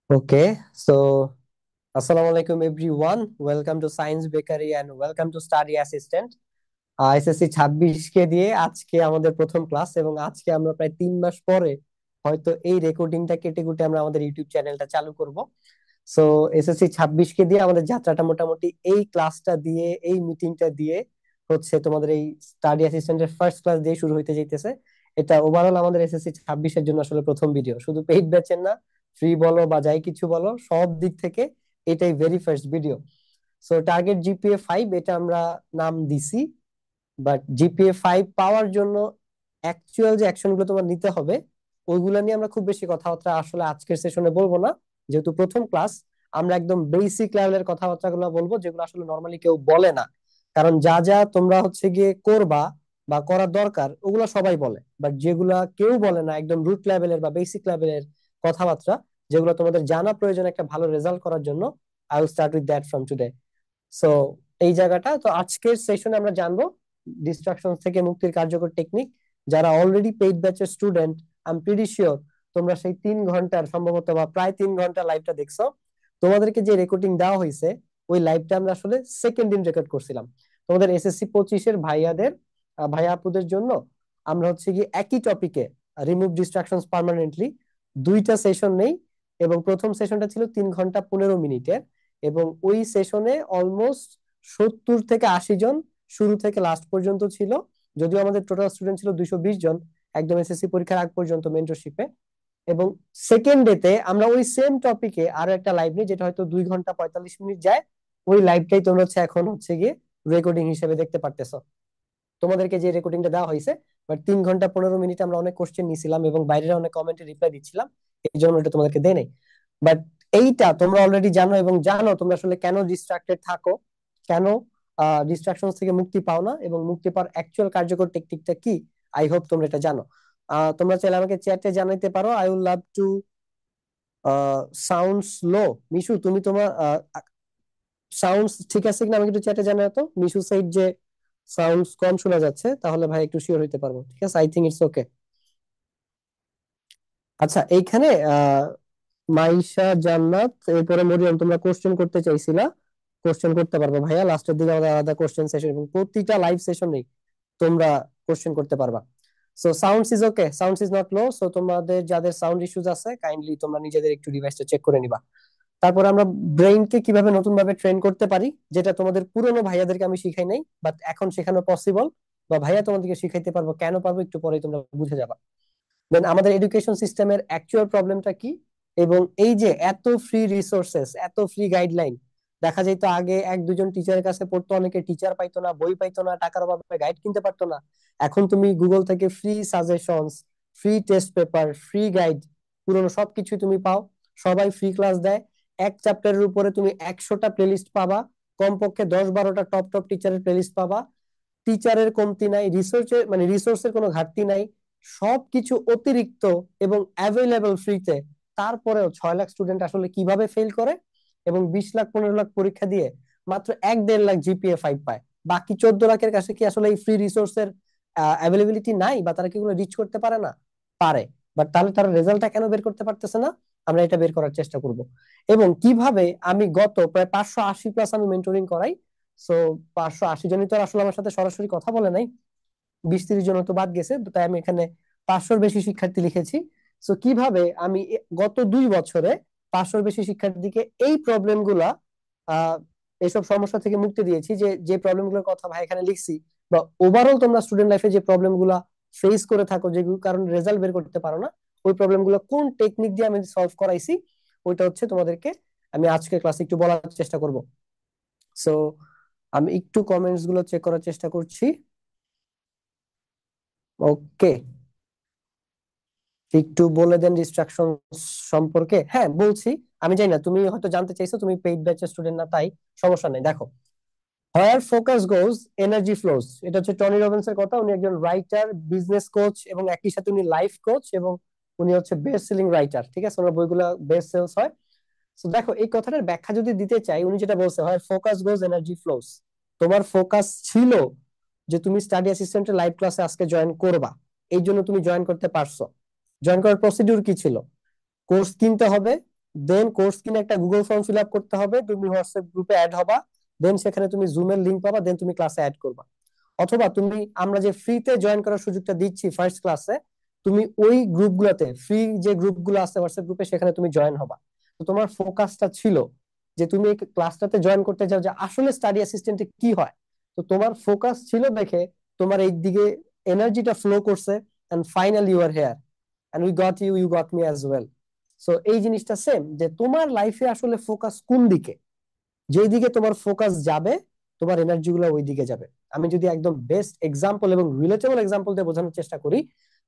Okay, so Assalamu alaikum everyone. Welcome to Science Bakery and welcome to Study Assistant. SSC 26 কে দিয়ে আজকে আমাদের প্রথম class এবং আজকে আমরা প্রায় 3 মাস পরে হয়তো এই রেকর্ডিংটা কেটে কুটে আমরা আমাদের ইউটিউব চ্যানেলটা চালু করব। সো এসএসসি 26 কে দিয়ে আমাদের যাত্রাটা মোটামুটি এই ক্লাসটা দিয়ে এই মিটিংটা দিয়ে হচ্ছে তোমাদের এই স্টাডি অ্যাসিস্ট্যান্টের ফার্স্ট ক্লাস দিয়ে শুরু হইতে যাইতেছে। এটা ওভারঅল আমাদের এসএসসি 26 এর জন্য আসলে প্রথম ভিডিও, শুধু পেইড ব্যাচের না, ফ্রি বলো বা যাই কিছু বলো সব দিক থেকে এটাই very first video. So target GPA 5 এটা আমরা নাম দিছি, বাট জিপিএ 5 পাওয়ার জন্য অ্যাকচুয়াল যে অ্যাকশন গুলো তোমার নিতে হবে ওইগুলো নিয়ে আমরা খুব বেশি কথাবার্তা আসলে আজকের সেশনে বলবো না, যেহেতু প্রথম ক্লাস। আমরা একদম বেসিক লেভেলের কথাবার্তা গুলো বলবো যেগুলো আসলে নর্মালি কেউ বলে না, কারণ যা যা তোমরা হচ্ছে গিয়ে করবা বা করার দরকার ওগুলো সবাই বলে, বাট যেগুলা কেউ বলে না একদম রুট লেভেলের বা বেসিক লেভেলের কথাবার্তা, যেগুলো তোমাদের জানা প্রয়োজন একটা ভালো রেজাল্ট করার জন্য। I will start with that from today. So এই জায়গাটা তো আজকের সেশনে আমরা জানবো ডিস্ট্রাকশন থেকে মুক্তির কার্যকর টেকনিক। যারা অলরেডি পেইড ব্যাচের student, I am pretty sure তোমরা সেই 3 ঘন্টার সম্ভবত বা প্রায় 3 ঘন্টা লাইভটা দেখছো। তোমাদেরকে যে রেকর্ডিং দেওয়া হয়েছে ওই লাইভটা আমরা আসলে সেকেন্ড দিন রেকর্ড করছিলাম তোমাদের এসএসসি 25-এর ভাইয়াদের, ভাইয়া আপুদের জন্য। আমরা হচ্ছে কি একই টপিকে রিমুভ ডিস্ট্রাকশনস পার্মানেন্টলি দুইটা সেশন নেই, এবং প্রথম সেশনটা ছিল 3 ঘন্টা 15 মিনিটের, এবং ওই সেশনে অলমোস্ট 70 থেকে 80 জন শুরু থেকে লাস্ট পর্যন্ত ছিল। যদিও আমাদের টোটাল স্টুডেন্ট ছিল 220 জন একদম এসএসসি পরীক্ষার আগ পর্যন্ত মেন্টরশিপে। এবং সেকেন্ড ডেতে আমরা ওই সেম টপিকে আরো একটা লাইভ নিই যেটা হয়তো 2 ঘন্টা 45 মিনিট যায়। ওই লাইভটাই তোমরা হচ্ছে এখন হচ্ছে গিয়ে রেকর্ডিং হিসেবে দেখতে পারতেছো। তোমাদেরকে যে রেকর্ডিংটা দেওয়া হয়েছে, বাট 3 ঘন্টা 15 মিনিট আমরা অনেক কোশ্চেন নিছিলাম এবং বাইরের অনেক কমেন্টে রিপ্লাই দিচ্ছিলাম, এই জন্য এটা তোমাদেরকে দেয় নাই। বাট এইটা তোমরা অলরেডি জানো এবং জানো তোমরা আসলে কেন ডিস্ট্রাক্টেড থাকো, কেন ডিস্ট্রাকশন থেকে মুক্তি পাও না, এবং মুক্তি পাওয়ার অ্যাকচুয়াল কার্যকর টেকনিকটা কি। আই হোপ তোমরা এটা জানো। তোমরা চাইলে আমাকে চ্যাটে জানাইতে পারো। I will love to. Sounds low. Mishu তুমি তোমার সাউন্ডস ঠিক আছে কিনা আমাকে একটু চ্যাটে জানাও তো। মিশু সাইড যে সাউন্ডস কম শোনা যাচ্ছে তাহলে ভাই একটু শিওর হইতে পারবো, ঠিক আছে? I think it's okay. আচ্ছা, এইখানে মাইশা জান্নাত এরপরে মরিয়ম তোমরা কোশ্চেন করতে চাইছিলা, কোশ্চেন করতে পারবে ভাইয়া। লাস্টের দিকে আমাদের আলাদা কোশ্চেন সেশন এবং প্রতিটা লাইভ সেশনেই তোমরা কোশ্চেন করতে পারবা। So sounds is okay, sounds is not low. So তোমাদের যাদের সাউন্ড ইস্যুস আছে কাইন্ডলি তোমরা নিজেদের একটু ডিভাইসটা চেক করে নিবা। তারপর আমরা ব্রেইনকে কিভাবে নতুন ভাবে ট্রেন করতে পারি, যেটা তোমাদের পুরনো ভাইয়াদেরকে আমি শিখাই নাই, বাট এখন শেখানো পসিবল, বা ভাইয়া তোমাদেরকে শিখাইতে পারবো, কেন পারবো একটু পরেই তোমরা বুঝে যাবা। দেন আমাদের এডুকেশন সিস্টেমের অ্যাকচুয়াল প্রবলেমটা কি, এবং এই যে এত ফ্রি রিসোর্সেস এত ফ্রি গাইডলাইন, দেখা যেত আগে এক দুজন টিচারের কাছে পড়তো, অনেকে টিচার পাইতো না, বই পাইতো না, টাকার অভাবে গাইড কিনতে পারতো না। এখন তুমি গুগল থেকে free suggestions, free test paper, free guide, পুরনো সবকিছু তুমি পাও। সবাই ফ্রি ক্লাস দেয়। এক চ্যাপ্টারের উপরে তুমি 100টা প্লেলিস্ট পাবা, কমপক্ষে 10-12টা টপ টপ টিচারের প্লেলিস্ট পাবা। টিচারের কমতি নাই, রিসোর্সের মানে রিসোর্সের কোনো ঘাটতি নাই, সবকিছু অতিরিক্ত এবং অ্যাভেলেবল ফ্রিতে। তারপরেও 6 লাখ স্টুডেন্ট আসলে কিভাবে ফেল করে, এবং 20 লাখ 15 লাখ পরীক্ষা দিয়ে মাত্র 1-1.5 লাখ জিপিএ 5 পায়? বাকি 14 লাখের কাছে কি আসলে এই ফ্রি রিসোর্সের অ্যাভেলেবিলিটি নাই, বা তারা কি এগুলো রিচ করতে পারে না? পারে। বাট তাহলে তারা রেজাল্টটা কেন বের করতে পারতেছে না? আমরা এটা বের করার চেষ্টা করব। এবং কিভাবে আমি গত প্রায় 580 প্লাস আমি মেন্টরিং করাই। সো 580 জনই তো আর আসলে আমার সাথে সরাসরি কথা বলে নাই, 20-30 জন তো বাদ গেছে, তাই আমি এখানে 500-র বেশি শিক্ষার্থী লিখেছি। সো কিভাবে আমি গত 2 বছরে 500-র বেশি শিক্ষার্থীকে এই প্রবলেম গুলা, আহ এইসব সমস্যা থেকে মুক্তি দিয়েছি, যে যে প্রবলেম গুলোর কথা ভাই এখানে লিখছি, বা ওভারঅল তোমরা স্টুডেন্ট লাইফে যে প্রবলেম গুলা ফেস করে থাকো, যেগুলো কারণে রেজাল্ট বের করতে পারো না, ওই প্রবলেম গুলো কোন টেকনিক দিয়ে আমি সলভ করাইছি, ওইটা হচ্ছে তোমাদেরকে আমি আজকে ক্লাসে একটু বলার চেষ্টা করব। সো আমি একটু কমেন্টস গুলো চেক করার চেষ্টা করছি। ওকে, একটু বলে দেন ডিস্ট্রাকশন সম্পর্কে। হ্যাঁ বলছি। আমি জানি না, তুমি হয়তো জানতে চাইছো, তুমি পেইড ব্যাচের স্টুডেন্ট না, তাই সমস্যা নেই। দেখো, হোয়ার ফোকাস গোজ এনার্জি ফ্লোজ, এটা হচ্ছে টনি রবিন্স এর কথা। উনি একজন রাইটার, বিজনেস কোচ, এবং একই সাথে উনি লাইফ কোচ, এবং উনি হচ্ছে বেস্ট সেলিং রাইটার। ঠিক আছে, ওনার বইগুলো বেস্ট সেলস হয়। তো দেখো, এই কথাটার ব্যাখ্যা যদি দিতে চাই, উনি যেটা বলছে, হয় ফোকাস গোজ এনার্জি ফ্লোস। তোমার ফোকাস ছিল যে তুমি স্টাডি অ্যাসিস্ট্যান্টের লাইভ ক্লাসে আজকে জয়েন করবা, এই জন্য তুমি জয়েন করতে পারছো। জয়েন করার প্রসিডিউর কি ছিল? কোর্স কিনতে হবে, দেন কোর্স কিনে একটা গুগল ফর্ম ফিল আপ করতে হবে, তুমি হোয়াটসঅ্যাপ গ্রুপে অ্যাড হবা, দেন সেখানে তুমি জুমের লিংক পাবা, দেন তুমি ক্লাসে অ্যাড করবা। অথবা তুমি, আমরা যে ফ্রিতে জয়েন করার সুযোগটা দিচ্ছি ফার্স্ট ক্লাসে, তুমি ওই গ্রুপগুলোতে, ফ্রি যে গ্রুপগুলো আছে হোয়াটসঅ্যাপ গ্রুপে, সেখানে তুমি জয়েন হবা। তো তোমার ফোকাসটা ছিল যে তুমি এই ক্লাসটাতে জয়েন করতে চাও যে আসলে স্টাডি অ্যাসিস্ট্যান্টে কি হয়। তো তোমার ফোকাস ছিল দেখে তোমার এই দিকে এনার্জিটা ফ্লো করছে, and finally you are here, and we got you, you got me as well. So এই জিনিসটা সেম, যে তোমার লাইফে আসলে ফোকাস কোন দিকে, যেই দিকে তোমার ফোকাস যাবে তোমার এনার্জি গুলো ওই দিকে যাবে। আমি যদি একদম বেস্ট এক্সাম্পল এবং রিলেটেবল এক্সাম্পল দিয়ে বোঝানোর চেষ্টা করি,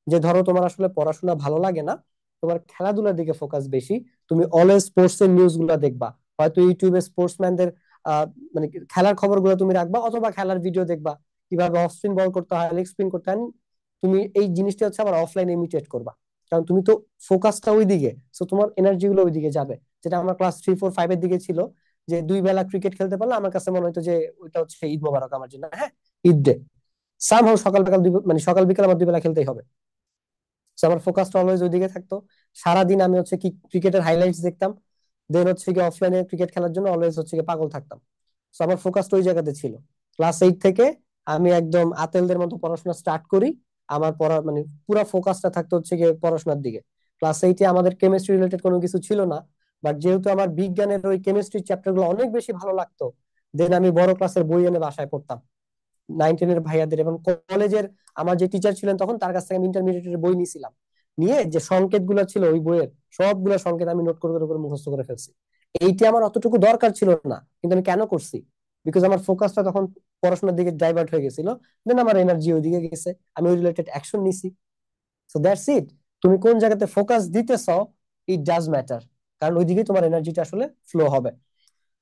যে ধরো তোমার আসলে পড়াশোনা ভালো লাগে না, তোমার খেলাধুলার দিকে ফোকাস বেশি, তুমি অলওয়েজ স্পোর্টস এর নিউজ গুলা দেখবা, হয়তো ইউটিউবে স্পোর্টসম্যানদের আহ মানে খেলার খবর গুলো তুমি রাখবা, অথবা খেলার ভিডিও দেখবা, কিভাবে অফ স্পিন বল করতে হয়, লেগ স্পিন করতে হয়। তুমি এই জিনিসটা হচ্ছে আবার অফলাইনে ইমিটেট করবা, কারণ তুমি তো ফোকাসটা ওই দিকে, সো তোমার এনার্জি গুলো ওই দিকে যাবে। যেটা আমার ক্লাস 3 4 5 এর দিকে ছিল, যে 2 বেলা ক্রিকেট খেলতে পারলে আমার কাছে মনে হতো যে ওইটা হচ্ছে ঈদ মোবারক আমার জন্য, হ্যাঁ, ঈদ ডে। সামহাও সকাল বিকাল মানে সকাল বিকাল আমার 2 বেলা খেলতেই হবে। So আমার ফোকাসটা অলওয়েজ ওইদিকে থাকতো। সারাদিন আমি হচ্ছে কি ক্রিকেটের হাইলাইটস দেখতাম, দেন হচ্ছে কি অফলাইনে ক্রিকেট খেলার জন্য অলওয়েজ হচ্ছে কি পাগল থাকতাম। তো আমার ফোকাসটা ওই জায়গাতে ছিল। ক্লাস 8 থেকে আমি একদম আতেলদের মতো পড়াশোনা স্টার্ট করি। আমার পড়া মানে পুরো ফোকাসটা থাকতো হচ্ছে কি পড়াশোনার দিকে। ক্লাস 8 আমাদের কেমিস্ট্রি রিলেটেড কোনো কিছু ছিল না, বাট যেহেতু আমার বিজ্ঞানের ওই কেমিস্ট্রি চ্যাপ্টার গুলো অনেক বেশি ভালো লাগতো, দেন আমি বড় ক্লাসের বই এনে বাসায় পড়তাম, 9 10 এর ভাইয়াদের এবং কলেজের আমার যে টিচার ছিলেন তখন, তার কাছ থেকে আমি ইন্টারমিডিয়েটের বই নিয়েছিলাম, নিয়ে যে সংকেত গুলো ছিল ওই বইয়ের, সবগুলো সংকেত আমি নোট করে করে করে মুখস্থ করে ফেলছি। এইটা আমার অতটুকু দরকার ছিল না, কিন্তু আমি কেন করছি? বিকজ আমার ফোকাসটা তখন পড়াশোনার দিকে ডাইভার্ট হয়ে গেছিল, দেন আমার এনার্জি ওইদিকে গেছে, আমি ওই রিলেটেড অ্যাকশন নিছি। So that's it. তুমি কোন জায়গাতে ফোকাস দিতেছ, ইট ডাজ ম্যাটার, কারণ ওইদিকে তোমার এনার্জিটা আসলে ফ্লো হবে।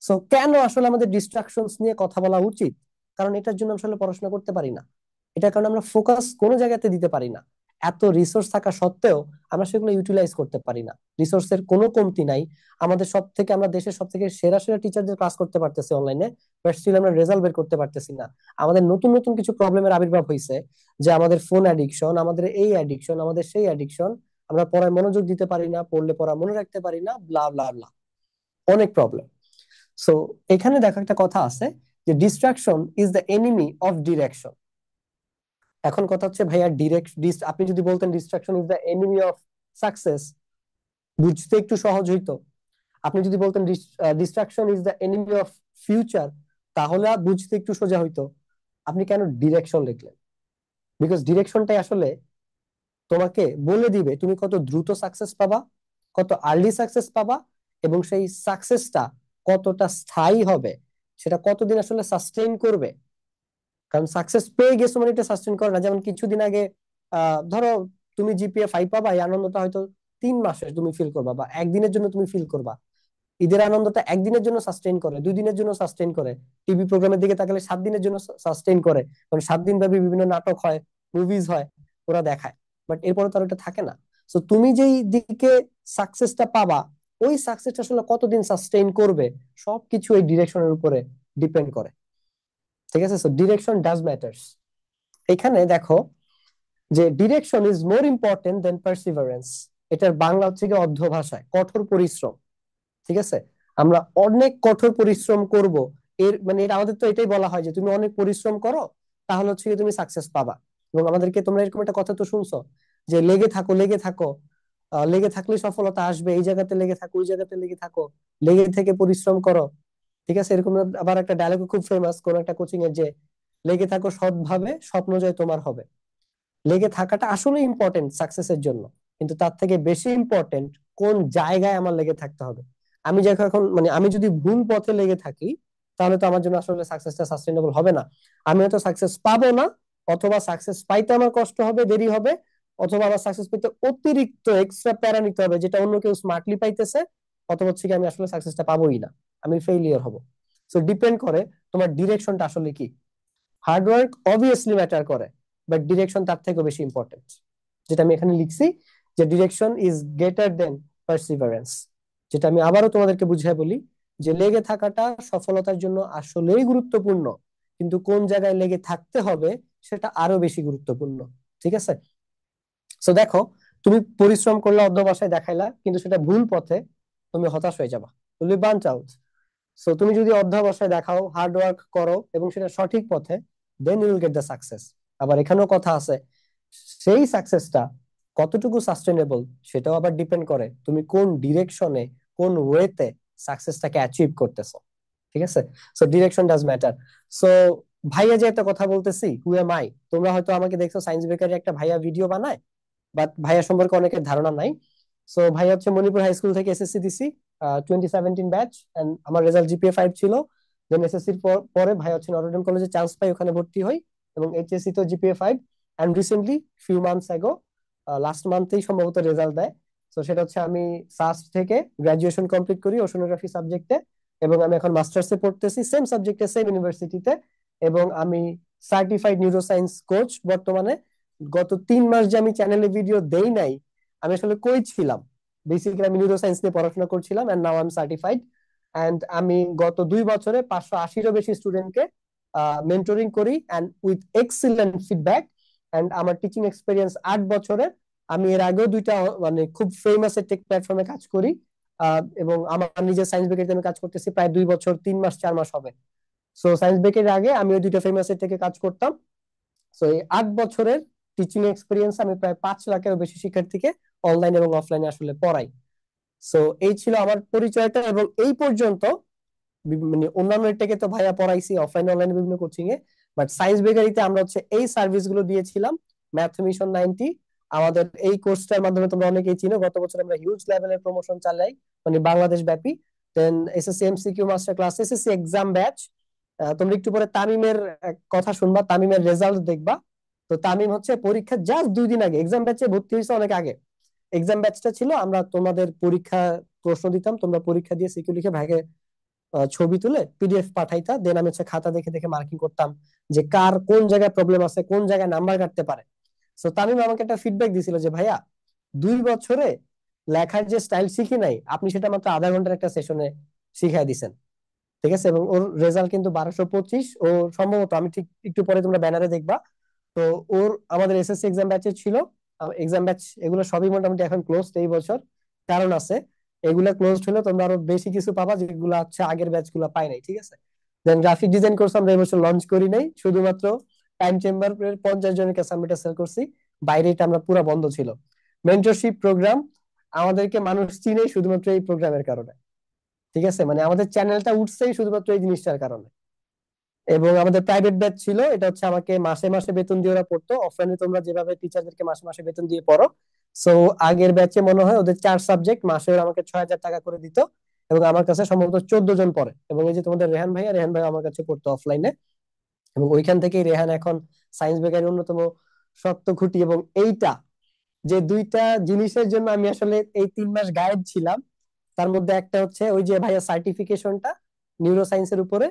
সো কেন আসলে আমাদের ডিস্ট্রাকশনস নিয়ে কথা বলা উচিত? কারণ এটার জন্য আসলে পড়াশোনা করতে পারি না, এটার কারণে আমরা ফোকাস কোনো জায়গাতে দিতে পারি না। এত রিসোর্স থাকা সত্ত্বেও আমরা সেগুলো ইউটিলাইজ করতে পারি না। রিসোর্সের কোনো কমতি নাই। আমাদের সব থেকে, আমরা দেশের সব থেকে সেরা সেরা টিচারদের ক্লাস করতে পারতেছি অনলাইনে, বাট স্টিল আমরা রেজাল্ট বের করতে পারতেছি না। আমাদের নতুন নতুন কিছু প্রবলেমের আবির্ভাব হয়েছে, যে আমাদের ফোন অ্যাডিকশন, আমাদের এই অ্যাডিকশন, আমাদের সেই অ্যাডিকশন, আমরা পড়ায় মনোযোগ দিতে পারি না, পড়লে পড়া মনে রাখতে পারি না, ব্লা ব্লা ব্লা, অনেক প্রবলেম। সো এখানে দেখো একটা কথা আছে, যে distraction is the enemy of direction. এখন কথা হচ্ছে ভাইয়া, আপনি যদি বলতেন distraction is the enemy of success, বুঝতে একটু সহজ হইতো। আপনি যদি বলতেন distraction is the enemy of future, তাহলে বুঝতে একটু সোজা হইতো। আপনি কেন ডিরেকশন লিখলেন? বিকজ ডিরেকশনটাই আসলে তোমাকে বলে দিবে তুমি কত দ্রুত সাকসেস পাবা, কত আর্লি সাকসেস পাবা, এবং সেই সাকসেসটা কতটা স্থায়ী হবে, সেটা কতদিন আসলে সাস্টেইন করবে। কারণ সাকসেস পেয়ে গেছো মানে এটা সাস্টেইন করে না। যেমন কিছুদিন আগে ধরো তুমি জিপিএ 5 পাবা, এই আনন্দটা হয়তো 3 মাসে তুমি ফিল করবা, বা একদিনের জন্য তুমি ফিল করবা। ঈদের আনন্দটা একদিনের জন্য সাস্টেইন করে, 2 দিনের জন্য সাস্টেইন করে। টিভি প্রোগ্রামের দিকে তাকালে 7 দিনের জন্য সাস্টেইন করে, কারণ 7 দিন ব্যাপী বিভিন্ন নাটক হয়, মুভিজ হয়, ওরা দেখায়। বাট এরপরে তো আর ওটা থাকে না। তো তুমি যেই দিকে সাকসেসটা পাবা, ওই সাকসেসটা আসলে কতদিন সাস্টেইন করবে, সবকিছু এই ডিরেকশনের উপরে ডিপেন্ড করে। ঠিক আছে, সো ডিরেকশন ডাজ ম্যাটার্স। এখানে দেখো যে direction is more important than perseverance. এটার বাংলা হচ্ছে কি অর্ধ ভাষায় কঠোর পরিশ্রম। ঠিক আছে, আমরা অনেক কঠোর পরিশ্রম করব, এর মানে এটা আমাদের তো এটাই বলা হয় যে তুমি অনেক পরিশ্রম করো, তাহলে হচ্ছে কি তুমি সাকসেস পাবা। এবং আমাদেরকে, তোমরা এরকম একটা কথা তো শুনছো, যে লেগে থাকো লেগে থাকো, লেগে থাকলে সফলতা আসবে, এই জায়গাতে লেগে থাকো, ওই জায়গাতে লেগে থাকো, লেগে থেকে পরিশ্রম করো। ঠিক আছে, এরকম আবার একটা ডায়লগ খুব ফেমাস কোন একটা কোচিং এর, যে লেগে থাকো সৎভাবে, স্বপ্ন জয় তোমার হবে। লেগে থাকাটা আসলে ইম্পর্টেন্ট সাকসেসের জন্য, কিন্তু তার থেকে বেশি ইম্পর্টেন্ট কোন জায়গায় আমার লেগে থাকতে হবে। আমি যখন এখন মানে আমি যদি ভুল পথে লেগে থাকি, তাহলে তো আমার জন্য আসলে সাকসেসটা সাস্টেনেবল হবে না। আমি হয়তো সাকসেস পাবো না, অথবা সাকসেস পাইতে আমার কষ্ট হবে, দেরি হবে, অথবা আমার সাকসেস পেতে অতিরিক্ত এক্সট্রা প্যারা নিতে হবে, যেটা অন্য কেউ স্মার্টলি পাইতেছে, অথবা হচ্ছে কি আমি আসলে সাকসেসটা পাবোই না, আমি ফেইলিয়ার হব। সো ডিপেন্ড করে তোমার ডিরেকশনটা আসলে কি। হার্ডওয়ার্ক অবভিয়াসলি ম্যাটার করে, বাট ডিরেকশন তার থেকেও বেশি ইম্পর্টেন্ট। যেটা আমি এখানে লিখছি, যে direction is greater than Perseverance. যেটা আমি আবারও তোমাদেরকে বুঝিয়ে বলি, যে লেগে থাকাটা সফলতার জন্য আসলেই গুরুত্বপূর্ণ, কিন্তু কোন জায়গায় লেগে থাকতে হবে সেটা আরো বেশি গুরুত্বপূর্ণ। ঠিক আছে, সো দেখো, তুমি পরিশ্রম করলে অধ্যবসায় দেখাইলা, কিন্তু সেটা ভুল পথে, তুমি হতাশ হয়ে যাবা, উইল বার্ন আউট। সো তুমি যদি অধ্যবসায় দেখাও, হার্ড ওয়ার্ক করো এবং সেটা সঠিক পথে, then you will get the success. আবার এখানেও কথা আছে, সেই সাকসেসটা কতটুকু সাস্টেনেবল সেটাও আবার ডিপেন্ড করে তুমি কোন ডিরেকশনে, কোন ওয়েতে সাকসেসটাকে অ্যাচিভ করতেছো। ঠিক আছে? So direction does matter. So ভাইয়া যে একটা কথা বলতেছি, হু এম আই, তোমরা হয়তো আমাকে দেখছো সায়েন্স বেকারি একটা ভাইয়া ভিডিও বানায়, বাট ভাইয়া সম্পর্কে অনেকের ধারণা নাই। সো ভাইয়া হচ্ছে মণিপুর হাই স্কুল থেকে এসএসসি দিছি, 2017 ব্যাচ, এন্ড আমার রেজাল্ট জিপিএ 5 ছিল। দেন এসএসসির পরে ভাইয়া হচ্ছে নটরডেম কলেজে চান্স পাই, ওখানে ভর্তি হই, এবং এইচএসসি তো GPA 5। And recently few months ago, last মান্থেই সম্ভবত রেজাল্ট দেয়। তো সেটা হচ্ছে আমি সাস্ট থেকে গ্রাজুয়েশন কমপ্লিট করি ওশনোগ্রাফি সাবজেক্টে, এবং আমি এখন মাস্টার্সে পড়তেছি সেম সাবজেক্টে, সেম ইউনিভার্সিটিতে। এবং আমি সার্টিফাইড নিউরোসায়েন্স কোচ বর্তমানে। গত 3 মাস যে আমি চ্যানেলে ভিডিও দেই নাই, আমি আসলে কই ছিলাম? বেসিক্যালি আমি নিউরো সায়েন্স নিয়ে পড়াশোনা করছিলাম, and now I am certified. And আমি গত 2 বছরে 580-এরও বেশি স্টুডেন্টকে মেন্টরিং করি, and with excellent feedback. And আমার টিচিং এক্সপিরিয়েন্স 8 বছরের। আমি এর আগেও দুইটা মানে খুব ফেমাস টেক প্ল্যাটফর্মে কাজ করি, এবং আমার নিজের সায়েন্স বেকারিতে আমি কাজ করতেছি প্রায় 2 বছর 3 মাস 4 মাস হবে। সো সায়েন্স বেকারির আগে আমি ওই দুইটা ফেমাস থেকে কাজ করতাম। সো এই 8 বছরের টিচিং এক্সপিরিয়েন্স আমি প্রায় 5 লাখেরও বেশি শিক্ষার্থীকে অনলাইন এবং অফলাইনে আসলে পড়াই। সো এই ছিল আমার পরিচয়টা, এবং এই পর্যন্ত মানে অন্যান্য টেকে তো ভাইয়া পড়াইছি অফলাইন অনলাইনে বিভিন্ন কোচিং এ, বাট সায়েন্স বেকারিতে আমরা হচ্ছে এই সার্ভিস গুলো দিয়েছিলাম। ম্যাথ মিশন 90 আমাদের এই কোর্সটার মাধ্যমে তোমরা অনেকেই চিনো, গত বছর আমরা হিউজ লেভেলের প্রমোশন চালাই, মানে বাংলাদেশ ব্যাপী। Then SSC MCQ master class, SSC exam batch. তোমরা একটু পরে তামিমের কথা শুনবা, তামিমের রেজাল্ট দেখবা। তো তামিম হচ্ছে পরীক্ষা জাস্ট 2 দিন আগে এক্সাম ব্যাচে ভর্তি হয়েছে, অনেক আগে। এক্সাম ব্যাচটা ছিল, আমরা তোমাদের পরীক্ষা প্রশ্ন দিতাম, তোমরা পরীক্ষা দিয়ে সিকিউ লিখে ভাইকে ছবি তুলে পিডিএফ পাঠাইতা, দেন আমি হচ্ছে খাতা দেখে দেখে মার্কিং করতাম যে কার কোন জায়গায় প্রবলেম আছে, কোন জায়গায় নাম্বার কাটতে পারে। সো তামিম আমাকে একটা ফিডব্যাক দিছিল যে ভাইয়া, 2 বছরে লেখার যে স্টাইল শিখি নাই, আপনি সেটা মাত্র আধা ঘন্টার একটা সেশনে শিখাই দিছেন। ঠিক আছে? এবং ওর রেজাল্ট কিন্তু 1225। ও সম্ভবত, আমি ঠিক একটু পরে তোমরা ব্যানারে দেখবা। তো ওর আমাদের এসএসসি এক্সাম ব্যাচে ছিল। এক্সাম ব্যাচ এগুলো সবই মোটামুটি এখন ক্লোজ এই বছর। কারণ আছে, এগুলা ক্লোজ হলে তোমরা আরো বেশি কিছু পাবা যেগুলো হচ্ছে আগের ব্যাচ গুলো পাই নাই। ঠিক আছে? দেন গ্রাফিক ডিজাইন কোর্স আমরা এবছর লঞ্চ করি নাই, শুধুমাত্র টাইম চেম্বার 50 জনের কাছে আমরা এটা সেল করছি, বাইরে এটা আমরা পুরো বন্ধ ছিল। মেন্টরশিপ প্রোগ্রাম, আমাদেরকে মানুষ চিনে শুধুমাত্র এই প্রোগ্রামের কারণে। ঠিক আছে? মানে আমাদের চ্যানেলটা উঠছেই শুধুমাত্র এই জিনিসটার কারণে। এবং আমাদের প্রাইভেট ব্যাচ ছিল, এটা হচ্ছে আমাকে মাসে মাসে বেতন দিয়ে ওরা পড়তো, অফলাইনে তোমরা যেভাবে টিচারদেরকে মাসে মাসে বেতন দিয়ে পড়ো। সো আগের ব্যাচে মনে হয় ওদের 4 সাবজেক্ট, মাসে ওরা আমাকে 6,000 টাকা করে দিত। এবং আমার কাছে সম্ভবত 14 জন পড়ে, এবং এই যে তোমাদের রেহান ভাই আমার কাছে পড়তো অফলাইনে। এবং ওইখান থেকেই রেহান এখন সায়েন্স বেকারের অন্যতম শক্ত খুঁটি। এবং এইটা যে দুইটা জিনিসের জন্য আমি আসলে এই 3 মাস গায়েব ছিলাম, তার মধ্যে একটা হচ্ছে ওই যে ভাইয়া সার্টিফিকেশনটা নিউরো সায়েন্সের উপরে,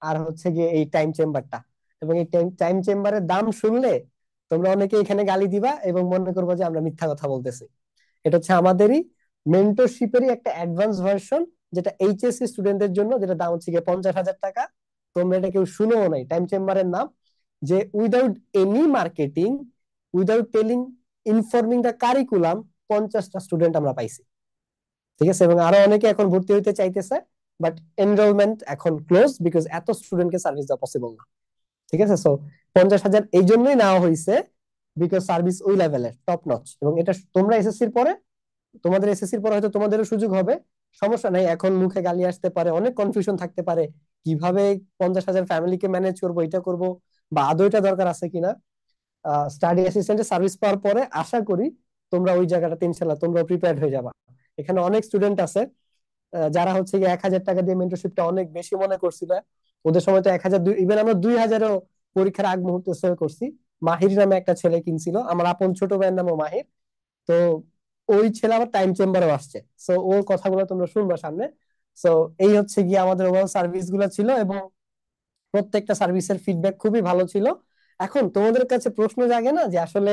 আর হচ্ছে গিয়ে এই টাইম চেম্বারটা। এবং এই টাইম চেম্বারের দাম শুনলে তোমরা অনেকে এখানে গালি দিবা এবং মনে করবো যে আমরা মিথ্যা কথা বলতেছি। এটা হচ্ছে আমাদেরই মেন্টরশিপেরই একটা অ্যাডভান্স ভার্সন, যেটা এইচএসসি স্টুডেন্টদের জন্য, যেটা দাম হচ্ছে গিয়ে 50,000 টাকা। তোমরা এটা কেউ শুনেও নাই টাইম চেম্বারের নাম, যে without any marketing, without telling, informing the curriculum, 50টা স্টুডেন্ট আমরা পাইছি। ঠিক আছে? এবং আরো অনেকে এখন ভর্তি হইতে চাইতেছে, বাট এনরোলমেন্ট এখন ক্লোজ, বিকজ এত স্টুডেন্টকে সার্ভিস দেওয়া পসিবল না। ঠিক আছে? সো 50,000 এই জন্যই নেওয়া হয়েছে, বিকজ সার্ভিস ওই লেভেলের টপ নচ। এবং এটা তোমরা এসএসসির পরে, তোমাদের এসএসসির পরে হয়তো তোমাদেরও সুযোগ হবে, সমস্যা নাই। এখন মুখে গালি আসতে পারে, অনেক কনফিউশন থাকতে পারে, কিভাবে 50,000 ফ্যামিলিকে ম্যানেজ করবো, এটা করবো, বা আদৌ এটা দরকার আছে কিনা। স্টাডি অ্যাসিস্ট্যান্টের সার্ভিস পাওয়ার পরে আশা করি তোমরা ওই জায়গাটাতে ইনশাল্লাহ তোমরা প্রিপেয়ার্ড হয়ে যাবা। এখানে অনেক স্টুডেন্ট আছে যারা হচ্ছে গিয়ে 1,000 টাকা দিয়ে মেন্টরশিপটা অনেক বেশি মনে করছিল। ওদের সময় তো 1,000, ইভেন আমরা 2,000ও পরীক্ষার আগ মুহূর্তে সেল করছি। মাহির নামে একটা ছেলে কিনছিল, আমার আপন ছোট ভাইয়ের নামও মাহির। তো ওই ছেলে আবার টাইম চেম্বারও আসছে। সো ওর কথাগুলো তোমরা শুনবা সামনে। সো এই হচ্ছে গিয়ে আমাদের ওভারঅল সার্ভিস গুলো ছিল, এবং প্রত্যেকটা সার্ভিসের ফিডব্যাক খুবই ভালো ছিল। এখন তোমাদের কাছে প্রশ্ন জাগে না যে আসলে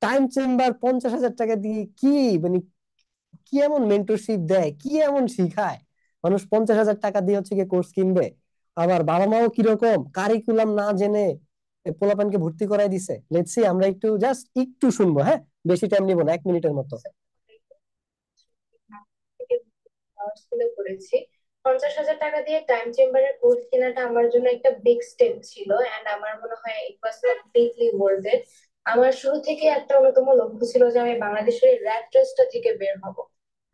টাইম চেম্বার 50,000 টাকা দিয়ে কি, মানে কি এমন মেন্টরশিপ দেয়, কি এমন শিখায়? মানুষ 50,000 টাকা দিয়ে হচ্ছে গিয়ে কোর্স কিনবে? আবার বাবা মাও কিরকম কারিকুলাম না জেনে পোলাপানকে ভর্তি করাই দিছে। লেটস সি, আমরা একটু জাস্ট একটু শুনবো, হ্যাঁ? বেশি টাইম নিব না, 1 মিনিটের মতো। স্কুলে পড়েছি। 50,000 টাকা দিয়ে টাইম চেম্বারের কোর্স কেনাটা আমার জন্য একটা বিগ স্টেপ ছিল, এন্ড আমার মনে হয় ইট ওয়াজ কমপ্লিটলি ওয়ার্থ ইট। আমার শুরু থেকে একটা অন্যতম লক্ষ্য ছিল যে আমি বাংলাদেশের র্যাট রেসটা থেকে বের হব।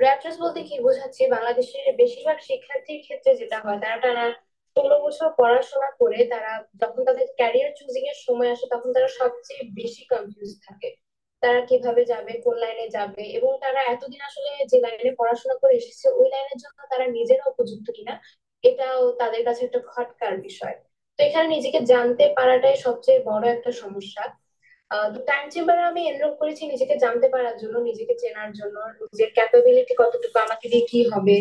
র্যাট রেস বলতে কি বোঝাচ্ছি, বাংলাদেশের বেশিরভাগ শিক্ষার্থীর ক্ষেত্রে যেটা হয়, তারা টানা 16 বছর পড়াশোনা করে তারা যখন তাদের ক্যারিয়ার চুজিং এর সময় আসে তখন তারা সবচেয়ে বেশি কনফিউজ থাকে। তারা কিভাবে যাবে, কোন লাইনে যাবে, এবং তারা এতদিন আসলে যে লাইনে পড়াশোনা করে এসেছে ওই লাইনের জন্য তারা নিজেরা উপযুক্ত কিনা, এটাও তাদের কাছে একটা খটকার বিষয়। তো এখানে নিজেকে জানতে পারাটাই সবচেয়ে বড় একটা সমস্যা। তো টাইম চেম্বারে আমি এনরোল করেছি নিজেকে জানতে পারার জন্য, নিজেকে চেনার জন্য, নিজের ক্যাপাবিলিটি কতটুকু, আমাকে দিয়ে কি হবে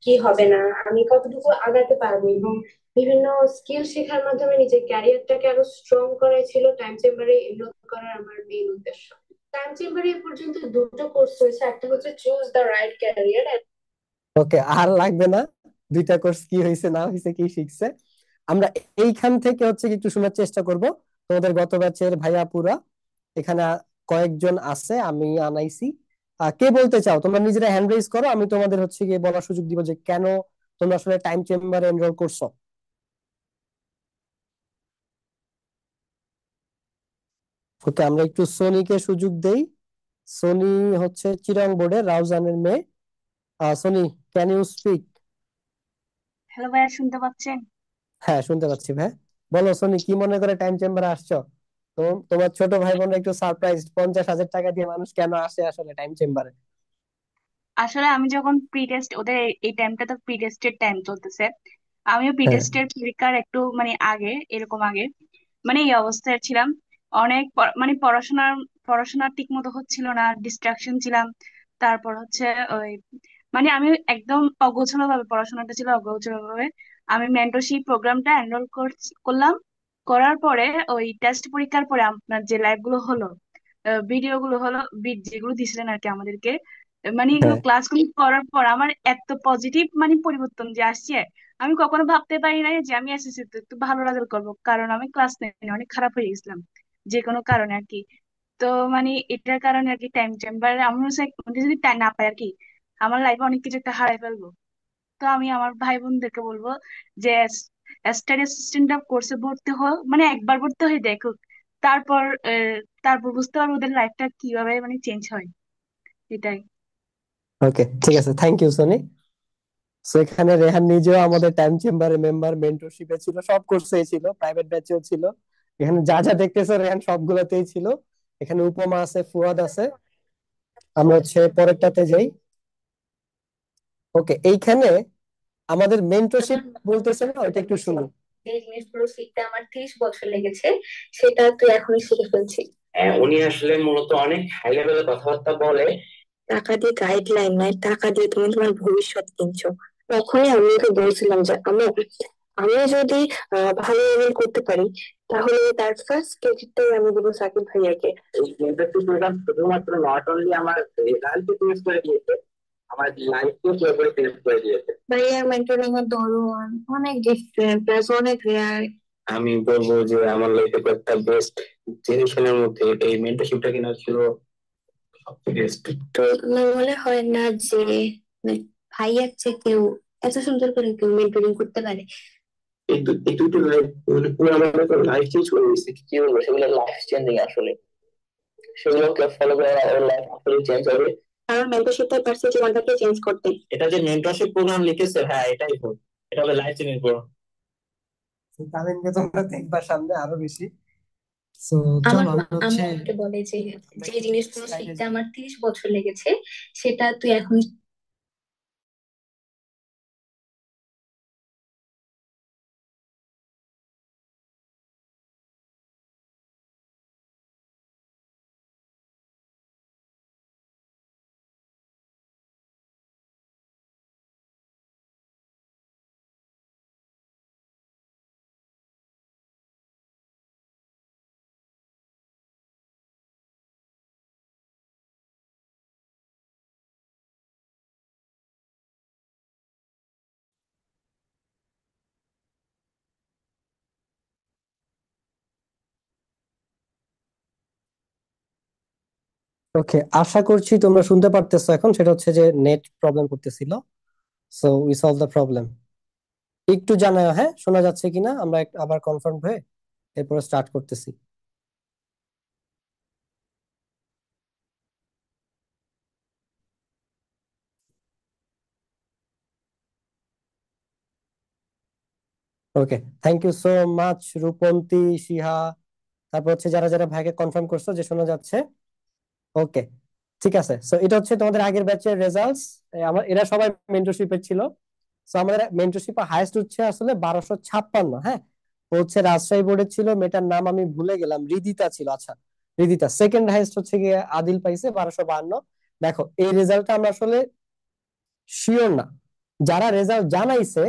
কি হবে না, আমি কতটুকু আগাতে পারবো, এবং বিভিন্ন স্কিল শেখার মাধ্যমে নিজের ক্যারিয়ারটাকে আরো স্ট্রং করাই ছিল টাইম চেম্বারে এনরোল করার আমার মেইন উদ্দেশ্য। টাইম চেম্বারে এ পর্যন্ত দুটো কোর্স হয়েছে, একটা হচ্ছে চুজ দ্য রাইট ক্যারিয়ার। ওকে, আর লাগবে না। দুইটা কোর্স কি হয়েছে না হয়েছে কি শিখছে আমরা এইখান থেকে হচ্ছে কি একটু শোনার চেষ্টা করব। তোমাদের গত ব্যাচের ভাইয়া পুরা এখানে কয়েকজন আছে, আমি আনাইছি। কে বলতে চাও? তোমরা নিজেরা হ্যান্ড রেজ করো, আমি তোমাদের হচ্ছে গিয়ে বলার সুযোগ দিব যে কেন তোমরা আসলে টাইম চেম্বারে এনরোল করছো। ওকে, আমরা একটু সোনিকে সুযোগ দেই। সোনি হচ্ছে চিরাং বোর্ডের রাউজানের মেয়ে। Soni, can you speak? Hello ভাইয়া, শুনতে পাচ্ছেন? হ্যাঁ, শুনতে পাচ্ছি ভাই। বলো সোনি, কি মনে করে টাইম চেম্বারে আসছো? তো তোমার ছোট ভাই বোন একটু সারপ্রাইজ, 50,000 টাকা দিয়ে মানুষ কেন আসে আসলে টাইম চেম্বারে? আসলে আমি যখন প্রি টেস্ট, ওদের এই টাইমটা তো প্রি টেস্টের টাইম চলতেছে, আমিও প্রি হ্যাঁ, টেস্টের পরীক্ষার একটু মানে আগে, এরকম আগে মানে এই অবস্থায় ছিলাম। অনেক মানে পড়াশোনা ঠিক মতো হচ্ছিল না, ডিস্ট্রাকশন ছিলাম। তারপর হচ্ছে ওই মানে আমি একদম অগোছালো ভাবে, পড়াশোনাটা ছিল অগোছালো ভাবে। আমি মেন্টরশিপ প্রোগ্রামটা এনরোল করলাম। করার পরে ওই টেস্ট পরীক্ষার পরে আপনার যে লাইভ গুলো হলো, ভিডিও গুলো হলো, যেগুলো দিছিলেন আর কি আমাদেরকে, মানে এগুলো হ্যাঁ। ক্লাসগুলো করার পর আমার এত পজিটিভ মানে পরিবর্তন যে আসছে, আমি কখনো ভাবতে পারি না যে আমি এসএসসি তে একটু ভালো রেজাল্ট করবো, কারণ আমি ক্লাস 9 অনেক খারাপ হয়ে গেছিলাম যে কোনো কারণে আর কি। তো মানে এটার কারণে আর কি টাইম চেম্বার আমি হচ্ছে যদি টাইম না পাই আর কি, আমার লাইফে অনেক কিছু একটা হারাই ফেলবো। তো আমি আমার ভাই বোনদেরকে বলবো যে স্টাডি অ্যাসিস্ট্যান্ট কোর্সে ভর্তি হোক, মানে একবার ভর্তি হয়ে দেখুক, তারপর তারপর বুঝতে পারবো ওদের লাইফটা কিভাবে মানে চেঞ্জ হয়। এটাই। ওকে, ঠিক আছে, থ্যাংক ইউ সোনি। সো এখানে রেহান নিজেও আমাদের টাইম চেম্বারের মেম্বার, মেন্টরশিপে ছিল, সব কোর্সেই ছিল, প্রাইভেট ব্যাচেও ছিল। এখানে যা যা দেখতেছো রেহান সবগুলোতেই ছিল। এখানে উপমা আছে, ফুয়াদ আছে। আমরা হচ্ছে পরেরটাতে যাই। ওকে, এইখানে আমাদের মেন্টরশিপ বলতেছে না, ওইটা একটু শুনুন। যে জিনিসগুলো শিখতে আমার 30 বছর লেগেছে সেটা তুই এখনই শিখে ফেলছিস। হ্যাঁ, উনি আসলে মূলত অনেক হাই লেভেলের কথাবার্তা বলে। টাকা দিয়ে গাইডলাইন নয়, টাকা দিয়ে তুমি তোমার ভবিষ্যৎ কিনছো। তখনই আমি ওকে বলছিলাম যে আমি যদি ভালো রেজাল্ট করতে পারি তাহলে তার ফার্স্ট ক্রেডিটটাই আমি দেবো সাকিব ভাইয়াকে। এই মেন্টরশিপ প্রোগ্রাম শুধুমাত্র নট অনলি আমার রেজাল্ট চেঞ্জ করে দিয়েছে, আমার লাইফকে পুরোপুরি চেঞ্জ করে দিয়েছে। ভাইয়ার মেন্টরিং এর ধরন অনেক ডিফারেন্ট, প্লাস অনেক রেয়ার। আমি বলবো যে আমার লাইফে একটা বেস্ট জেনারেশনের মধ্যে এই মেন্টরশিপটা কিনা ছিল সবচেয়ে বেস্ট। তো আমার মনে হয় না যে মানে ভাইয়ার চেয়ে কেউ এত সুন্দর করে কেউ মেন্টরিং করতে পারে। এই দুটো লাইফ মানে পুরো আমার লাইফ চেঞ্জ করে দিচ্ছে, কি বলবো, সেগুলো লাইফ চেঞ্জিং আসলে। সেগুলোকে ফলো করে আমার লাইফ আসলে চেঞ্জ হবে। কারণ মেন্টরশিপটা পারছে জীবনটাকে চেঞ্জ করতে। এটা যে মেন্টরশিপ প্রোগ্রাম লিখেছে, হ্যাঁ এটাই হোক, এটা হবে লাইফ চেঞ্জিং প্রোগ্রাম। তামিমকে তোমরা দেখবা সামনে আরো বেশি। সো আমার চলো আমরা হচ্ছে আম্মু আমাকে বলে যে যে জিনিসগুলো স্লাইডে শিখতে যাই। আমার 30 বছর লেগেছে সেটা তুই এখন। ওকে, আশা করছি তোমরা শুনতে পারতেছো এখন। সেটা হচ্ছে যে নেট প্রবলেম করতেছিল। So we solve the problem. একটু জানাও হ্যাঁ, শোনা যাচ্ছে কিনা, আমরা আবার কনফার্ম হয়ে এরপরে স্টার্ট করতেছি। Okay, thank you so much Rupanti, Shiha, তারপর হচ্ছে যারা যারা ভাইকে কনফার্ম করছো যে শোনা যাচ্ছে। ওকে, ঠিক আছে। সো এটা হচ্ছে তোমাদের আগের ব্যাচের রেজাল্টস। আমার এরা সবাই মেন্টরশিপের ছিল। সো আমাদের মেন্টরশিপ হাইয়েস্ট হচ্ছে আসলে 1256। হ্যাঁ, ও হচ্ছে রাজশাহী বোর্ডের ছিল, মেয়েটার নাম আমি ভুলে গেলাম, হৃদিতা ছিল। আচ্ছা, হৃদিতা। সেকেন্ড হাইয়েস্ট হচ্ছে গিয়ে আদিল পাইছে 1252। দেখো এই রেজাল্টটা আমরা আসলে শিওর না, যারা রেজাল্ট জানাইছে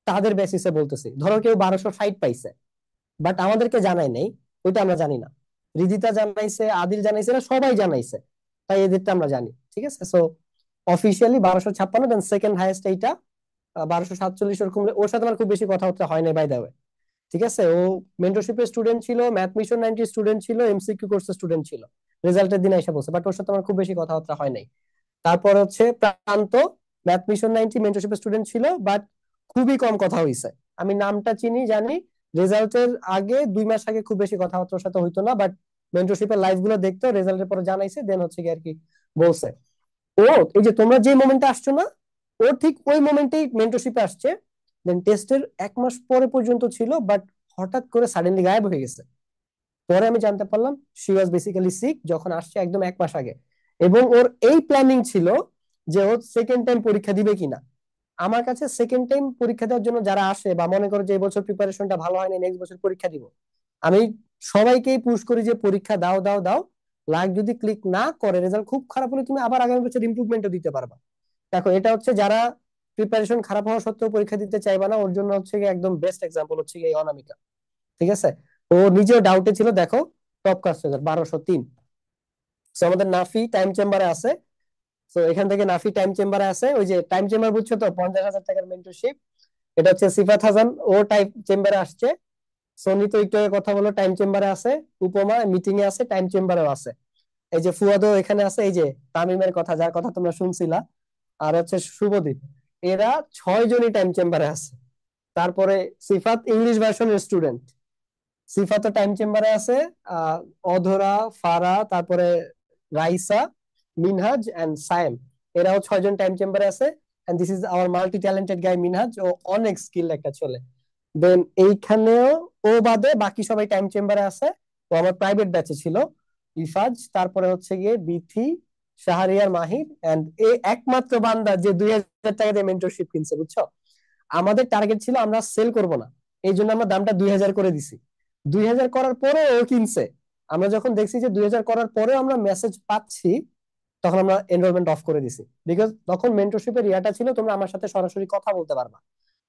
তাদের বেসিসে বলতেছি। ধরো কেউ 1260 পাইছে বাট আমাদেরকে জানাই নাই, ওইটা আমরা জানি না। রিদিতা জানাইছে, আদিল জানাইছে, এরা সবাই জানাইছে, তাই এদেরটা আমরা জানি। ঠিক আছে, so officially 1256, then second highest এইটা 1247। ওরকম ওর সাথে আমার খুব বেশি কথাবার্তা হয় নাই বাই দ্য ওয়ে। ঠিক আছে, ও মেন্টরশিপের স্টুডেন্ট ছিল, ম্যাথ মিশন 90 স্টুডেন্ট ছিল, এমসিকিউ কোর্সের স্টুডেন্ট ছিল। রেজাল্টের দিন এসে বলছে, বাট ওর সাথে আমার খুব বেশি কথাবার্তা হয় নাই। তারপর হচ্ছে প্রান্ত, ম্যাথ মিশন 90 মেন্টরশিপের স্টুডেন্ট ছিল, বাট খুবই কম কথা হইছে। আমি নামটা চিনি জানি, রেজাল্টের আগে 2 মাস আগে খুব বেশি কথাবার্তা ওর সাথে হইতো না, বাট মেন্টরশিপের লাইভ গুলো দেখতো, রেজাল্টের পরে জানাইছে, দেন হচ্ছে কি আর কি বলছে। ও এই যে তোমরা যে মোমেন্টে আসছো না, ও ঠিক ওই মোমেন্টেই মেন্টরশিপে আসছে। দেন টেস্টের 1 মাস পরে পর্যন্ত ছিল, বাট হঠাৎ করে সাডেনলি গায়েব হয়ে গেছে। পরে আমি জানতে পারলাম শি ওয়াজ বেসিক্যালি সিক, যখন আসছে একদম 1 মাস আগে। এবং ওর এই প্ল্যানিং ছিল যে ও সেকেন্ড টাইম পরীক্ষা দিবে কিনা। আমার কাছে সেকেন্ড টাইম পরীক্ষা দেওয়ার জন্য যারা আসে বা মনে করে যে এই বছর প্রিপারেশনটা ভালো হয়নি, নেক্সট বছর পরীক্ষা দিব, আমি সবাইকেই পুশ করি যে পরীক্ষা দাও দাও দাও। লাক যদি ক্লিক না করে, রেজাল্ট খুব খারাপ হলে তুমি আবার আগামী বছর ইমপ্রুভমেন্টও দিতে পারবা। দেখো এটা হচ্ছে যারা প্রিপারেশন খারাপ হওয়া সত্ত্বেও পরীক্ষা দিতে চাইবা না, ওর জন্য হচ্ছে গিয়ে একদম বেস্ট এক্সাম্পল হচ্ছে গিয়ে এই অনামিকা। ঠিক আছে, ও নিজেও ডাউটে ছিল, দেখো টপ কাস্ট রেজাল্ট 1203। সো আমাদের নাফি টাইম চেম্বারে আছে। তো এখান থেকে নাফি টাইম চেম্বারে আছে, ওই যে টাইম চেম্বার বুঝছো তো, 50,000 টাকার মেন্টরশিপ। এটা হচ্ছে সিফাত হাসান, ও টাইম চেম্বারে আসছে। সনি তো একটু আগে কথা বলো, টাইম চেম্বারে আছে। উপমা মিটিং এ আছে, টাইম চেম্বারেও আছে। এই যে ফুয়াদও এখানে আছে, এই যে তামিমের কথা, যার কথা তোমরা শুনছিলা, আর হচ্ছে শুভদীপ, এরা 6 জনই টাইম চেম্বারে আছে। তারপরে সিফাত ইংলিশ ভার্সনের স্টুডেন্ট, সিফাতও টাইম চেম্বারে আছে। আহ অধরা, ফারা, তারপরে রাইসা, মিনহাজ এন্ড সায়েম, এরাও 6 জন টাইম চেম্বারে আছে। And this is our multi talented guy Minhaj, ও অনেক স্কিল একটা ছেলে। দেন এইখানেও ও বাদে বাকি সবাই টাইম চেম্বারে আছে। ও আমার প্রাইভেট ব্যাচে ছিল। ইফাজ, তারপরে হচ্ছে গিয়ে বিথি, শাহরিয়ার, মাহির, এন্ড এ একমাত্র বান্দা যে 2,000 টাকা দিয়ে মেন্টরশিপ কিনছে, বুঝছো। আমাদের টার্গেট ছিল আমরা সেল করব না, এই জন্য আমরা দামটা 2,000 করে দিছি। 2,000 করার পরে ও কিনছে। আমরা যখন দেখছি যে 2,000 করার পরে আমরা মেসেজ পাচ্ছি, তখন আমরা এনরোলমেন্ট অফ করে দিছি। বিকজ তখন মেন্টরশিপের ইয়াটা ছিল তোমরা আমার সাথে সরাসরি কথা বলতে পারবা।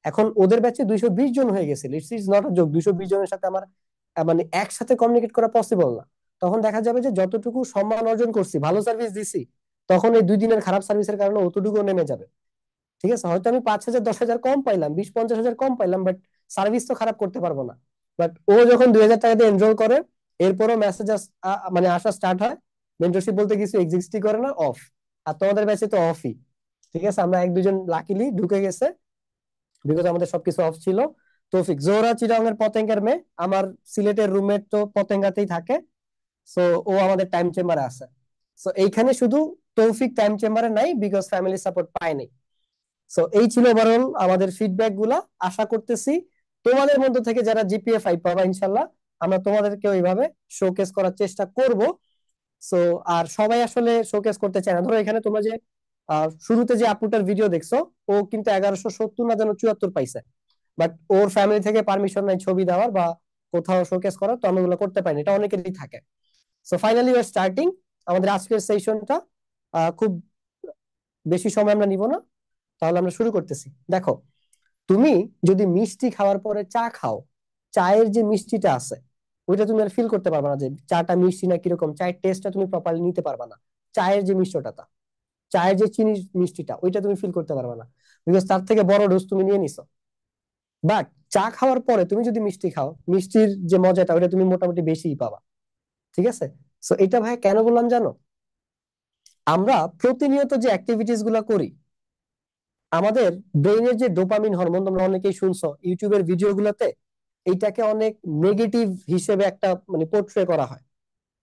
এখন ওদের ব্যাচে 220 জন হয়ে গেছে, it's is not a joke. 220 জনের সাথে আমার মানে একসাথে কমিউনিকেট করা পসিবল না। তখন দেখা যাবে যে যতটুকু সম্মান অর্জন করছি, ভালো সার্ভিস দিছি, তখন এই 2 দিনের খারাপ সার্ভিসের কারণে অতটুকু নেমে যাবে। ঠিক আছে, হয়তো আমি 5,000 10,000 কম পাইলাম, 20-50,000 কম পাইলাম, বাট সার্ভিস তো খারাপ করতে পারবো না। বাট ও যখন 2,000 টাকা দিয়ে এনরোল করে, এরপরও মেসেজ মানে আসা স্টার্ট হয়। মেন্টরশিপ বলতে কিছু এক্সিস্টই করে না, অফ। আর তোমাদের ব্যাচে তো অফই। ঠিক আছে, আমরা 1-2 জন লাকিলি ঢুকে গেছে, বিকজ আমাদের সবকিছু অফ ছিল। তৌফিক, জোহরা চিটাগাং এর পতেঙ্গার মেয়ে, আমার সিলেটের রুমমেট তো পতেঙ্গাতেই থাকে। সো ও আমাদের টাইম চেম্বারে আছে। সো এইখানে শুধু তৌফিক টাইম চেম্বারে নাই, বিকজ ফ্যামিলি সাপোর্ট পায় নাই। সো এই ছিল ওভারঅল আমাদের ফিডব্যাক গুলা। আশা করতেছি তোমাদের মধ্যে থেকে যারা জিপিএ 5 পাবা, ইনশাল্লাহ আমরা তোমাদেরকে ওইভাবে শোকেস করার চেষ্টা করব। সো আর সবাই আসলে শোকেস করতে চায় না। ধরো এখানে তোমরা যে শুরুতে যে আপুটার ভিডিও দেখছো, ও কিন্তু 1170 না যেন 74 পাইছে, বাট ওর ফ্যামিলি থেকে পারমিশন নাই ছবি দেওয়ার বা কোথাও শোকেস করার, তো আমি ওগুলো করতে পারিনি। এটা অনেকেরই থাকে। So finally we are starting আমাদের আজকের সেশনটা। খুব বেশি সময় আমরা নিব না, তাহলে আমরা শুরু করতেছি। দেখো, তুমি যদি মিষ্টি খাওয়ার পরে চা খাও, চায়ের যে মিষ্টিটা আছে ওইটা তুমি আর ফিল করতে পারবে না, যে চাটা মিষ্টি না কিরকম, চায়ের টেস্টটা তুমি প্রপারলি নিতে পারবে না। চায়ের যে মিষ্টতা, চায়ের যে চিনি মিষ্টিটা, ওইটা তুমি ফিল করতে পারবে না, বিকজ তার থেকে বড় ডোজ তুমি নিয়ে নিছো। বাট চা খাওয়ার পরে তুমি যদি মিষ্টি খাও, মিষ্টির যে মজাটা ওইটা তুমি মোটামুটি বেশিই পাবা। ঠিক আছে, সো এটা ভাই কেন বললাম জানো, আমরা প্রতিনিয়ত যে অ্যাক্টিভিটিস গুলা করি, আমাদের ব্রেইনের যে ডোপামিন হরমোন, তোমরা অনেকেই শুনছো ইউটিউবের ভিডিওগুলোতে, এইটাকে অনেক নেগেটিভ হিসেবে একটা মানে পোর্ট্রে করা হয়।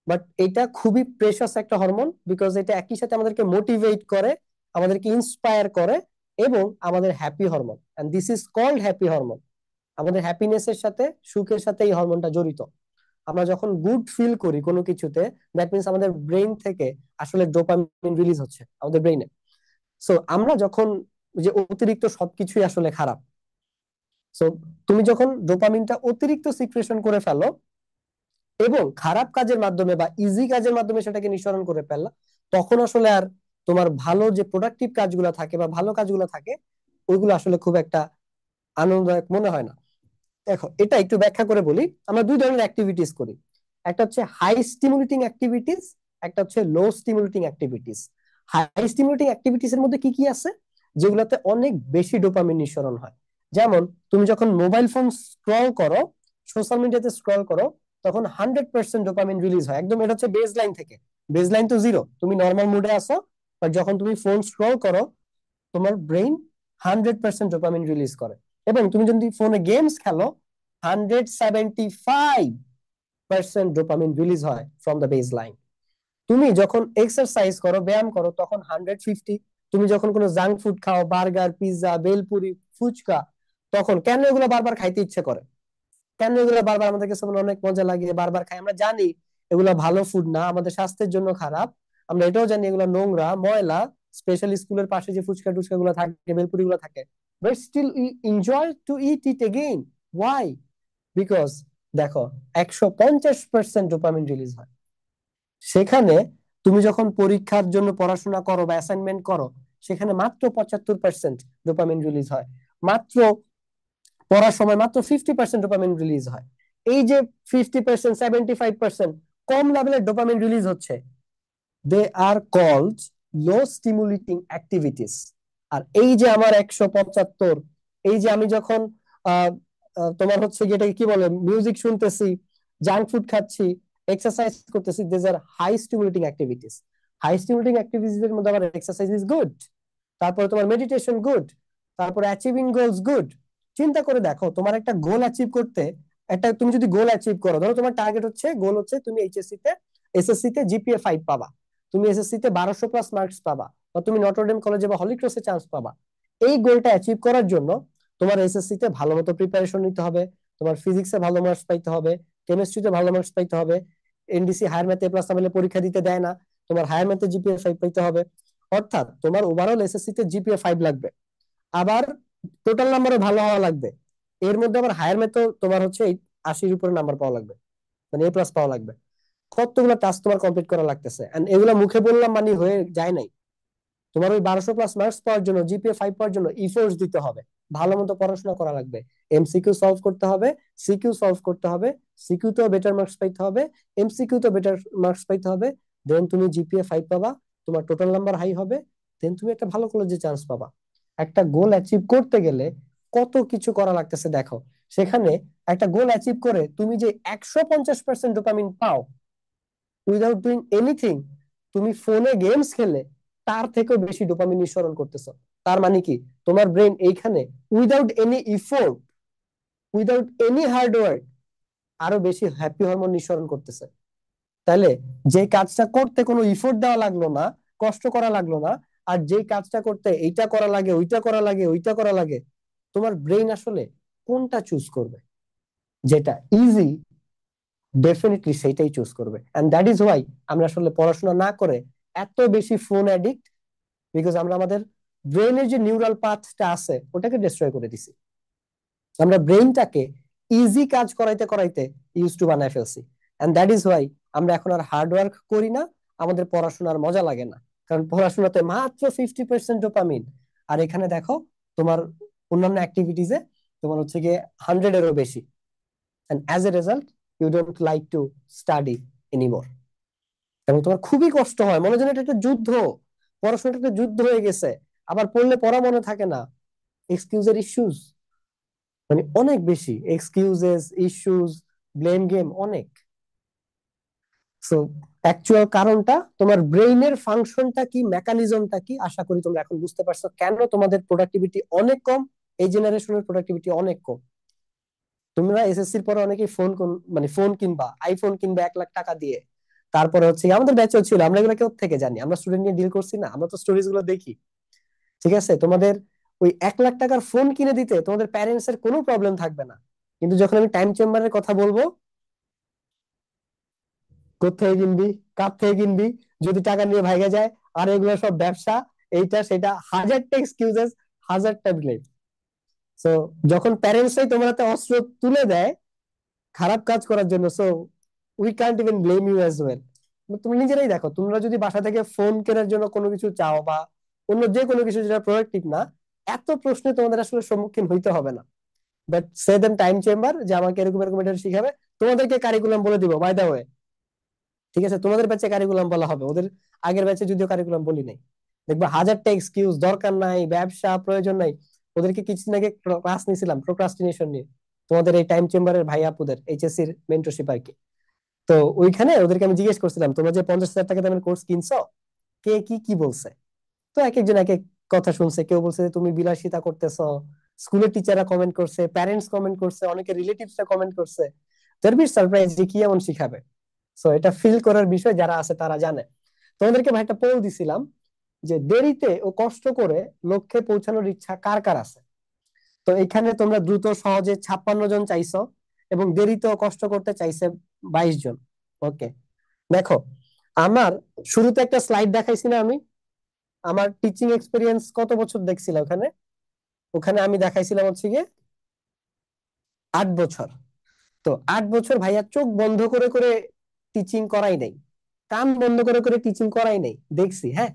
বাট এটা খুবই প্রেশাস একটা হরমোন, বিকজ এটা একই সাথে আমাদেরকে মোটিভেট করে, আমাদেরকে ইন্সপায়ার করে, এবং আমাদের happy hormone, and this is called happy hormone. আমাদের হ্যাপিনেসের সাথে, সুখের সাথে এই হরমোনটা জড়িত। আমরা যখন গুড ফিল করি কোনো কিছুতে, দ্যাট মিনস আমাদের ব্রেইন থেকে আসলে ডোপামিন রিলিজ হচ্ছে আমাদের ব্রেইনে। সো আমরা যখন, যে অতিরিক্ত সবকিছুই আসলে খারাপ, সো তুমি যখন ডোপামিনটা অতিরিক্ত সিক্রেশন করে ফেলো এবং খারাপ কাজের মাধ্যমে বা ইজি কাজের মাধ্যমে সেটাকে নিঃসরণ করে ফেললা, তখন আসলে আর তোমার ভালো যে প্রোডাক্টিভ কাজগুলো থাকে বা ভালো কাজগুলো থাকে, ওইগুলো আসলে খুব একটা আনন্দদায়ক মনে হয় না। দেখো, এটা একটু ব্যাখ্যা করে বলি। আমরা দুই ধরনের অ্যাক্টিভিটিস করি, একটা হচ্ছে হাই স্টিমুলেটিং অ্যাক্টিভিটিস, একটা হচ্ছে low stimulating activities. High stimulating activities এর মধ্যে কি কি আছে, যেগুলোতে অনেক বেশি ডোপামিন নিঃসরণ হয়। যেমন তুমি যখন মোবাইল ফোন স্ক্রল করো, সোশ্যাল মিডিয়াতে স্ক্রল করো, তখন 100% ডোপামিন রিলিজ হয় একদম। এটা হচ্ছে বেস লাইন থেকে, বেস লাইন তো জিরো, তুমি নর্মাল মুডে আসো, বাট যখন তুমি ফোন স্ক্রল করো, তোমার ব্রেইন 100% ডোপামিন রিলিজ করে। এবং তুমি যদি ফোনে গেমস খেলো, 175% ডোপামিন রিলিজ হয় ফ্রম দ্য বেস লাইন। তুমি যখন এক্সারসাইজ করো, ব্যায়াম করো, তখন 150। তুমি যখন কোনো জাঙ্ক ফুড খাও, বার্গার, পিৎজা, বেলপুরি, ফুচকা, তখন কেন এগুলো বারবার খাইতে ইচ্ছে করে? কেন এগুলো বারবার আমাদের কাছে মনে অনেক মজা লাগে, বারবার খাই? আমরা জানি এগুলো ভালো ফুড না, আমাদের স্বাস্থ্যের জন্য খারাপ। আমরা এটাও জানি এগুলো নোংরা, ময়লা, স্পেশালি স্কুলের পাশে যে ফুচকা টুচকা গুলো থাকে, বেলপুরি গুলো থাকে, but still we enjoy to eat it again. Why? Because দেখো, 150% ডোপামিন রিলিজ হয় সেখানে। তুমি যখন পরীক্ষার জন্য পড়াশোনা করো বা অ্যাসাইনমেন্ট করো, সেখানে মাত্র 75% ডোপামিন রিলিজ হয়। মাত্র পড়ার সময় মাত্র 50% ডোপামিন রিলিজ হয়। এই যে 50%, 75% কম লেভেলের ডোপামিন রিলিজ হচ্ছে, they are called low stimulating activities. আর এই যে আমার 175, এই যে আমি যখন আহ, তোমার হচ্ছে কি, এটাকে কি বলে, মিউজিক শুনতেছি, জাঙ্ক ফুড খাচ্ছি, এক্সারসাইজ করতেছি, this are high stimulating activities. High stimulating activities এর মধ্যে আবার এক্সারসাইজ ইজ গুড, তারপরে তোমার মেডিটেশন গুড, তারপরে অ্যাচিভিং গোলস গুড। চিন্তা করে দেখো, তোমার একটা গোল অ্যাচিভ করতে, একটা তুমি যদি গোল অ্যাচিভ করো, ধরো তোমার টার্গেট হচ্ছে, গোল হচ্ছে তুমি এইচএসসি তে, এসএসসি তে জিপিএ 5 পাবা, তুমি এসএসসি তে 1200+ মার্কস পাবা, বা তুমি নটরডেম কলেজে বা হলি ক্রসে চান্স পাবা। এই গোলটা অ্যাচিভ করার জন্য তোমার এসএসসি তে ভালো মতো প্রিপারেশন নিতে হবে, তোমার ফিজিক্সে ভালো মার্কস পাইতে হবে, কেমিস্ট্রিতে ভালো মার্কস পাইতে হবে। এনডিসি হায়ার ম্যাথে প্লাস না পেলে পরীক্ষা দিতে দেয় না, তোমার হায়ার ম্যাথে জিপিএ 5 পাইতে হবে। অর্থাৎ তোমার ওভারঅল এসএসসি তে জিপিএ 5 লাগবে, আবার টোটাল নাম্বারও ভালো হওয়া লাগবে। এর মধ্যে আবার হায়ার ম্যাথও তোমার হচ্ছে 80-র উপরে নাম্বার পাওয়া লাগবে, মানে A+ পাওয়া লাগবে। কতগুলো টাস্ক তোমার কমপ্লিট করা লাগতেছে, এন্ড এগুলো মুখে বললাম মানে হয়ে যায় নাই। তোমার ওই 1200+ মার্কস পাওয়ার জন্য, জিপিএ 5 পাওয়ার জন্য ইফোর্টস দিতে হবে, ভালো মতো পড়াশোনা করা লাগবে, এমসিকিউ সলভ করতে হবে, সিকিউ সলভ করতে হবে, সিকিউ তেও বেটার মার্কস পাইতে হবে, এমসিকিউ তো বেটার মার্কস পাইতে হবে। দেন তুমি জিপিএ 5 পাবা, তোমার টোটাল নাম্বার হাই হবে, দেন তুমি একটা ভালো কলেজে চান্স পাবা। একটা গোল অ্যাচিভ করতে গেলে কত কিছু করা লাগতেছে দেখো। সেখানে একটা গোল অ্যাচিভ করে তুমি যে 150% ডোপামিন পাও উইদাউট ডুইং এনিথিং, তুমি ফোনে গেমস খেলে তার থেকেও বেশি ডোপামিন নিঃসরণ করতেছো। তার মানে কি, তোমার ব্রেন এইখানে without any effort, without any hard work আরো বেশি হ্যাপি হরমোন নিঃসরণ করতেছে। তাহলে যে কাজটা করতে কোনো ইফোর্ট দেওয়া লাগলো না, কষ্ট করা লাগলো না, আর যে কাজটা করতে এইটা করা লাগে, ওইটা করা লাগে, ওইটা করা লাগে, তোমার ব্রেন আসলে কোনটা চুজ করবে? যেটা ইজি, ডেফিনেটলি সেইটাই চুজ করবে। এন্ড দ্যাট ইজ ওয়াই আমরা আসলে পড়াশোনা না করে এত বেশি ফোন অ্যাডিক্ট, বিকজ আমরা আমাদের ব্রেনের যে নিউরাল পাথটা আছে ওটাকে ডিস্ট্রয় করে দিছি। আমরা ব্রেনটাকে ইজি কাজ করাইতে করাইতে ইউজ টু বানায় ফেলছি। এন্ড দ্যাট ইজ ওয়াই আমরা এখন আর হার্ড ওয়ার্ক করি না, আমাদের পড়াশোনার মজা লাগে না, কারণ পড়াশোনাতে মাত্র 50% ডোপামিন। আর এখানে দেখো, তোমার অন্যান্য অ্যাক্টিভিটিজে তোমার হচ্ছে গিয়ে 100-এরও বেশি। And as a result you don't like to study anymore, এবং তোমার খুবই কষ্ট হয়, মনে হয় যেন এটা একটা যুদ্ধ, পড়াশোনাটা একটা যুদ্ধ হয়ে গেছে। আবার পড়লে পড়া মনে থাকে না, এক্সকিউজের ইস্যুস মানে অনেক বেশি, এক্সকিউজেস, ইস্যুস, ব্লেম গেম অনেক। সো অ্যাকচুয়াল কারণটা, তোমার ব্রেইনের ফাংশনটা কি, মেকানিজমটা কি, আশা করি তোমরা এখন বুঝতে পারছো কেন তোমাদের প্রোডাক্টিভিটি অনেক কম, এই জেনারেশনের প্রোডাক্টিভিটি অনেক কম। তোমরা এসএসসির পরে অনেকেই মানে ফোন কিনবা, আইফোন কিনবা 1 লাখ টাকা দিয়ে। তারপরে হচ্ছে আমাদের ব্যাচও ছিল, আমরা এগুলো কেউ থেকে জানি, আমরা স্টুডেন্ট নিয়ে ডিল করছি না, আমরা তো স্টোরিজ গুলো দেখি। ঠিক আছে, তোমাদের ওই 1 লাখ টাকার ফোন কিনে দিতে তোমাদের প্যারেন্টস এর কোনো প্রবলেম থাকবে না, কিন্তু যখন আমি টাইম চেম্বারের কথা বলবো, কোথায় কিনবি, কার থেকে কিনবি, যদি টাকা নিয়ে ভাইগা যায়, আর এগুলো সব ব্যবসা, এইটা সেটা, হাজারটা এক্সকিউজেস, হাজারটা ব্লেম। সো যখন প্যারেন্টসরাই তোমার হাতে অস্ত্র তুলে দেয় খারাপ কাজ করার জন্য, so we can't even blame you as well. তুমি নিজেরাই দেখো, তোমরা যদি বাসা থেকে ফোন কেনার জন্য কোনো কিছু চাও বা অন্য যে কোনো কিছু যেটা প্রোডাক্টিভ না, এত প্রশ্নে তোমাদের আসলে সম্মুখীন হইতে হবে না। বাট সে দেন টাইম চেম্বার যে আমাকে এরকম এরকম এটা শিখাবে, তোমাদেরকে কারিকুলাম বলে দিব বাই দা ওয়ে। ঠিক আছে, তোমাদের ব্যাচে কারিকুলাম বলা হবে, ওদের আগের ব্যাচে যদিও কারিকুলাম বলি নাই। দেখবা হাজারটা এক্সকিউজ, দরকার নাই, ব্যবসা প্রয়োজন নাই। ওদেরকে কিছুদিন আগে ক্লাস নিয়েছিলাম প্রোক্রাস্টিনেশন নিয়ে, তোমাদের এই টাইম চেম্বারের ভাই আপুদের এইচএসসির মেন্টরশিপ আর কি। তো ওইখানে ওদেরকে আমি জিজ্ঞেস করছিলাম, তোমরা যে 50,000 টাকা দামের কোর্স কিনছো, কে কি কি বলছে। তো এক একজন এক এক কথা শুনছে, কেউ বলছে যে তুমি বিলাসিতা করতেছো, স্কুলের টিচাররা কমেন্ট করছে, প্যারেন্টস কমেন্ট করছে, অনেকে রিলেটিভসরা কমেন্ট করছে। দেয়ার বি সারপ্রাইজ যে কি এমন শিখাবে। সো এটা ফিল করার বিষয়, যারা আছে তারা জানে। তোমাদেরকে ভাই একটা পোল দিছিলাম যে দেরিতে ও কষ্ট করে লক্ষ্যে পৌঁছানোর ইচ্ছা কার কার আছে। তো এখানে তোমরা দ্রুত সহজে 56 জন চাইছো, এবং দেরিতে ও কষ্ট করতে চাইছে 22 জন। ওকে, দেখো, আমার শুরুতে একটা স্লাইড দেখাইছি না আমি, আমার টিচিং এক্সপিরিয়েন্স কত বছর দেখছিলাম ওখানে, ওখানে আমি দেখাইছিলাম হচ্ছে গিয়ে 8 বছর। তো 8 বছর ভাইয়া চোখ বন্ধ করে করে টিচিং করাই নাই, কান বন্ধ করে করে টিচিং করাই নাই, দেখছি। হ্যাঁ,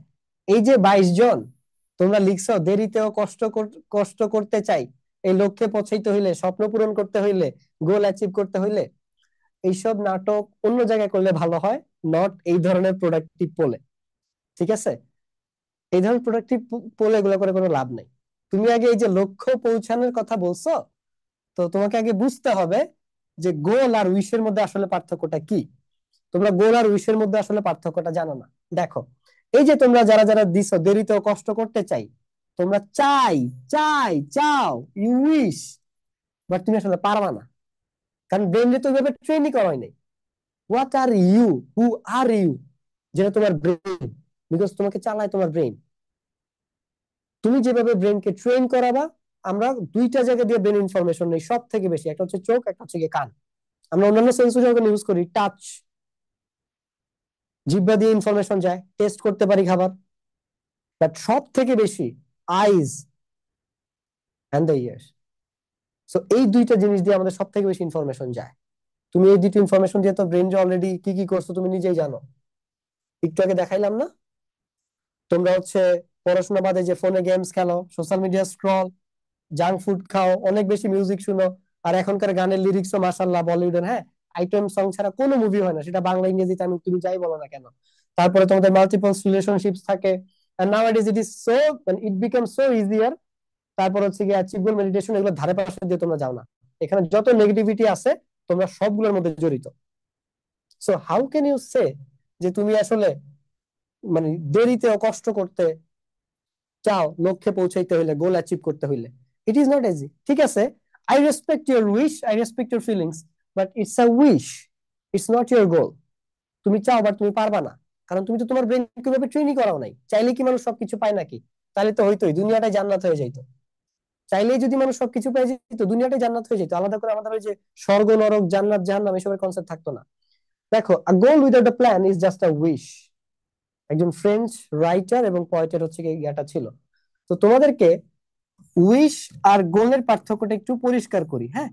এই যে 22 জন তোমরা লিখছো দেরিতেও কষ্ট করতে চাই, এই লক্ষ্যে পৌঁছাইতে হইলে, স্বপ্ন পূরণ করতে হইলে, গোল অ্যাচিভ করতে হইলে, এইসব নাটক অন্য জায়গায় করলে ভালো হয়, নট এই ধরনের প্রোডাক্টিভ পোলে। ঠিক আছে, এই ধরনের প্রোডাক্টিভ পোলে এগুলো করে কোনো লাভ নাই। তুমি আগে এই যে লক্ষ্য পৌঁছানোর কথা বলছো, তো তোমাকে আগে বুঝতে হবে যে গোল আর উইশের মধ্যে আসলে পার্থক্যটা কি। তোমরা গোল আর উইশের মধ্যে আসলে পার্থক্যটা জানো না। দেখো, এই যে তোমরা যারা যারা দিছো দেরিতেও কষ্ট করতে চাই, তোমরা চাই, চাও, ইউ উইশ, বাট তুমি আসলে পারবা না, কারণ ব্রেন তো এভাবে ট্রেনই করা হয় নাই। What are you, who are you, যেটা তোমার ব্রেন, বিকজ তোমাকে চালায় তোমার ব্রেন। তুমি যেভাবে ব্রেনকে ট্রেন করাবা, আমরা দুইটা জায়গা দিয়ে ব্রেন ইনফরমেশন নেই সব থেকে বেশি, একটা হচ্ছে চোখ, একটা হচ্ছে গিয়ে কান। আমরা অন্যান্য সেন্সর যখন ইউজ করি, টাচ, জিহ্বা দিয়ে ইনফরমেশন যায়, টেস্ট করতে পারি খাবার, বাট সব থেকে বেশি আইজ এন্ড দ্য ইয়ার্স। সো এই দুইটা জিনিস দিয়ে আমাদের সব থেকে বেশি ইনফরমেশন যায়। তুমি এই দুটো ইনফরমেশন দিয়ে তো ব্রেন যে অলরেডি কি কি করছো তুমি নিজেই জানো, একটু আগে দেখাইলাম না। তোমরা হচ্ছে পড়াশোনা বাদে যে ফোনে গেমস খেলো, social media scroll, junk food খাও, অনেক বেশি মিউজিক শুনো, আর এখনকার গানের লিরিক্সও মাশাআল্লাহ বলিউডের, হ্যাঁ, আইটেম সং ছাড়া কোনো মুভি হয় না, সেটা বাংলা ইংরেজিতে আমি তুমি যাই বলো না কেন। তারপরে তোমাদের মাল্টিপল রিলেশনশিপস থাকে, and nowadays it is so, মানে it becomes so easier। তারপর হচ্ছে গিয়ে অ্যাচিভগোল মেডিটেশন, এগুলো ধারে পাশে দিয়ে তোমরা যাও না। এখানে যত নেগেটিভিটি আছে তোমরা সবগুলোর মধ্যে জড়িত। সো হাউ ক্যান ইউ সে যে তুমি আসলে মানে দেরিতে ও কষ্ট করতে চাও লক্ষ্যে পৌঁছাইতে হইলে, গোল অ্যাচিভ করতে হইলে? It is not easy. ঠিক আছে, I respect your wish, I respect your feelings, but it's a wish, it's not your goal. তুমি চাও বাট তুমি পারবা না, কারণ তুমি তো তোমার ব্রেনকে ভাবে ট্রেনই করাও নাই। চাইলে কি মানুষ সবকিছু পায় নাকি? তাহলে তো হইতোই, দুনিয়াটাই জান্নাত হয়ে যাইতো। চাইলেই যদি মানুষ সবকিছু পেয়ে যেত, দুনিয়াটাই জান্নাত হয়ে যেত, আলাদা করে আমাদের ওই যে স্বর্গ নরক জান্নাত জাহান্নাম এসবের কনসেপ্ট থাকতো না। দেখো, a goal without a plan is just a wish. একজন ফ্রেঞ্চ রাইটার এবং পয়েটের হচ্ছে কি ইয়াটা ছিল। তো তোমাদেরকে উইশ আর গোলের পার্থক্যটা একটু পরিষ্কার করি। হ্যাঁ,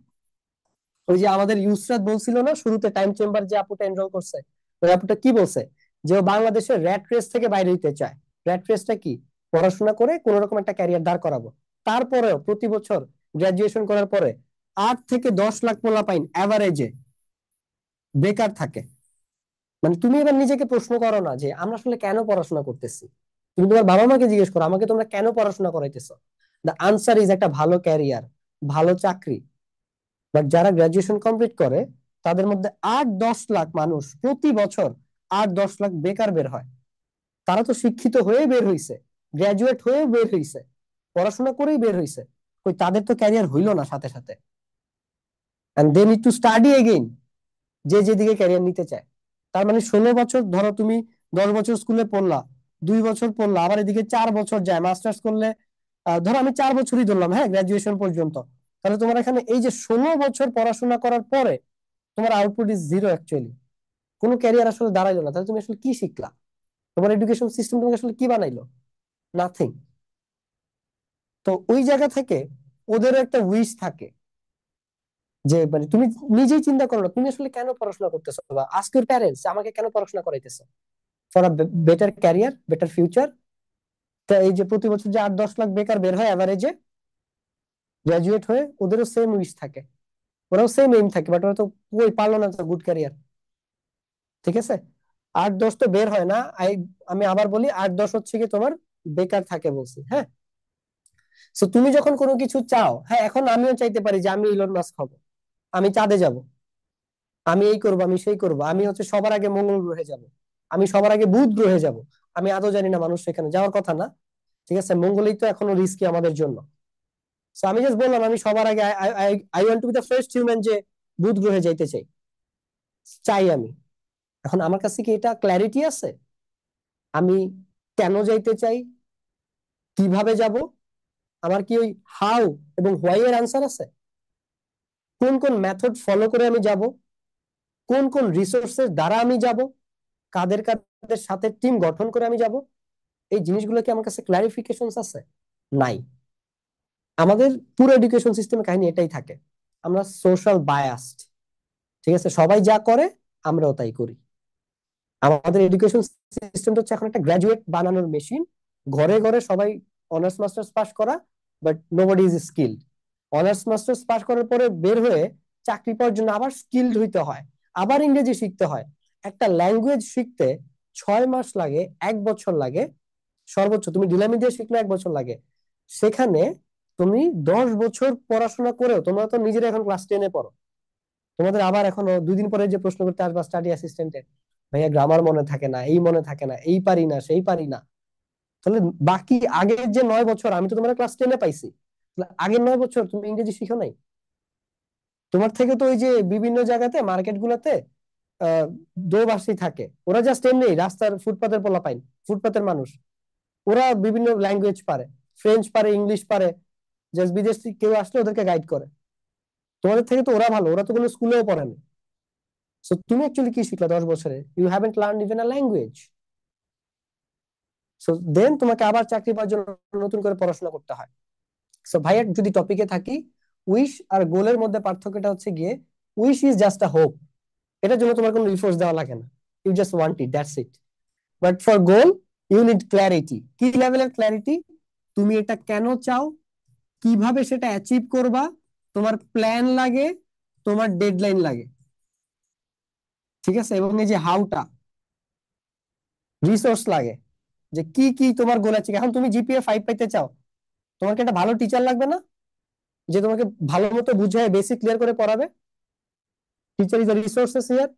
ওই যে আমাদের ইউসরাত বলছিল না শুরুতে, টাইম চেম্বার যে আপুটা এনরোল করছে, ওই আপুটা কি বলছে, যে ও বাংলাদেশের র্যাট রেস থেকে বাইরে হইতে চায়। র্যাট রেসটা কি? পড়াশোনা করে কোন রকম একটা ক্যারিয়ার দাঁড় করাবো। তারপরেও প্রতি বছর গ্রাজুয়েশন করার পরে 8 থেকে 10 লাখ পোলাপাইন এভারেজে বেকার থাকে। মানে তুমি এবার নিজেকে প্রশ্ন করো না যে আমরা আসলে কেন পড়াশোনা করতেছি। তুমি তোমার বাবা মাকে জিজ্ঞেস করো, আমাকে তোমরা কেন পড়াশোনা করাইতেছো? দ্য আনসার ইজ একটা ভালো ক্যারিয়ার, ভালো চাকরি। বাট যারা গ্রাজুয়েশন কমপ্লিট করে, তাদের মধ্যে 8-10 লাখ মানুষ প্রতি বছর 8-10 লাখ বেকার বের হয়। তারা তো শিক্ষিত হয়ে বের হইছে, গ্রাজুয়েট হয়ে বের হইছে, পড়াশোনা করেই বের হইছে, কই তাদের তো ক্যারিয়ার হইলো না সাথে সাথে, and they need to study again, যে যেদিকে ক্যারিয়ার নিতে চায়। তার মানে 16 বছর, ধরো তুমি 10 বছর স্কুলে পড়লা, 2 বছর পড়লা, আবার এদিকে 4 বছর যায় মাস্টার্স করলে, ধরো আমি 4 বছরই ধরলাম, হ্যাঁ, গ্রাজুয়েশন পর্যন্ত। তাহলে তোমার এখানে এই যে 16 বছর পড়াশোনা করার পরে তোমার আউটপুট ইজ জিরো অ্যাকচুয়ালি, কোনো ক্যারিয়ার আসলে দাঁড়াইলো না। তাহলে তুমি আসলে কি শিখলা? তোমার এডুকেশন সিস্টেম তোমাকে আসলে কি বানাইলো? নাথিং। তো ওই জায়গা থেকে ওদেরও একটা উইশ থাকে যে মানে তুমি নিজেই চিন্তা করো না তুমি আসলে কেন পড়াশোনা করতেছো, বা আস্ক ইউর প্যারেন্টস আমাকে কেন পড়াশোনা করাইতেছো for a better career, better future. তা এই যে প্রতি বছর যে 8-10 লাখ বেকার বের হয় অ্যাভারেজে গ্রাজুয়েট হয়ে, ওদেরও সেম উইশ থাকে, ওরাও সেম এইম থাকে, বাট ওরা তো ওই পারলো না তো গুড ক্যারিয়ার। ঠিক আছে, 8-10 তো বের হয় না। আমি আবার বলি 8-10 হচ্ছে কি তোমার বেকার থাকে বলছি, হ্যাঁ। তো তুমি যখন কোনো কিছু চাও, হ্যাঁ, এখন আমিও চাইতে পারি যে আমি ইলন মাস্ক হব, আমি চাঁদে যাব, আমি এই করব, আমি সেই করব, আমি হচ্ছে সবার আগে মঙ্গল গ্রহে যাব, আমি সবার আগে বুধ গ্রহে যাব। আমি আদৌ জানি না মানুষ সেখানে যাওয়ার কথা না, ঠিক আছে, মঙ্গলেই তো এখনো রিস্কি আমাদের জন্য। তো আমি জাস্ট বললাম আমি সবার আগে I want to B the first human যে বুধ গ্রহে যাইতে চাই, চাই আমি। এখন আমার কাছে কি এটা ক্ল্যারিটি আছে? আমি কেন যাইতে চাই, কিভাবে যাব, আমার কি ওই হাউ এবং হোয়াই এর আনসার আছে? কোন কোন মেথড ফলো করে আমি যাব, কোন কোন রিসোর্সের দ্বারা আমি যাব, কাদের কাদের সাথে টিম গঠন করে আমি যাব, এই জিনিসগুলো কি আমার কাছে ক্লারিফিকেশন আছে? নাই। আমাদের পুরো এডুকেশন সিস্টেমের কাহিনী এটাই থাকে, আমরা সোশ্যাল বায়াসড। ঠিক আছে, সবাই যা করে আমরাও তাই করি। আমাদের এডুকেশন সিস্টেমটা হচ্ছে এখন একটা গ্রাজুয়েট বানানোর মেশিন। ঘরে ঘরে সবাই অনার্স মাস্টার্স পাস করা, but nobody is skilled. Honours masters pass করার পরে বের হয়ে চাকরি পাওয়ার জন্য আবার স্কিলড হইতে হয়, আবার ইংরেজি শিখতে হয়। একটা ল্যাঙ্গুয়েজ শিখতে 6 মাস লাগে, 1 বছর লাগে সর্বোচ্চ, তুমি ঢিলামি দিয়ে শিখলে 1 বছর লাগে। সেখানে তুমি 10 বছর পড়াশোনা করেও, তোমরা তো নিজেরা এখন ক্লাস 10-এ পড়ো, তোমাদের আবার এখনো 2 দিন পরে যে প্রশ্ন করতে আসবা স্টাডি অ্যাসিস্ট্যান্টে, ভাইয়া গ্রামার মনে থাকে না, এই মনে থাকে না, এই পারি না, সেই পারি না। তাহলে বাকি আগের যে 9 বছর আমি তো তোমার ক্লাস 10-এ পাইছি, তাহলে আগের 9 বছর তুমি ইংরেজি শিখো নাই? তোমার থেকে তো ওই যে বিভিন্ন জায়গাতে মার্কেট গুলাতে আহ দোবাসী থাকে, ওরা জাস্ট এমনি রাস্তার ফুটপাতের পোলাপাইন, ফুটপাতের মানুষ, ওরা বিভিন্ন ল্যাঙ্গুয়েজ পারে, ফ্রেঞ্চ পারে, ইংলিশ পারে, জাস্ট বিদেশি কেউ আসলে ওদেরকে গাইড করে। তোমাদের থেকে তো ওরা ভালো, ওরা তো কোনো স্কুলেও পড়েনি। সো তুমি অ্যাকচুয়ালি কি শিখলা 10 বছরে? You haven't learn even a language. So then তোমাকে আবার চাকরি পাওয়ার জন্য নতুন করে পড়াশোনা করতে হয়। সো ভাইয়া যদি টপিকে থাকি, উইশ আর গোলের মধ্যে পার্থক্যটা হচ্ছে গিয়ে, wish is just a hope, এটার জন্য তোমার কোনো রিসোর্স দেওয়া লাগে না, you just want it, that's it. But for goal you need clarity. কি লেভেলের ক্ল্যারিটি? তুমি এটা কেন চাও, কিভাবে সেটা অ্যাচিভ করবা, তোমার প্ল্যান লাগে, তোমার ডেডলাইন লাগে, ঠিক আছে, এবং এই যে হাউটা, রিসোর্স লাগে, যে কি কি তোমার গোল আছে। এখন তুমি জিপিএ 5 পাইতে চাও, তোমার কি একটা ভালো টিচার লাগবে না, যে তোমাকে ভালো মতো বুঝায় বেসিক ক্লিয়ার করে পড়াবে? Teacher is resources here.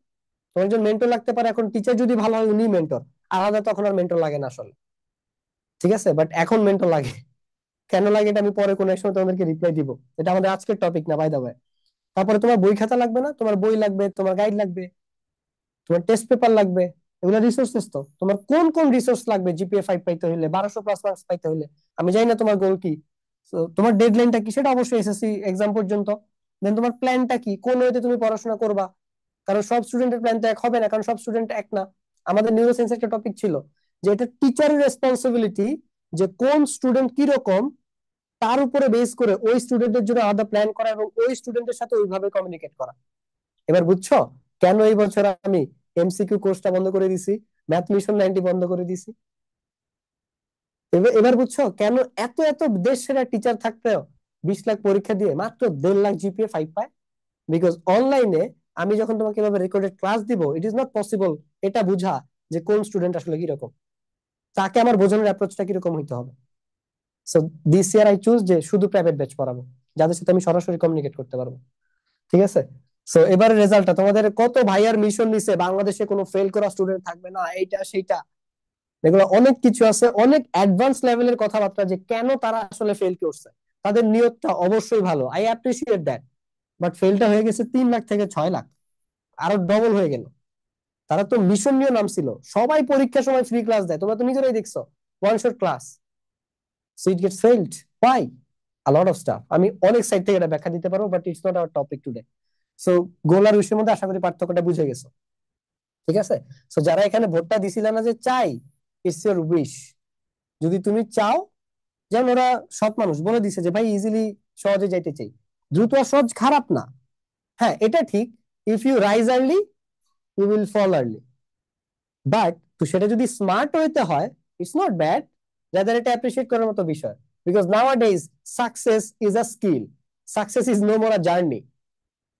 তোমার একজন মেন্টর লাগতে পারে, এখন টিচার যদি ভালো হয় উনি মেন্টর, আলাদা তখন আর মেন্টর লাগে না আসলে, ঠিক আছে, বাট এখন মেন্টর লাগে। কেন লাগে এটা আমি পরে কোনো এক সময় তোমাদেরকে রিপ্লাই দিব, এটা আমাদের আজকের টপিক না, বাই দা ওয়ে। তারপরে তোমার বই খাতা লাগবে না, তোমার বই লাগবে, তোমার গাইড লাগবে, তোমার টেস্ট পেপার লাগবে, এগুলো রিসোর্সেস। তো তোমার কোন কোন রিসোর্স লাগবে জিপিএ 5 পাইতে হলে, 1200+ মার্কস পাইতে হলে? আমি জানি না তোমার গোল কি, তো তোমার ডেডলাইনটা কি সেটা অবশ্যই এসএসসি এক্সাম পর্যন্ত। দেন তোমার প্ল্যানটা কি, কোন ওয়েতে তুমি পড়াশোনা করবা, কারণ সব স্টুডেন্টের প্ল্যান তো এক হবে না, কারণ সব স্টুডেন্ট এক না। আমাদের নিউরো সায়েন্স একটা টপিক ছিল যে এটা টিচারের রেসপন্সিবিলিটি, যে কোন স্টুডেন্ট কি রকম তার উপরে বেস করে ওই স্টুডেন্টের জন্য আলাদা প্ল্যান করা এবং ওই স্টুডেন্টের সাথে ওইভাবে কমিউনিকেট করা। এবার বুঝছো কেন এই বছর আমি এমসিকিউ কোর্সটা বন্ধ করে দিছি, ম্যাথ মিশন 90 বন্ধ করে দিছি? এবার বুঝছো কেন এত এত দেশ সেরা টিচার থাকতেও 20 লাখ পরীক্ষা দিয়ে মাত্র 1.5 লাখ জিপিএ 5 পায়? বিকজ অনলাইনে আমি যখন তোমাকে এভাবে রেকর্ডেড ক্লাস দিব, ইট ইজ নট পসিবল এটা বুঝা যে কোন স্টুডেন্ট আসলে কিরকম, তাকে আমার বোঝানোর অ্যাপ্রোচটা কিরকম হইতে হবে। So this year I choose যে শুধু প্রাইভেট ব্যাচ পড়াবো, যাদের সাথে আমি সরাসরি কমিউনিকেট করতে পারবো, ঠিক আছে। সো এবারে রেজাল্টটা তোমাদের কত ভাইয়ার মিশন নিছে, বাংলাদেশে কোনো ফেল করা স্টুডেন্ট থাকবে না, এইটা সেইটা, এগুলো অনেক কিছু আছে, অনেক অ্যাডভান্স লেভেলের কথাবার্তা যে কেন তারা আসলে ফেল করছে। তাদের নিয়তটা অবশ্যই ভালো, আই অ্যাপ্রিসিয়েট দ্যাট। বাট ফেলটা হয়ে গেছে 3 লাখ থেকে 6 লাখ, আরো ডবল হয়ে গেল। তারা তো মিশন নিয়ে নামছিল, সবাই পরীক্ষার সময় ফ্রি ক্লাস দেয়, তোমরা তো নিজেরাই দেখছো, one shot class, so it gets failed. Why? A lot of stuff, আমি অনেক সাইড থেকে এটা ব্যাখ্যা দিতে পারবো, but it's not our topic today. So goal আর উইশের মধ্যে আশা করি পার্থক্যটা বুঝে গেছো, ঠিক আছে? সো যারা এখানে ভোটটা দিছিল না যে চাই, ইটস ইউর উইশ। যদি তুমি চাও, যেমন ওরা সৎ মানুষ বলে দিছে যে ভাই ইজিলি, সহজে যাইতে চাই, দ্রুত আর সহজ খারাপ না। হ্যাঁ, এটা ঠিক, if you rise early you will fall early, but তো সেটা যদি স্মার্ট হইতে হয়, ইটস নট ব্যাড, যাদের এটা অ্যাপ্রিসিয়েট করার মতো বিষয়। Because nowadays success is a skill, success is no more a journey.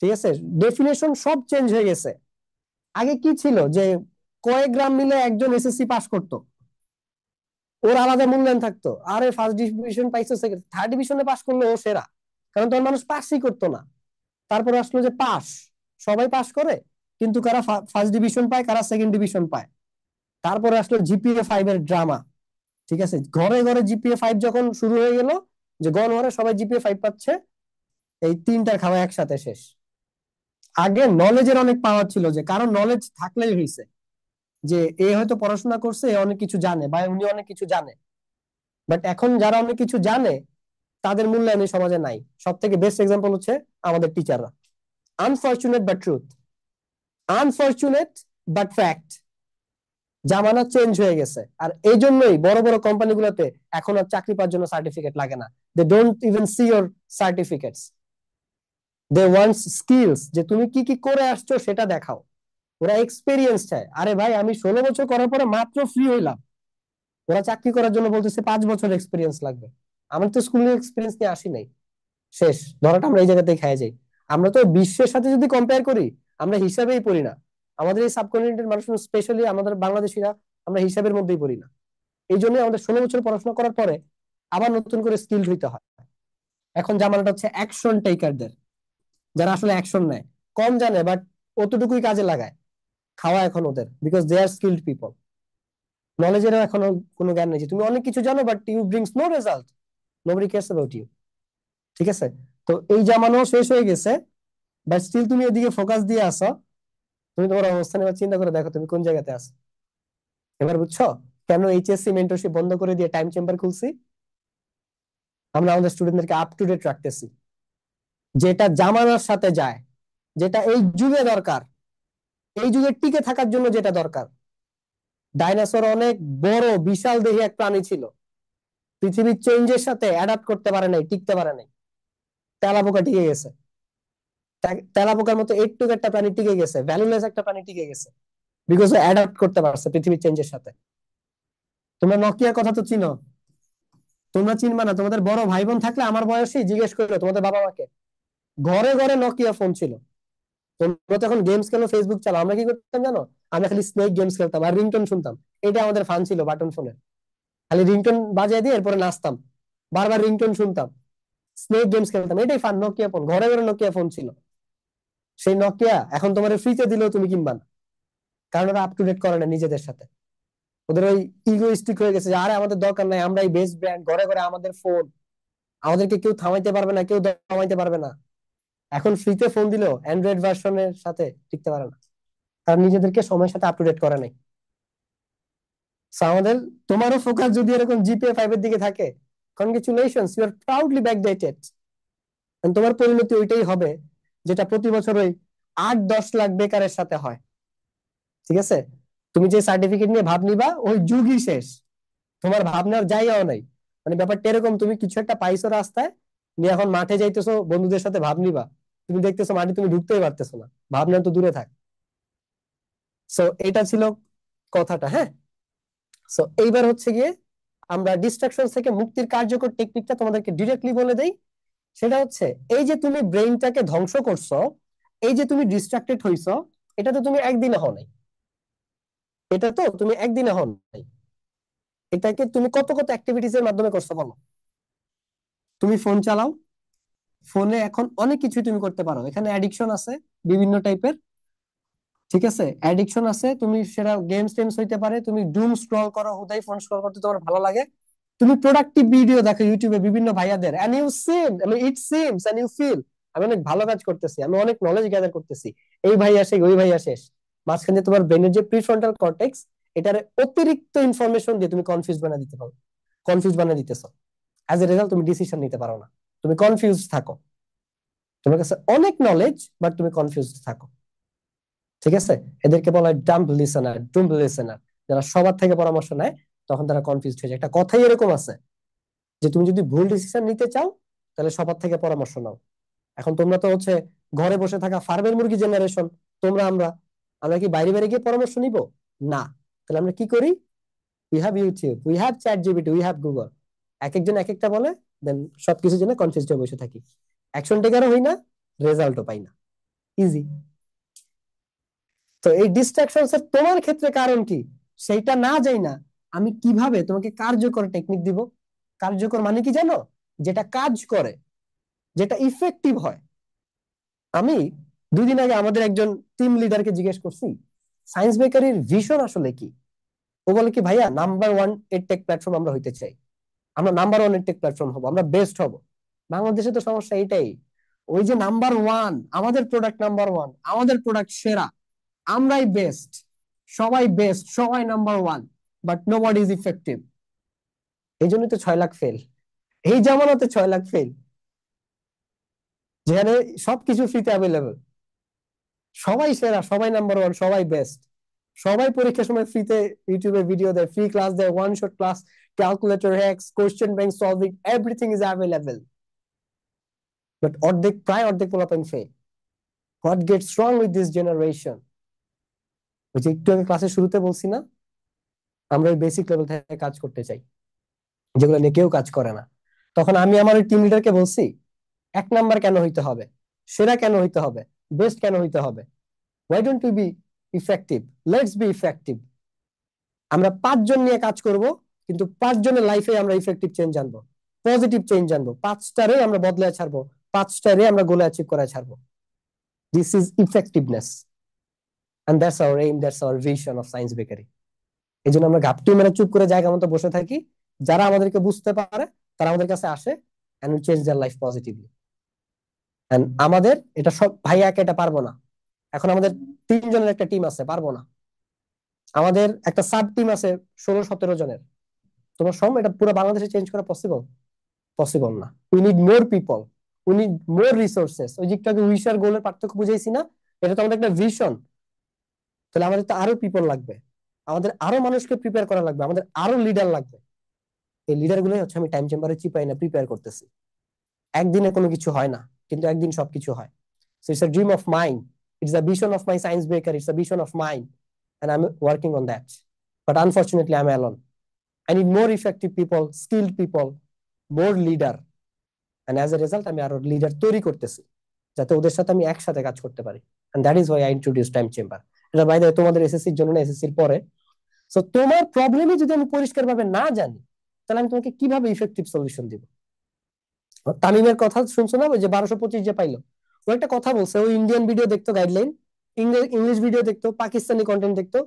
ঠিক আছে, ডেফিনেশন সব চেঞ্জ হয়ে গেছে। আগে কি ছিল যে কয়েক গ্রাম মিলে একজন এসএসসি পাস করতো, ওর আলাদা মূল্যায়ন থাকতো, আরে ফার্স্ট ডিভিশন পাইছো, সেকেন্ড থার্ড ডিভিশনে পাস করলে ও সেরা, কারণ তখন মানুষ পাসই করতো না। তারপরে আসলো যে পাস, সবাই পাস করে, কিন্তু কারা ফার্স্ট ডিভিশন পায়, কারা সেকেন্ড ডিভিশন পায়। তারপরে আসলো জিপিএ 5 এর ড্রামা। ঠিক আছে, ঘরে ঘরে জিপিএ 5 যখন শুরু হয়ে গেল, যে গণহারে সবাই জিপিএ 5 পাচ্ছে, এই তিনটার খাওয়া একসাথে শেষ। আগে নলেজের অনেক পাওয়ার ছিল, যে কারণ নলেজ থাকলেই হয়েছে, যে এ হয়তো পড়াশোনা করছে, এ অনেক কিছু জানে, বা উনি অনেক কিছু জানে। বাট এখন যারা অনেক কিছু জানে, তাদের মূল্যায়ন এই সমাজে নাই। সব থেকে বেস্ট এক্সাম্পল হচ্ছে আমাদের টিচাররা। Unfortunate but truth, unfortunate but fact, জামানা চেঞ্জ হয়ে গেছে। আর এই জন্যই বড় বড় কোম্পানিগুলোতে এখন আর চাকরি পাওয়ার জন্য সার্টিফিকেট লাগে না, they don't even see your certificates, they wants skills, যে তুমি কি কি করে আসছো সেটা দেখাও। ওরা এক্সপেরিয়েন্স চায়। আরে ভাই, আমি 16 বছর করার পরে মাত্র ফ্রি হইলাম, ওরা চাকরি করার জন্য বলতেছে 5 বছর এক্সপিরিয়েন্স লাগবে। আমার তো স্কুলের এক্সপিরিয়েন্স নিয়ে আসি নাই, শেষ, ধরাটা আমরা এই জায়গাতেই খেয়ে যাই। আমরা তো বিশ্বের সাথে যদি কম্পেয়ার করি, আমরা হিসাবেই পড়ি না। আমাদের এই সাবকন্টিনেন্টের মানুষ, স্পেশালি আমাদের বাংলাদেশিরা, আমরা হিসাবের মধ্যেই পড়ি না। এই জন্য আমাদের 16 বছর পড়াশোনা করার পরে আবার নতুন করে স্কিল হইতে হয়। এখন জামানাটা হচ্ছে অ্যাকশন টেকারদের, যারা আসলে অ্যাকশন নেয়, কম জানে বাট অতটুকুই কাজে লাগায়, খাওয়া এখন ওদের, because they are skilled people. নলেজেরও এখনো কোনো জ্ঞান নেই, যে তুমি অনেক কিছু জানো but you brings no result, nobody cares about you. ঠিক আছে, তো এই জামানাও শেষ হয়ে গেছে, বাট স্টিল তুমি এদিকে ফোকাস দিয়ে আসো। তুমি তোমার অবস্থান এবার চিন্তা করে দেখো তুমি কোন জায়গাতে আছো। এবার বুঝছো কেন এইচএসসি মেন্টরশিপ বন্ধ করে দিয়ে টাইম চেম্বার খুলছি? আমরা আমাদের স্টুডেন্টদেরকে আপ টু ডেট রাখতেছি, যেটা জামানার সাথে যায়, যেটা এই যুগে দরকার, এই যুগে টিকে থাকার জন্য যেটা দরকার। ডাইনোসর অনেক বড় বিশাল দেহী এক প্রাণী ছিল, পৃথিবীর চেঞ্জের সাথে অ্যাডাপ্ট করতে পারে নাই, টিকতে পারে নাই। তেলাপোকা টিকে গেছে, তেলাপোকার মতো একটু একটা প্রাণী টিকে গেছে, ভ্যালুলেস একটা প্রাণী টিকে গেছে, বিকজ ও অ্যাডাপ্ট করতে পারছে পৃথিবীর চেঞ্জের সাথে। তোমরা নকিয়ার কথা তো চিনো, তোমরা চিনবা না? তোমাদের বড় ভাই বোন থাকলে আমার বয়সী জিজ্ঞেস করলো তোমাদের বাবা মাকে, ঘরে ঘরে নকিয়া ফোন ছিল। তোমরা তো এখন গেমস খেলো, ফেসবুক চালাও, আমরা কি করতাম জানো? আমরা খালি স্নেক গেমস খেলতাম আর রিংটোন শুনতাম। এটা আমাদের ফান ছিল বাটন ফোনের, খালি রিংটোন বাজিয়ে দিয়ে এরপরে নাচতাম, বারবার রিংটোন শুনতাম, স্নেক গেমস খেলতাম, এটাই ফান। নকিয়া ফোন, ঘরে ঘরে নকিয়া ফোন ছিল। সেই নকিয়া এখন তোমার ফ্রিতে দিলেও তুমি কিনবা না, কারণ ওরা আপ টু ডেট করে না নিজেদের সাথে। ওদের ওই ইগোইস্টিক হয়ে গেছে যে আরে আমাদের দরকার নাই, আমরা এই বেস্ট ব্র্যান্ড, ঘরে ঘরে আমাদের ফোন, আমাদেরকে কেউ থামাইতে পারবে না, কেউ থামাইতে পারবে না। এখন ফ্রিতে ফোন দিলেও অ্যান্ড্রয়েড ভার্সনের সাথে টিকতে পারে না, কারণ নিজেদেরকে সময়ের সাথে আপ টু ডেট করে নাই। So আমাদের, তোমারও ফোকাস যদি এরকম জিপিএ 5 এর দিকে থাকে, congratulations, you are proudly backdated. তোমার পরিণতি ওইটাই হবে, যেটা প্রতি বছর ওই 8-10 লাখ বেকারের সাথে হয়। ঠিক আছে, তুমি যে সার্টিফিকেট নিয়ে ভাব নিবা, ওই যুগই শেষ, তোমার ভাবনার জায়গাও নাই। মানে ব্যাপারটা এরকম, তুমি কিছু একটা পাইছো রাস্তায় নিয়ে, এখন মাঠে যাইতেছো বন্ধুদের সাথে ভাব নিবা, তুমি দেখতেছো মাঠে তুমি ঢুকতেই পারতেছো না, ভাবনা তো দূরে থাক। সো এটা ছিল কথাটা, হ্যাঁ। সো এইবার হচ্ছে গিয়ে আমরা ডিস্ট্রাকশন থেকে মুক্তির কার্যকর টেকনিকটা তোমাদেরকে ডিরেক্টলি বলে দেই। সেটা হচ্ছে, এই যে তুমি ব্রেইনটাকে ধ্বংস করছো, এই যে তুমি ডিস্ট্রাক্টেড হইছো, এটা তো তুমি একদিনে হও নাই, এটা তো তুমি একদিনে হও নাই, এটাকে তুমি কত কত অ্যাক্টিভিটিস এর মাধ্যমে করছো বলো। তুমি ফোন চালাও, ফোনে এখন অনেক কিছুই তুমি করতে পারো, এখানে অ্যাডিকশন আছে, বিভিন্ন টাইপের, ঠিক আছে? অ্যাডিকশন আছে, তুমি সেটা গেমস টেমস হইতে পারে, তুমি ডুম স্ক্রল করো, হুদাই ফোন স্ক্রল করতে তোমার ভালো লাগে, তুমি প্রোডাক্টিভ ভিডিও দেখো ইউটিউবে বিভিন্ন ভাইয়াদের, and you seem, I mean it seems and you feel আমি অনেক ভালো কাজ করতেছি, আমি অনেক নলেজ গ্যাদার করতেছি, এই ভাইয়া শেষ ওই ভাইয়া শেষ, মাঝখানে তোমার ব্রেনের যে প্রিফ্রন্টাল কর্টেক্স, এটার অতিরিক্ত ইনফরমেশন দিয়ে তুমি কনফিউজ বানিয়ে দিতে পারো, কনফিউজ বানিয়ে দিতেছো। অ্যাজ এ রেজাল্ট তুমি ডিসিশন নিতে পারো না, তুমি কনফিউজ থাকো, তোমার কাছে অনেক নলেজ বাট তুমি কনফিউজ থাকো, ঠিক আছে? এদেরকে বলা হয় ডাম্ব লিসেনার, ডুম্ব লিসেনার। যারা সবার থেকে পরামর্শ নেয় তখন তারা কনফিউজ হয়ে যায়। একটা কথাই এরকম আছে যে তুমি যদি ভুল ডিসিশন নিতে চাও তাহলে সবার থেকে পরামর্শ নাও। এখন তোমরা তো হচ্ছে ঘরে বসে থাকা ফার্মের মুরগি জেনারেশন, তোমরা আমরা আমরা কি বাইরে বাইরে গিয়ে পরামর্শ নিব? না। তাহলে আমরা কি করি? We have YouTube, we have chat GPT, we have Google, এক একজন এক একটা বলে, দেন সবকিছুর জন্য কনফিউজ হয়ে বসে থাকি, অ্যাকশন টেকারও হই না, রেজাল্টও পাই না, ইজি। তো এই ডিস্ট্রাকশনস এর তোমার ক্ষেত্রে কারণ কি সেইটা না যাই না, আমি কিভাবে তোমাকে কার্যকর টেকনিক দিব? কার্যকর মানে কি জানো? যেটা কাজ করে, যেটা ইফেক্টিভ হয়। আমি 2 দিন আগে আমাদের একজন টিম লিডারকে জিজ্ঞেস করছি সায়েন্স বেকারির ভিশন আসলে কি। ও বলে কি, ভাইয়া নাম্বার 1 এডটেক প্ল্যাটফর্ম আমরা হইতে চাই, আমরা নাম্বার 1 এডটেক প্ল্যাটফর্ম হবো, আমরা বেস্ট হব। বাংলাদেশে তো সমস্যা এটাই, ওই যে নাম্বার 1, আমাদের প্রোডাক্ট নাম্বার 1, আমাদের প্রোডাক্ট সেরা, আমরাই বেস্ট, সবাই বেস্ট, সবাই number 1, but nobody is effective. এই জন্যই তো 6 লাখ ফেল, এই জামানাতে 6 লাখ ফেল, যেখানে সবকিছু ফ্রিতে অ্যাভেলেবল, সবাই সেরা, সবাই নাম্বার 1, সবাই বেস্ট, সবাই পরীক্ষার সময় ফ্রিতে ইউটিউবে ভিডিও দেয়, ফ্রি ক্লাস দেয়, one shot class, calculator hacks, question bank solving, everything is available, but প্রায় অর্ধেক পোলাপাইন ফেল। What gets wrong with this generation? ওই যে একটু আগে ক্লাসের শুরুতে বলছি না, আমরা ওই বেসিক লেভেল থেকে কাজ করতে চাই, যেগুলো নিয়ে কেউ কাজ করে না। তখন আমি আমার টিম লিডারকে বলছি, 1 নাম্বার কেন হইতে হবে, সেরা কেন হইতে হবে, বেস্ট কেন হইতে হবে? Why don't you be effective? Let's be effective. আমরা 5 জন নিয়ে কাজ করব, কিন্তু 5 জনের লাইফে আমরা ইফেক্টিভ চেঞ্জ আনবো, পজিটিভ চেঞ্জ আনবো, 5টারে আমরা বদলে ছাড়বো, 5টারে আমরা গোলে অ্যাচিভ করে ছাড়বো। This is effectiveness, and that's our aim, that's our vision of science bakery. এই জন্য আমরা ঘাপটি মেরে চুপ করে জায়গা মতো বসে থাকি, যারা আমাদেরকে বুঝতে পারে তারা আমাদের কাছে আসে, and we change their life positively. And আমাদের এটা সব ভাই একা এটা পারবো না, এখন আমাদের 3 জনের একটা টিম আছে, পারবো না। আমাদের একটা সাব টিম আছে 16-17 জনের, তোমার সব এটা পুরো বাংলাদেশে চেঞ্জ করা পসিবল? পসিবল না। We need more people, we need more resources. ওই যে একটু আগে উইশ আর গোলের পার্থক্য বুঝাইছি না, এটা তো আমাদের একটা ভিশন। তাহলে আমাদের তো আরো পিপল লাগবে, আমাদের আরো মানুষকে প্রিপেয়ার করা লাগবে, আমাদের আরো লিডার লাগবে। এই লিডার গুলোই হচ্ছে আমি টাইম চেম্বারে চিপাই না প্রিপেয়ার করতেছি। একদিনে কোনো কিছু হয় না, কিন্তু একদিন সবকিছু হয়। So it's a dream of mind, it's a vision of my Science Baker, it's a vision of mind, and I am working on that. But unfortunately I am alone. I need more effective people, skilled people, more leader. And as a result, আমি আরো leader তৈরি করতেছি, যাতে ওদের সাথে আমি একসাথে কাজ করতে পারি। And that is why I introduced time chamber. এটা বাইরে তোমাদের এসএসসির জন্য না, এসএসসির পরে। সো তোমার প্রবলেমই যদি আমি পরিষ্কারভাবে না জানি, তাহলে আমি তোমাকে কিভাবে ইফেক্টিভ সলিউশন দিব? তামিমের কথা শুনছো না, ওই যে 1225 যে পাইলো, ও একটা কথা বলছে, ও ইন্ডিয়ান ভিডিও দেখতো, গাইডলাইন, ইংলিশ ভিডিও দেখতো, পাকিস্তানি কন্টেন্ট দেখতো,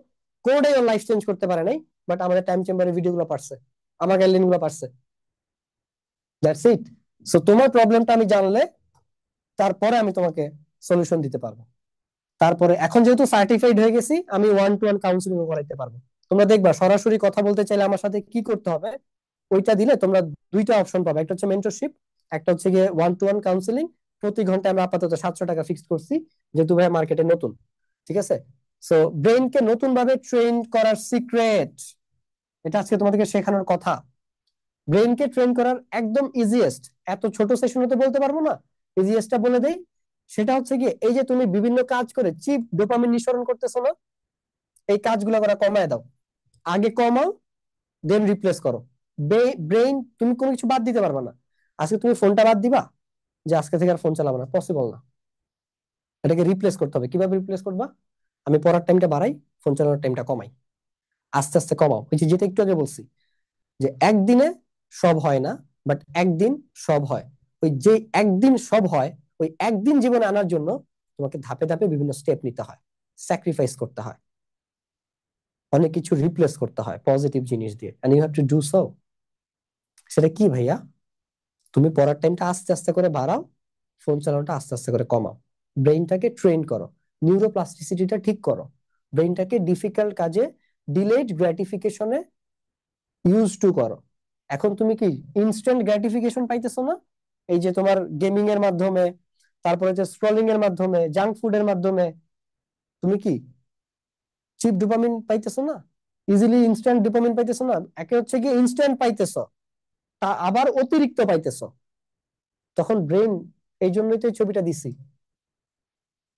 কোনোটাই ওর লাইফ চেঞ্জ করতে পারে নাই, বাট আমাদের টাইম চেম্বারের ভিডিও গুলো পারছে, আমার গাইডলাইন গুলো পারছে। That's it. সো তোমার প্রবলেমটা আমি জানলে তারপরে আমি তোমাকে সলিউশন দিতে পারবো। তারপরে এখন যেহেতু সার্টিফাইড হয়ে গেছি, আমি 1-to-1 কাউন্সিলিং করাইতে পারবো। তোমরা দেখবা সরাসরি কথা বলতে চাইলে আমার সাথে কি করতে হবে, ওইটা দিলে তোমরা 2টা অপশন পাবে, একটা হচ্ছে মেন্টরশিপ, একটা হচ্ছে গিয়ে 1-to-1 কাউন্সিলিং। প্রতি ঘন্টায় আমরা আপাতত 700 টাকা ফিক্স করছি, যেহেতু ভাই মার্কেটে নতুন, ঠিক আছে? সো ব্রেইনকে নতুন ভাবে ট্রেন করার সিক্রেট, এটা আজকে তোমাদেরকে শেখানোর কথা। ব্রেইনকে ট্রেন করার একদম ইজিয়েস্ট, এত ছোট সেশনে তো বলতে পারবো না, ইজিয়েস্টটা বলে দেই। সেটা হচ্ছে কি, এই যে তুমি বিভিন্ন কাজ করে চিপ ডোপামিন নিঃসরণ করতেছো না, এই কাজগুলো করা কমায় দাও, আগে কমাও, দেন রিপ্লেস করো। ব্রেইন, তুমি কোনো কিছু বাদ দিতে পারবে না। আজকে তুমি ফোনটা বাদ দিবা যে আজকে থেকে আর ফোন চালাবো না, পসিবল না। এটাকে রিপ্লেস করতে হবে। কিভাবে রিপ্লেস করবা? আমি পড়ার টাইমটা বাড়াই, ফোন চালানোর টাইমটা কমাই, আস্তে আস্তে কমাও। ওই যে যেটা একটু আগে বলছি, যে একদিনে সব হয় না, বাট একদিন সব হয়। ওই যে একদিন সব হয়, ওই একদিন জীবনে আনার জন্য তোমাকে ধাপে ধাপে বিভিন্ন স্টেপ নিতে হয়, স্যাক্রিফাইস করতে হয়, অনেক কিছু রিপ্লেস করতে হয় পজিটিভ জিনিস দিয়ে, and you have to do so. সেটা কি ভাইয়া? তুমি পড়ার টাইমটা আস্তে আস্তে করে বাড়াও, ফোন চালানোটা আস্তে আস্তে করে কমাও, ব্রেইনটাকে ট্রেন করো, নিউরোপ্লাস্টিসিটিটা ঠিক করো, ব্রেইনটাকে ডিফিকাল্ট কাজে, ডিলেড গ্র্যাটিফিকেশনে ইউজ টু করো। এখন তুমি কি ইনস্ট্যান্ট গ্র্যাটিফিকেশন পাইতেছো না? এই যে তোমার গেমিং এর মাধ্যমে, তারপরে যে স্ক্রলিং এর মাধ্যমে, জাঙ্ক ফুডের মাধ্যমে তুমি কি চিপ ডোপামিন পাইতেছো না? ইজিলি ইনস্ট্যান্ট ডোপামিন পাইতেছো না? একে হচ্ছে কি ইনস্ট্যান্ট পাইতেছো, তা আবার অতিরিক্ত পাইতেছো। তখন ব্রেন, এই জন্যই তো এই ছবিটা দিছি,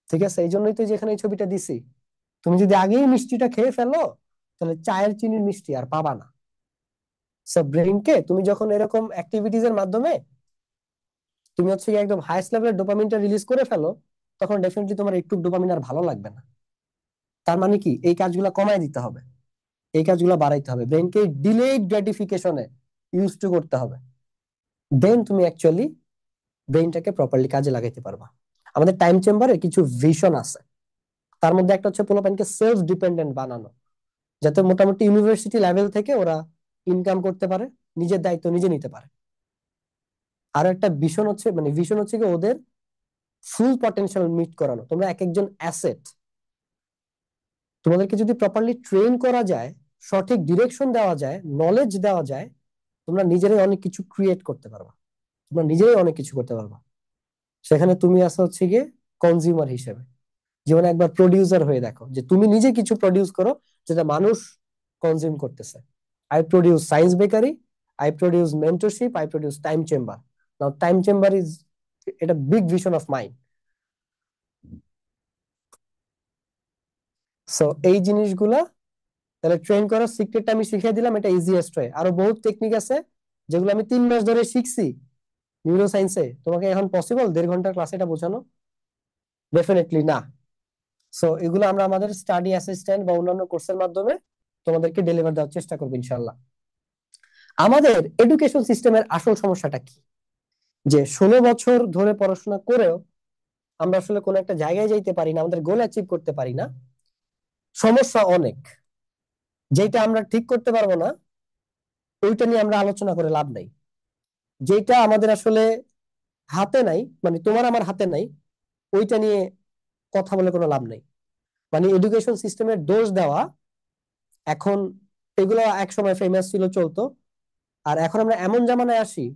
ঠিক আছে? এই জন্যই তো যেখানে এই ছবিটা দিছি, তুমি যদি আগেই মিষ্টিটা খেয়ে ফেলো, তাহলে চায়ের চিনির মিষ্টি আর পাবা না। সো ব্রেনকে তুমি যখন এরকম অ্যাক্টিভিটিজ এর মাধ্যমে তুমি হচ্ছে গিয়ে একদম হাইয়েস্ট লেভেলের ডোপামিনটা রিলিজ করে ফেলো, তখন ডেফিনেটলি তোমার একটু ডোপামিন আর ভালো লাগবে না। তার মানে কি, এই কাজগুলো কমায় দিতে হবে, এই কাজগুলো বাড়াইতে হবে, ব্রেনকে ডিলেড গ্র্যাটিফিকেশনে ইউজ টু করতে হবে। দেন তুমি অ্যাকচুয়ালি ব্রেনটাকে প্রপারলি কাজে লাগাইতে পারবা। আমাদের টাইম চেম্বারে কিছু ভিশন আছে, তার মধ্যে একটা হচ্ছে পোলাপানকে সেলফ ডিপেন্ডেন্ট বানানো, যাতে মোটামুটি ইউনিভার্সিটি লেভেল থেকে ওরা ইনকাম করতে পারে, নিজের দায়িত্ব নিজে নিতে পারে। আর একটা ভিশন হচ্ছে, মানে ভিশন হচ্ছে কি ওদের ফুল পটেনশিয়াল মিট করানো। তোমরা এক একজন অ্যাসেট, তোমাদেরকে যদি প্রপারলি ট্রেন করা যায়, সঠিক ডিরেকশন দেওয়া যায়, নলেজ দেওয়া যায়, তোমরা নিজেরাই অনেক কিছু ক্রিয়েট করতে পারবা, তোমরা নিজেরাই অনেক কিছু করতে পারবা। সেখানে তুমি আসো হচ্ছে গিয়ে কনজিউমার হিসেবে। জীবনে একবার প্রডিউসার হয়ে দেখো, যে তুমি নিজে কিছু প্রডিউস করো যেটা মানুষ কনজিউম করতেছে। I produce Science Bakery, I produce mentorship, I produce Time Chamber. Now Time Chamber is, এটা big vision of mind. So এই জিনিসগুলা তাহলে ট্রেন করার সিক্রেটটা আমি শিখিয়ে দিলাম, এটা ইজিয়েস্ট ওয়ে। আরো বহুত টেকনিক আছে যেগুলো আমি 3 মাস ধরে শিখছি নিউরো সায়েন্সে। তোমাকে এখন পসিবল 1.5 ঘন্টার ক্লাসে এটা বোঝানো? ডেফিনেটলি না। সো এগুলো আমরা আমাদের স্টাডি অ্যাসিস্ট্যান্ট বা অন্যান্য কোর্সের মাধ্যমে তোমাদেরকে ডেলিভার দেওয়ার চেষ্টা করবো ইনশাল্লাহ। আমাদের এডুকেশন সিস্টেমের আসল সমস্যাটা কি? যে 16 বছর ধরে পড়াশোনা করেও আমরা আসলে কোনো একটা জায়গায় যাইতে পারি না, আমাদের গোল অ্যাচিভ করতে পারি না। সমস্যা অনেক, যেটা আমরা ঠিক করতে পারবো না ওইটা নিয়ে আমরা আলোচনা করে লাভ নাই। যেটা আমাদের আসলে হাতে নাই, মানে তোমার আমার হাতে নাই, ওইটা নিয়ে কথা বলে কোনো লাভ নাই। মানে এডুকেশন সিস্টেমের দোষ দেওয়া, এখন এগুলো এক সময় ফেমাস ছিল, চলতো। আর এখন আমরা এমন জামানায় আসি,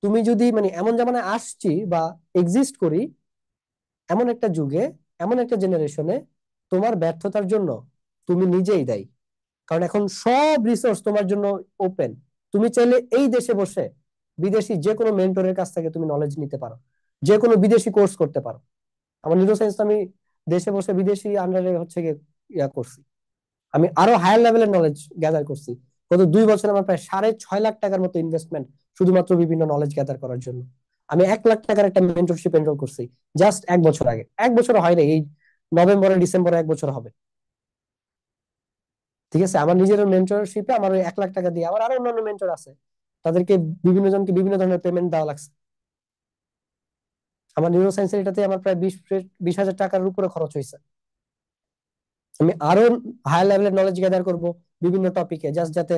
তুমি যদি মানে এমন জামানায় আসছি বা এক্সিস্ট করি, এমন একটা যুগে, এমন একটা জেনারেশনে, তোমার ব্যর্থতার জন্য তুমি নিজেই দায়ী। কারণ এখন সব রিসোর্স তোমার জন্য ওপেন। তুমি চাইলে এই দেশে বসে বিদেশি যে কোনো মেন্টরের কাছ থেকে তুমি নলেজ নিতে পারো, যে কোনো বিদেশি কোর্স করতে পারো। আমার নিউরো সায়েন্স আমি দেশে বসে বিদেশি আন্ডারে হচ্ছে গিয়ে ইয়া করছি, আমি আরো হায়ার লেভেলের নলেজ গ্যাদার করছি। গত 2 বছর আমার প্রায় 6.5 লাখ টাকার মতো ইনভেস্টমেন্ট শুধুমাত্র বিভিন্ন নলেজ গ্যাদার করার জন্য। আমি 1 লাখ টাকার একটা মেন্টরশিপ এনরোল করছি জাস্ট 1 বছর আগে। 1 বছর হয় না, এই নভেম্বরে ডিসেম্বরে 1 বছর হবে। ঠিক আছে, আমার নিজের মেন্টরশিপে আমার ওই 1 লাখ টাকা দিয়ে আমার আরো অন্যান্য মেন্টর আছে, তাদেরকে বিভিন্ন জনকে বিভিন্ন ধরনের পেমেন্ট দেওয়া লাগছে। আমার নিউরো সায়েন্সের এটাতে আমার প্রায় 20,000 টাকার উপরে খরচ হয়েছে। আমি আরো হায়ার লেভেলের নলেজ গ্যাদার করব বিভিন্ন টপিকে, জাস্ট যাতে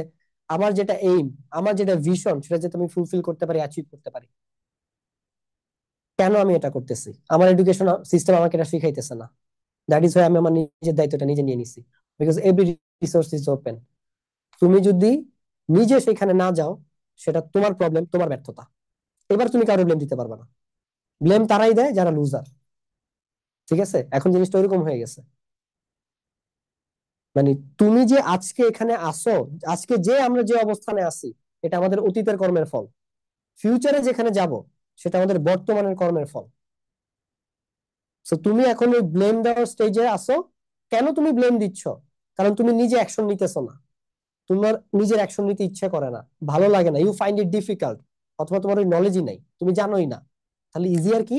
আমার যেটা এইম, আমার যেটা ভিশন, সেটা যাতে আমি ফুলফিল করতে পারি, অ্যাচিভ করতে পারি। কেন আমি এটা করতেছি? আমার এডুকেশন সিস্টেম আমাকে এটা শিখাইতেছে না। দ্যাট ইজ ওয়াই আমি আমার নিজের দায়িত্বটা নিজে নিয়ে নিছি, because every resource is open. তুমি যদি নিজে সেখানে না যাও, সেটা তোমার প্রবলেম, তোমার ব্যর্থতা। এবার তুমি কারো ব্লেম দিতে পারবে না। ব্লেম তারাই দেয় যারা লুজার। ঠিক আছে, এখন জিনিসটা ওইরকম হয়ে গেছে। মানে তুমি যে আজকে এখানে আসো, আজকে যে আমরা যে অবস্থানে আছি, এটা আমাদের অতীতের কর্মের ফল। ফিউচারে যেখানে যাব, সেটা আমাদের বর্তমানের কর্মের ফল। তো তুমি এখন ওই ব্লেম দেওয়ার স্টেজে আসো। কেন তুমি ব্লেম দিচ্ছ? কারণ তুমি নিজে অ্যাকশন নিতেছো না, তোমার নিজের অ্যাকশন নিতে ইচ্ছে করে না, ভালো লাগে না, ইউ ফাইন্ড ইট ডিফিকাল্ট, অথবা তোমার ওই নলেজই নাই, তুমি জানোই না। তাহলে ইজিয়ার কি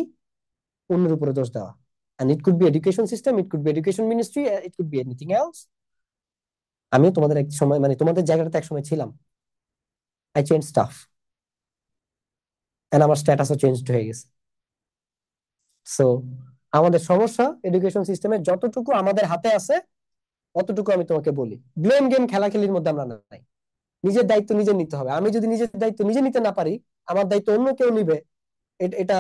অন্যের উপরে দোষ দেওয়া। And it could be education system, it could be education ministry, it could be anything else. আমি তোমাদের এক সময়, মানে তোমাদের জায়গাটাতে এক সময় ছিলাম। আই চেঞ্জ স্টাফ, এন্ড আমার স্ট্যাটাসও চেঞ্জ হয়ে গেছে। সো আমাদের সমস্যা এডুকেশন সিস্টেমে, যতটুকু আমাদের হাতে আছে অতটুকু আমি তোমাকে বলি। ব্লেম গেম খেলাখেলির মধ্যে আমরা নাই। নিজের দায়িত্ব নিজে নিতে হবে। আমি যদি নিজের দায়িত্ব নিজে নিতে না পারি, আমার দায়িত্ব অন্য কেউ নিবে, এটা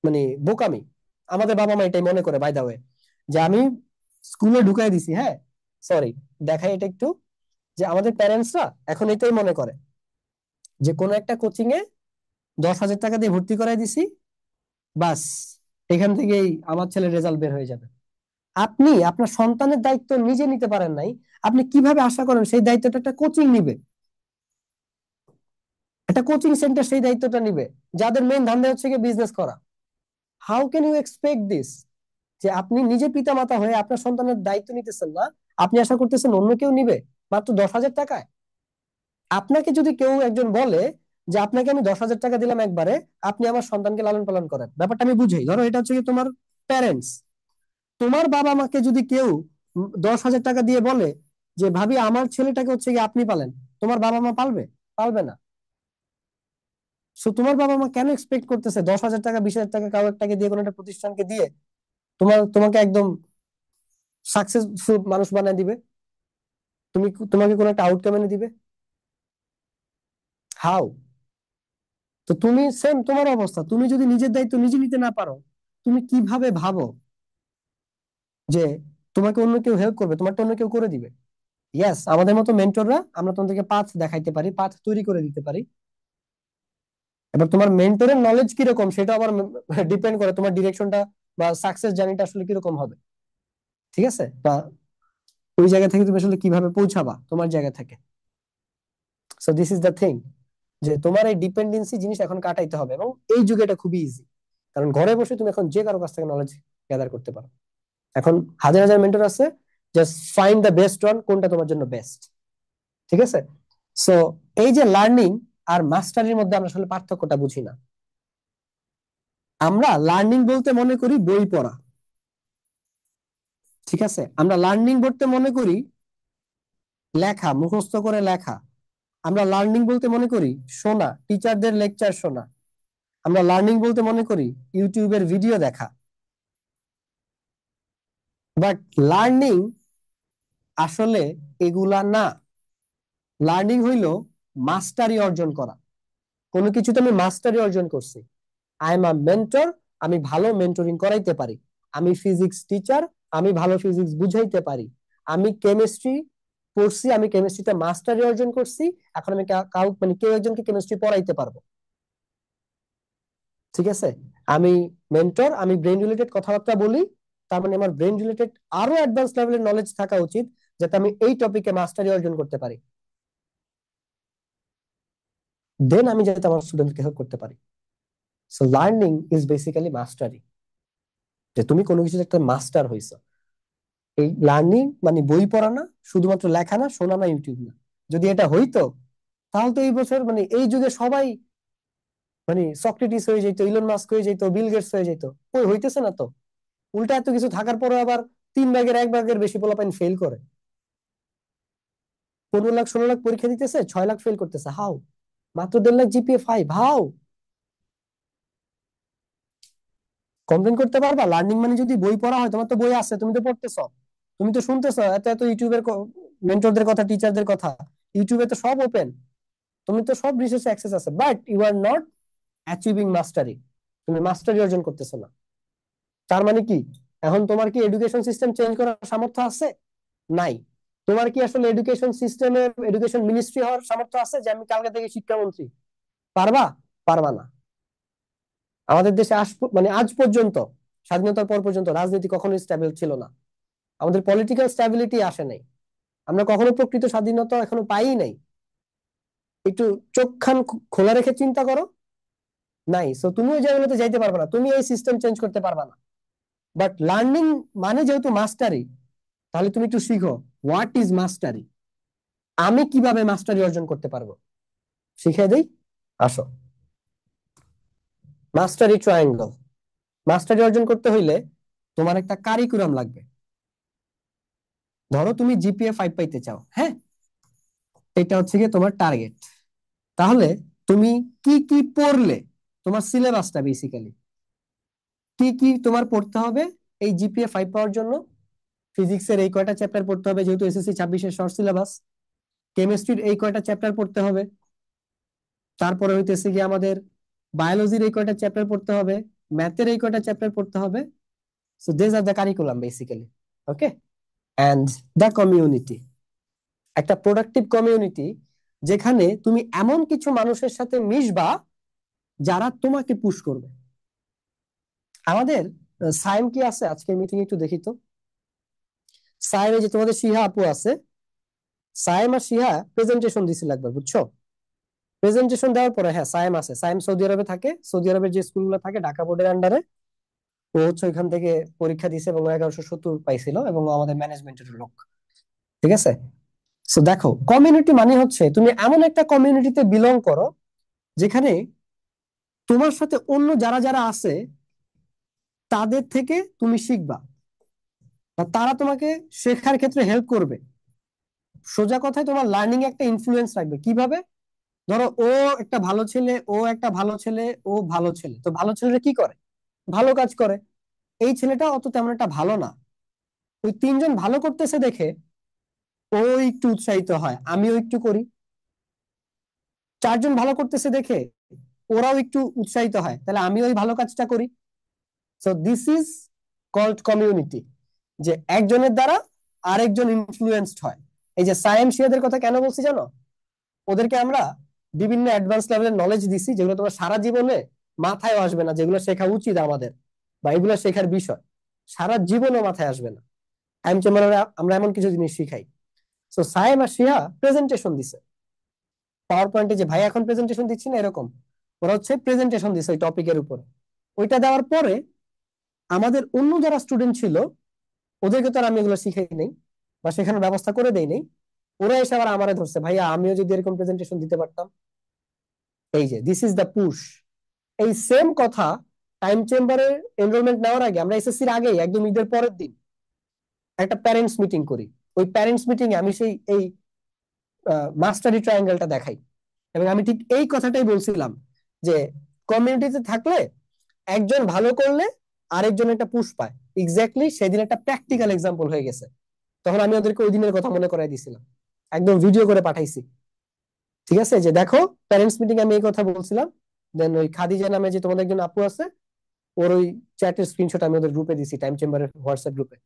মানে বোকামি। আমাদের বাবা মা এটাই মনে করে, বাই দা ওয়ে, যে আমি স্কুলে ঢুকাই দিছি, হ্যাঁ সরি, দেখাই এটা একটু, যে আমাদের প্যারেন্টসরা এখন এটাই মনে করে যে কোনো একটা কোচিং এ 10,000 টাকা দিয়ে ভর্তি করাই দিছি, বাস এখান থেকেই আমার ছেলের রেজাল্ট বের হয়ে যাবে। আপনি আপনার সন্তানের দায়িত্ব নিজে নিতে পারেন নাই, আপনি কিভাবে আশা করেন সেই দায়িত্বটা একটা কোচিং নিবে? একটা কোচিং সেন্টার সেই দায়িত্বটা নিবে যাদের মেইন ধান্দা হচ্ছে গিয়ে বিজনেস করা। How can you expect this, যে আপনি নিজে পিতা মাতা হয়ে আপনার সন্তানের দায়িত্ব নিতেছেন না, আপনি আশা করতেছেন অন্য কেউ নিবে মাত্র 10,000 টাকায়? আপনাকে যদি কেউ একজন বলে যে আপনাকে আমি 10,000 টাকা দিলাম একবারে, আপনি আমার সন্তানকে লালন পালন করেন, ব্যাপারটা আমি বুঝাই। ধরো এটা হচ্ছে কি তোমার প্যারেন্টস, তোমার বাবা মাকে যদি কেউ 10,000 টাকা দিয়ে বলে যে ভাবি আমার ছেলেটাকে হচ্ছে কি আপনি পালেন, তোমার বাবা মা পালবে? পালবে না। সো তোমার বাবা মা কেন এক্সপেক্ট করতেছে 10,000 টাকা 20,000 টাকা কারো একটাকে দিয়ে কোনো একটা প্রতিষ্ঠানকে দিয়ে তোমাকে একদম সাকসেসফুল মানুষ বানিয়ে দিবে? তোমাকে কোনো একটা আউটকাম এনে দিবে? হাউ? তো তুমি সেম, তোমার অবস্থা, তুমি যদি নিজের দায়িত্ব নিজে নিতে না পারো, তুমি কিভাবে ভাবো যে তোমাকে অন্য কেউ হেল্প করবে, তোমারটা অন্য কেউ করে দিবে? ইয়েস, আমাদের মতো মেন্টররা আমরা তোমাদেরকে পাথ দেখাইতে পারি, পাথ তৈরি করে দিতে পারি। এবার তোমার মেন্টরের নলেজ কিরকম সেটা আবার ডিপেন্ড করে তোমার ডিরেকশনটা বা সাকসেস জার্নিটা আসলে কিরকম হবে। ঠিক আছে, বা ওই জায়গা থেকে তুমি আসলে কিভাবে পৌঁছাবা তোমার জায়গা থেকে। So this is the thing, যে তোমার এই ডিপেন্ডেন্সি জিনিস এখন কাটাইতে হবে, এবং এই যুগে এটা খুবই ইজি, কারণ ঘরে বসে তুমি এখন যে কারো কাছ থেকে নলেজ গ্যাদার করতে পারো। এখন হাজার হাজার মেন্টর আছে, just find the best one, কোনটা তোমার জন্য বেস্ট। ঠিক আছে। সো এই যে লার্নিং আর মাস্টারির মধ্যে আমরা আসলে পার্থক্যটা বুঝি না। আমরা লার্নিং বলতে মনে করি বই পড়া, ঠিক আছে, আমরা লার্নিং বলতে মনে করি লেখা, মুখস্থ করে লেখা। আমরা লার্নিং বলতে মনে করি শোনা, টিচারদের লেকচার শোনা। আমরা লার্নিং বলতে মনে করি ইউটিউবের ভিডিও দেখা। বাট লার্নিং আসলে এগুলা না। লার্নিং হইল মাস্টারি অর্জন করা। কোনো কিছুতে আমি মাস্টারি অর্জন করছি, আই এম আ মেন্টর, আমি ভালো মেন্টরিং করাইতে পারি। আমি ফিজিক্স টিচার, আমি ভালো ফিজিক্স বুঝাইতে পারি। আমি কেমিস্ট্রি পড়ছি, আমি কেমিস্ট্রিতে মাস্টারি অর্জন করছি, এখন আমি মানে কেউ একজনকে কেমিস্ট্রি পড়াইতে পারবো। ঠিক আছে, আমি মেন্টর, আমি ব্রেন রিলেটেড কথাবার্তা বলি, তার মানে আমার ব্রেন রিলেটেড আরো অ্যাডভান্স লেভেলের নলেজ থাকা উচিত, যাতে আমি এই টপিকে মাস্টারি অর্জন করতে পারি, দেন আমি যাতে আমার স্টুডেন্টকে হেল্প করতে পারি। সো লার্নিং ইজ বেসিক্যালি মাস্টারি, যে তুমি কোনো কিছু একটা মাস্টার হইছো। এই লার্নিং মানে বই পড়া না, শুধুমাত্র লেখা না, শোনা না, ইউটিউব না। যদি এটা হইতো, তাহলে তো এই বছর মানে এই যুগে সবাই মানে সক্রেটিস হয়ে যেত, ইলন মাস্ক হয়ে যেত, বিল গেটস হয়ে যেত। ওই হইতেছে না তো। উল্টা এত কিছু থাকার পরে আবার 3 ভাগের 1 ভাগের বেশি পোলাপাইন ফেল করে। 15 লাখ 16 লাখ পরীক্ষা দিতেছে, 6 লাখ ফেল করতেছে। হাউ? মাত্র 1.5 লাখ জিপিএ 5, হাউ? কমপ্লেন করতে পারবা? লার্নিং মানে যদি বই পড়া হয়, তোমার তো বই আছে, তুমি তো পড়তেছো, তুমি তো শুনতেছো এত এত ইউটিউবের মেন্টরদের কথা, টিচারদের কথা। ইউটিউবে তো সব ওপেন, তুমি তো সব রিসোর্স অ্যাক্সেস আছে, but you are not achieving mastery. তুমি মাস্টারি অর্জন করতেছো না। তার মানে কি, এখন তোমার কি এডুকেশন সিস্টেম চেঞ্জ করার সামর্থ্য আছে? নাই। তোমার কি আসলে এডুকেশন সিস্টেমে এডুকেশন মিনিস্ট্রি হওয়ার সামর্থ্য আছে যে আমি কালকে থেকে শিক্ষামন্ত্রী? পারবা? পারবা না। আমাদের দেশে মানে আজ পর্যন্ত, স্বাধীনতার পর পর্যন্ত রাজনীতি কখনো স্টেবল ছিল না। আমাদের পলিটিক্যাল স্ট্যাবিলিটি আসে নাই। আমরা কখনো প্রকৃত স্বাধীনতা এখনো পাই নাই। একটু চোখ খান খোলা রেখে চিন্তা করো। নাই। সো তুমি ওই জায়গাগুলোতে যাইতে পারবে না, তুমি এই সিস্টেম চেঞ্জ করতে পারবা না। বাট লার্নিং মানে যেহেতু মাস্টারি, তাহলে তুমি একটু শিখো হোয়াট ইজ মাস্টারি, আমি কিভাবে মাস্টারি অর্জন করতে পারবো শিখিয়ে দেই। আসো, মাস্টারি ট্রায়াঙ্গল। মাস্টারি অর্জন করতে হইলে তোমার একটা কারিকুলাম লাগবে। ধরো তুমি জিপিএ 5 পাইতে চাও, হ্যাঁ, এটা হচ্ছে গিয়ে তোমার টার্গেট। তাহলে তুমি কি কি পড়লে, তোমার সিলেবাসটা বেসিক্যালি, কি কি তোমার পড়তে হবে এই জিপিএ 5 পাওয়ার জন্য? ফিজিক্সের এই কয়টা চ্যাপ্টার পড়তে হবে, যেহেতু এসএসসি 26-এর শর্ট সিলেবাস। কেমিস্ট্রির এই কয়টা চ্যাপ্টার পড়তে হবে। তারপরে হইতেছে কি আমাদের বায়োলজির এই কয়টা চ্যাপ্টার পড়তে হবে, ম্যাথের এই কয়টা চ্যাপ্টার পড়তে হবে। So this are the curriculum basically. Okay, and the community, একটা প্রোডাক্টিভ কমিউনিটি, যেখানে তুমি এমন কিছু মানুষের সাথে মিশবা যারা তোমাকে পুশ করবে। আমাদের সাইম কি আছে আজকে মিটিং, একটু দেখি তো। সাইম, এই যে তোমাদের শিহা আপু আছে, সাইম আর শিহা প্রেজেন্টেশন দিছিল একবার, বুঝছো? প্রেজেন্টেশন দেওয়ার পরে, হ্যাঁ সাইম আছে, সাইম সৌদি আরবে থাকে, সৌদি আরবের যে স্কুলগুলো থাকে ঢাকা বোর্ডের আন্ডারে, ও হচ্ছে ওইখান থেকে পরীক্ষা দিছে এবং 1170 পাইছিল, এবং ও আমাদের ম্যানেজমেন্টের লোক। ঠিক আছে, সো দেখো কমিউনিটি মানে হচ্ছে তুমি এমন একটা কমিউনিটিতে বিলং করো যেখানে তোমার সাথে অন্য যারা যারা আছে তাদের থেকে তুমি শিখবা, বা তারা তোমাকে শেখার ক্ষেত্রে হেল্প করবে। সোজা কথায় তোমার লার্নিং একটা ইনফ্লুয়েন্স রাখবে। কিভাবে? ধরো ও একটা ভালো ছেলে, ও একটা ভালো ছেলে, ও ভালো ছেলে, তো ভালো ছেলেরা কি করে? ভালো কাজ করে। এই ছেলেটা অত তেমন একটা ভালো না, ওই তিনজন ভালো করতেছে দেখে ও একটু উৎসাহিত হয়, আমিও একটু করি। চারজন ভালো করতেছে দেখে ওরাও একটু উৎসাহিত হয়, তাহলে আমিও ওই ভালো কাজটা করি। So this is called community, যে একজনের দ্বারা আরেকজন ইনফ্লুয়েন্সড হয়। এই যে সায়েম শিয়াদের কথা কেন বলছি জানো? ওদেরকে আমরা বিভিন্ন অ্যাডভান্স লেভেলের নলেজ দিছি, যেগুলো তোমার সারা জীবনে মাথায় আসবে না, যেগুলো শেখা উচিত আমাদের, বা এগুলো শেখার বিষয়, সারা জীবনও মাথায় আসবে না। টাইম চেম্বারে আমরা এমন কিছু জিনিস শিখাই। সো সায়েম আর শিহা প্রেজেন্টেশন দিছে পাওয়ার পয়েন্টে, যে ভাই এখন প্রেজেন্টেশন দিচ্ছি না এরকম, ওরা হচ্ছে প্রেজেন্টেশন দিছে ওই টপিকের উপরে। ওইটা দেওয়ার পরে আমাদের অন্য যারা স্টুডেন্ট ছিল ওদেরকে তো আর আমি এগুলো শিখাই নেই বা শেখানোর ব্যবস্থা করে দেই নেই, ওরা এসে আবার আমারে ধরছে, ভাইয়া আমিও যদি এরকম প্রেজেন্টেশন দিতে পারতাম। এই যে দিস ইজ দ্য পুশ। এই সেম কথা টাইম চেম্বারে এনরোলমেন্ট নেওয়ার আগে, আমরা এসএসসির আগেই একদম ঈদের পরের দিন একটা প্যারেন্টস মিটিং করি। ওই প্যারেন্টস মিটিং এ আমি সেই এই মাস্টারি ট্রায়াঙ্গেলটা দেখাই, এবং আমি ঠিক এই কথাটাই বলছিলাম যে কমিউনিটিতে থাকলে একজন ভালো করলে আরেকজন একটা পুশ পায়। এক্স্যাক্টলি সেদিন একটা প্র্যাকটিক্যাল এক্সাম্পল হয়ে গেছে। তখন আমি ওদেরকে ওই দিনের কথা মনে করাই দিছিলাম, একদম ভিডিও করে পাঠাইছি। ঠিক আছে, যে দেখো প্যারেন্টস মিটিং আমি এই কথা বলছিলাম। দেন ওই খাদিজা নামে যে তোমাদের একজন আপু আছে, ওর ওই চ্যাটের স্ক্রিনশট আমি ওদের গ্রুপে দিছি, টাইম চেম্বারের হোয়াটসঅ্যাপ গ্রুপে,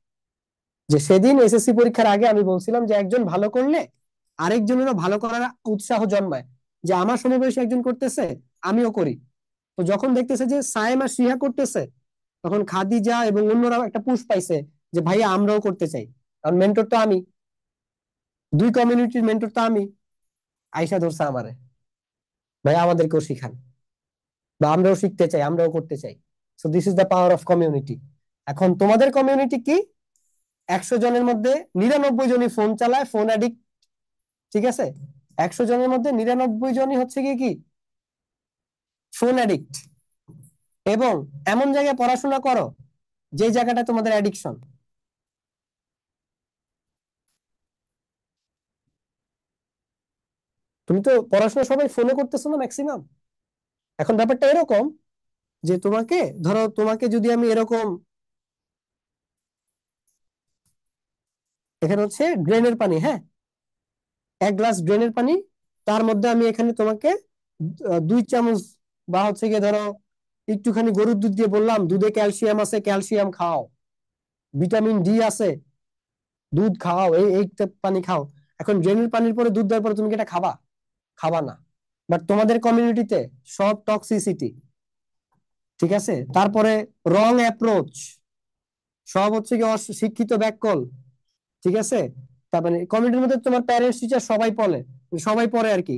যে সেদিন এসএসসি পরীক্ষার আগে আমি বলছিলাম যে একজন ভালো করলে আরেকজনেরও ভালো করার উৎসাহ জন্মায়, যে আমার সমবয়সী একজন করতেছে আমিও করি। তো যখন দেখতেছে যে সায়েম আর শিহা করতেছে, তখন খাদিজা এবং অন্যরাও একটা পুশ পাইছে যে ভাইয়া আমরাও করতে চাই, কারণ মেন্টর তো আমি, দুই কমিউনিটির মেন্টর তো আমি। আয়শা ধরছে আমারে, ভাইয়া আমাদেরকেও শিখান, বা আমরাও শিখতে চাই, আমরাও করতে চাই। So this is the power of community. এখন তোমাদের কমিউনিটি কি? 100 জনের মধ্যে 99 জনই ফোন চালায়, ফোন অ্যাডিক্ট। ঠিক আছে, 100 জনের মধ্যে 99 জনই হচ্ছে কি কি ফোন অ্যাডিক্ট, এবং এমন জায়গায় পড়াশোনা করো যে জায়গাটা তোমাদের অ্যাডিকশন। তুমি তো পড়াশোনা সবাই ফোনে করতেছো না ম্যাক্সিমাম। এখন ব্যাপারটা এরকম যে তোমাকে, ধরো তোমাকে যদি আমি এরকম, এখানে হচ্ছে ড্রেনের পানি, হ্যাঁ, 1 গ্লাস ড্রেনের পানি, তার মধ্যে আমি এখানে তোমাকে 2 চামচ, বা হচ্ছে গিয়ে ধরো একটুখানি গরুর দুধ দিয়ে বললাম দুধে ক্যালসিয়াম আছে, ক্যালসিয়াম খাও, ভিটামিন ডি আছে, দুধ খাও, এই পানি খাও। এখন ড্রেনের পানির পরে দুধ দেওয়ার পরে তুমি কি এটা খাবা? খাবা না। বাট তোমাদের কমিউনিটিতে সব টক্সিসিটি, ঠিক আছে, তারপরে রং অ্যাপ্রোচ, সব হচ্ছে কি শিক্ষিত ব্যাককল, ঠিক আছে, তারপরে কমিউনিটির মধ্যে তোমার প্যারেন্টস টিচার সবাই পড়ে, সবাই পড়ে আর কি।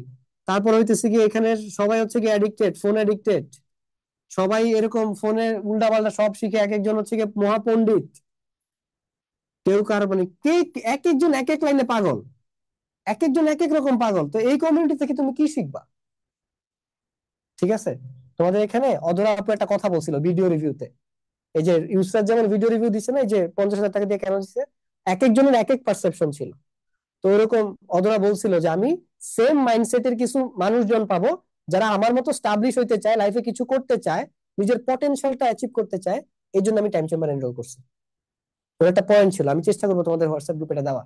তারপর হইতেছে কি এখানে সবাই হচ্ছে কি অ্যাডিক্টেড, ফোন অ্যাডিক্টেড, সবাই এরকম ফোনে উল্টা পাল্টা সব শিখে, এক একজন হচ্ছে কি মহাপণ্ডিত, কেউ কারো মানে কে, এক একজন এক এক লাইনে পাগল, এক একজন এক এক রকম পাগল। তো এই কমিউনিটি থেকে তুমি কি শিখবা? ঠিক আছে, তোমাদের এখানে অধরা আপু একটা কথা বলছিল ভিডিও রিভিউতে, এই যে ইউসরাত যেমন ভিডিও রিভিউ দিচ্ছে না, এই যে 50,000 টাকা দিয়ে কেন দিচ্ছে, এক একজনের এক এক পারসেপশন ছিল। তো এরকম অধরা বলছিল যে আমি সেম মাইন্ডসেটের কিছু মানুষজন পাবো যারা আমার মতো স্টাবলিশ হইতে চায়, লাইফে কিছু করতে চায়, নিজের পটেনশিয়ালটা অ্যাচিভ করতে চায়, এই জন্য আমি টাইম চেম্বার এনরোল করছি। ওর একটা পয়েন্ট ছিল, আমি চেষ্টা করবো তোমাদের হোয়াটসঅ্যাপ গ্রুপে এটা দেওয়া।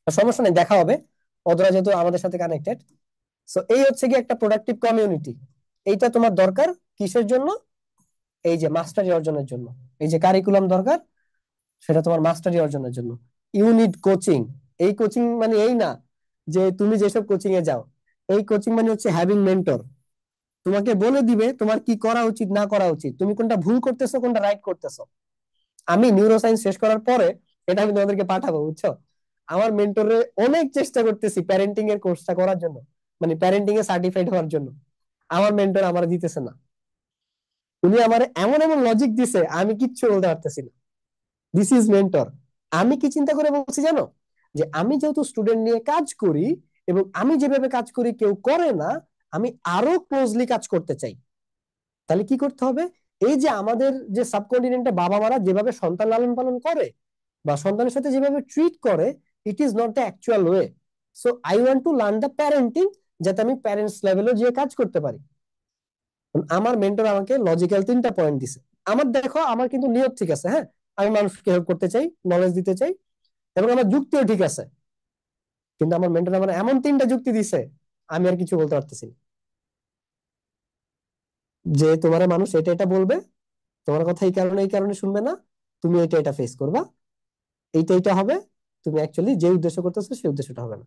আর সমস্যা নেই, দেখা হবে, ওরা যেহেতু আমাদের সাথে কানেক্টেড। সো এই হচ্ছে কি একটা প্রোডাক্টিভ কমিউনিটি। এইটা তোমার দরকার কিসের জন্য? এই যে মাস্টারি অর্জনের জন্য। এই যে কারিকুলাম দরকার, সেটা তোমার মাস্টারি অর্জনের জন্য। You need coaching. এই কোচিং মানে এই না যে তুমি যেসব কোচিং এ যাও, এই কোচিং মানে হচ্ছে হ্যাভিং মেন্টর। তোমাকে বলে দিবে তোমার কি করা উচিত না করা উচিত, তুমি কোনটা ভুল করতেছো কোনটা রাইট করতেছো। আমি নিউরো সায়েন্স শেষ করার পরে এটা আমি তোমাদেরকে পাঠাবো, বুঝছো? আমার মেন্টরে অনেক চেষ্টা করতেছি প্যারেন্টিং এর কোর্সটা করার জন্য, মানে প্যারেন্টিং এ সার্টিফাইড হওয়ার জন্য। আমার মেন্টর আমার দিতেছে না। উনি আমার এমন এমন লজিক দিছে, আমি কিচ্ছু বলতে পারতেছি না। This is mentor. আমি কি চিন্তা করে বলছি জানো? যে আমি যেহেতু স্টুডেন্ট নিয়ে কাজ করি, এবং আমি যেভাবে কাজ করি কেউ করে না, আমি আরো ক্লোজলি কাজ করতে চাই। তাহলে কি করতে হবে? এই যে আমাদের যে সাবকন্টিনেন্টে বাবা মারা যেভাবে সন্তান লালন পালন করে বা সন্তানের সাথে যেভাবে ট্রিট করে, it is not the actual way. So I want to learn the parenting, যাতে আমি প্যারেন্টস লেভেলে গিয়ে কাজ করতে পারি। আমার মেন্টর আমাকে লজিক্যাল 3টা পয়েন্ট দিছে। আমার দেখো, আমার কিন্তু নিয়ত ঠিক আছে, হ্যাঁ, আমি মানুষকে হেল্প করতে চাই, নলেজ দিতে চাই, এবং আমার যুক্তিও ঠিক আছে। কিন্তু আমার মেন্টর আমার এমন 3টা যুক্তি দিছে, আমি আর কিছু বলতে পারতেছি না। যে তোমার মানুষ এটা এটা বলবে, তোমার কথা এই কারণে শুনবে না, তুমি এটা এটা ফেস করবা, এইটা এটা হবে, তুমি অ্যাকচুয়ালি যে উদ্দেশ্য করতেছো সেই উদ্দেশ্যটা হবে না।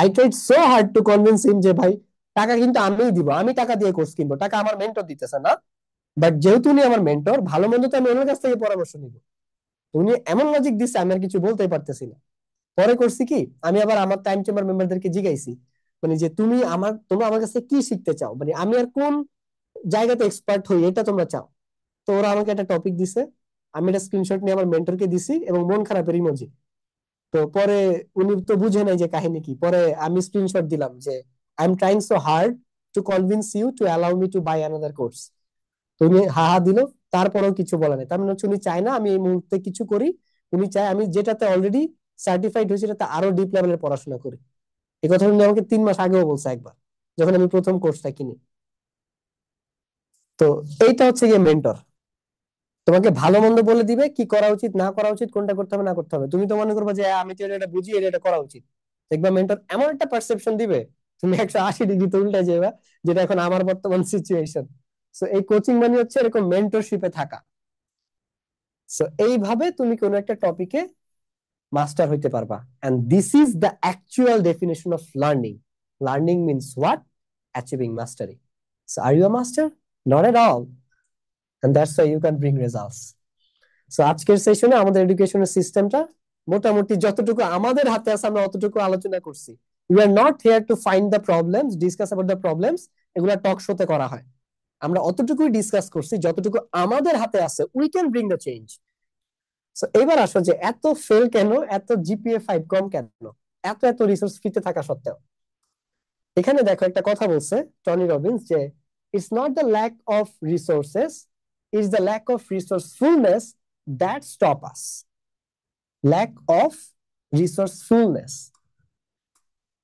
I tried so hard to convince him যে ভাই, টাকা কিন্তু আমিই দিব, আমি টাকা দিয়ে কোর্স কিনবো, টাকা আমার মেন্টর দিতেছে না। বাট যেহেতু উনি আমার মেন্টর, ভালো মন্দ তো আমি ওনার কাছ থেকে পরামর্শ নিব। উনি এমন লজিক দিচ্ছে আমি আর কিছু বলতেই পারতেছি না। পরে করছি কি, আমি আবার আমার টাইম চেম্বার মেম্বারদেরকে জিগাইছি, মানে যে তোমরা আমার কাছে কি শিখতে চাও, মানে আমি আর কোন জায়গাতে এক্সপার্ট হই এটা তোমরা চাও। তো ওরা আমাকে একটা টপিক দিছে, আমি একটা স্ক্রিনশট নিয়ে আমার মেন্টরকে দিছি এবং মন খারাপের ইমোজি। তো পরে উনি তো বুঝে নাই যে কাহিনী কি, পরে আমি স্ক্রিনশট দিলাম যে I am trying so hard to convince you to allow me to buy another course. তো উনি হা হা দিল, তারপরেও কিছু বলে নাই। তার মানে হচ্ছে উনি চায় না আমি এই মুহূর্তে কিছু করি, উনি চায় আমি যেটাতে অলরেডি সার্টিফাইড হয়েছি সেটাতে আরো ডিপ লেভেলের পড়াশোনা করি। এই কথা উনি আমাকে 3 মাস আগেও বলছে একবার, যখন আমি প্রথম কোর্সটা কিনি। তো এইটা হচ্ছে গিয়ে মেন্টর। তোমাকে ভালো মন্দ বলে দিবে, কি করা উচিত না করা উচিত, কোনটা করতে হবে না করতে হবে। তুমি তো মনে করবে যে আমি তো এটা বুঝি, এটা করা উচিত। দেখবা মেন্টর এমন একটা পারসেপশন দিবে, তুমি 180 ডিগ্রিতে উল্টে যাবে, যেটা এখন আমার বর্তমান সিচুয়েশন। সো এই কোচিং মানে হচ্ছে এরকম মেন্টরশিপে থাকা। সো এইভাবে তুমি কোনো একটা টপিকে মাস্টার হইতে পারবা। And this is the actual definition of learning. Learning means what? Achieving mastery. So are you a master? Not at all. And that's why you can bring results. So আজকের সেশনে আমাদের এডুকেশনের সিস্টেমটা মোটামুটি যতটুকু আমাদের হাতে আছে আমরা অতটুকু আলোচনা করছি। We are not here to find the problems, discuss about the problems. এগুলা টক শোতে করা হয়। আমরা অতটুকুই ডিসকাস করছি যতটুকু আমাদের হাতে আছে, we can bring the change. So এবার আসো যে এত ফেল কেন, এত জিপিএ 5 কম কেন, এত এত রিসোর্স ফ্রিতে থাকা সত্ত্বেও। এখানে দেখো একটা কথা বলছে টনি রবিন্স যে it's not the lack of resources, it's the lack of resourcefulness that stop us. Lack of resourcefulness.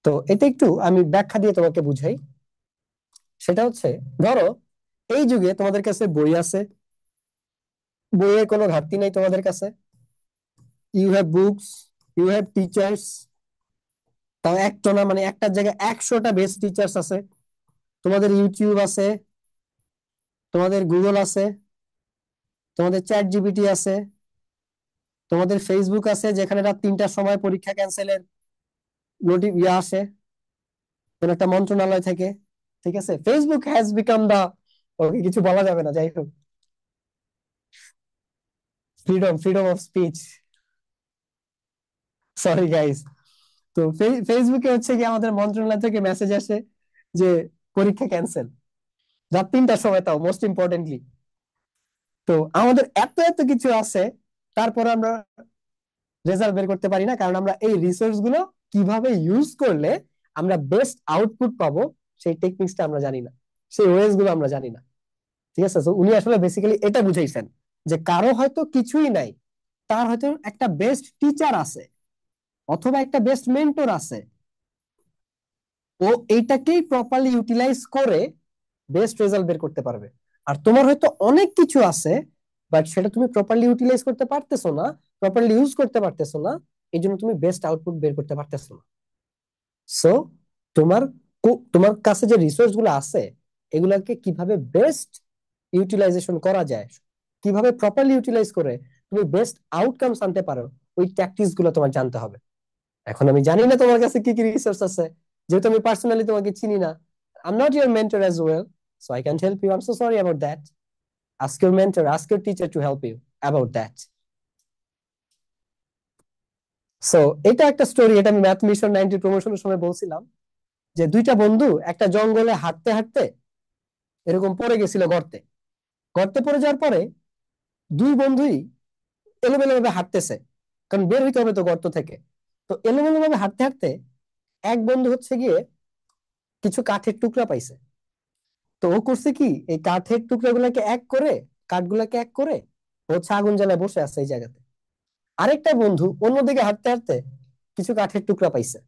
তো এটা একটু আমি ব্যাখ্যা দিয়ে তোমাকে বুঝাই। সেটা হচ্ছে, ধরো এই যুগে তোমাদের কাছে বই আছে, বইয়ের কোনো ঘাটতি নাই তোমাদের কাছে। You have books, you have teachers, তাও একটা না, মানে একটা জায়গায় 100টা বেস্ট টিচার্স আছে। তোমাদের ইউটিউব আছে, তোমাদের গুগল আছে, তোমাদের চ্যাট জিপিটি আছে, তোমাদের ফেসবুক আছে, যেখানে রাত 3টার সময় পরীক্ষা ক্যান্সেলের আসে কোন একটা মন্ত্রণালয় থেকে। ঠিক আছে, ফেসবুক হ্যাজ বিকাম দা, ওকে কিছু বলা যাবে না, যাই হোক, freedom of speech. Sorry guys. তো ফেসবুকে হচ্ছে কি আমাদের মন্ত্রণালয় থেকে মেসেজ আসে যে পরীক্ষা ক্যান্সেল, রাত 3টার সময়, তাও মোস্ট ইম্পর্টেন্টলি। তো আমাদের এত এত কিছু আছে, তারপরে আমরা রেজাল্ট বের করতে পারি না, কারণ আমরা এই রিসোর্স গুলো কিভাবে ইউজ করলে আমরা বেস্ট আউটপুট পাবো সেই টেকনিক্সটা আমরা জানি না, সেই ওয়েজ গুলো আমরা জানি না। ঠিক আছে, তো উনি আসলে বেসিক্যালি এটা বুঝাইছেন যে কারো হয়তো কিছুই নাই, তার হয়তো একটা বেস্ট টিচার আছে অথবা একটা বেস্ট মেন্টর আছে, ও এইটাকেই প্রপারলি ইউটিলাইজ করে বেস্ট রেজাল্ট বের করতে পারবে। আর তোমার হয়তো অনেক কিছু আছে, বাট সেটা তুমি প্রপারলি ইউটিলাইজ করতে পারতেছো না, প্রপারলি ইউজ করতে পারতেছো না, এই জন্য তুমি বেস্ট আউটপুট বের করতে পারতেছো না। সো তোমার তোমার কাছে যে রিসোর্স গুলো আছে, এগুলাকে কিভাবে বেস্ট ইউটিলাইজেশন করা যায়, কিভাবে প্রপারলি ইউটিলাইজ করে তুমি বেস্ট আউটকামস আনতে পারো, ওই ট্যাকটিক্স গুলো তোমার জানতে হবে। এখন আমি জানি না তোমার কাছে কি কি রিসোর্স আছে, যেহেতু আমি পার্সোনালি তোমাকে চিনি না। I am not your mentor as well, so I can't help you. I am so sorry about that. Ask your mentor, ask your teacher two help you about that. So এটা একটা story, এটা আমি math mission 90 প্রমোশনের সময় বলছিলাম, যে দুইটা বন্ধু একটা জঙ্গলে হাঁটতে হাঁটতে এরকম পড়ে গেছিল গর্তে। গর্তে পড়ে যাওয়ার পরে দুই বন্ধুই এলোমেলো ভাবে হাঁটতেছে, কারণ বের হইতে হবে তো গর্ত থেকে। তো এলোমেলো ভাবে হাঁটতে হাঁটতে এক বন্ধু হচ্ছে গিয়ে কিছু কাঠের টুকরা পাইছে। তো ও করছে কি, এই কাঠের টুকরা গুলাকে এক করে, কাঠগুলাকে এক করে ও হচ্ছে আগুন জ্বালায় বসে আছে এই জায়গাতে। আরেকটা বন্ধু অন্যদিকে হাঁটতে হাঁটতে কিছু কাঠের টুকরা পাইছে।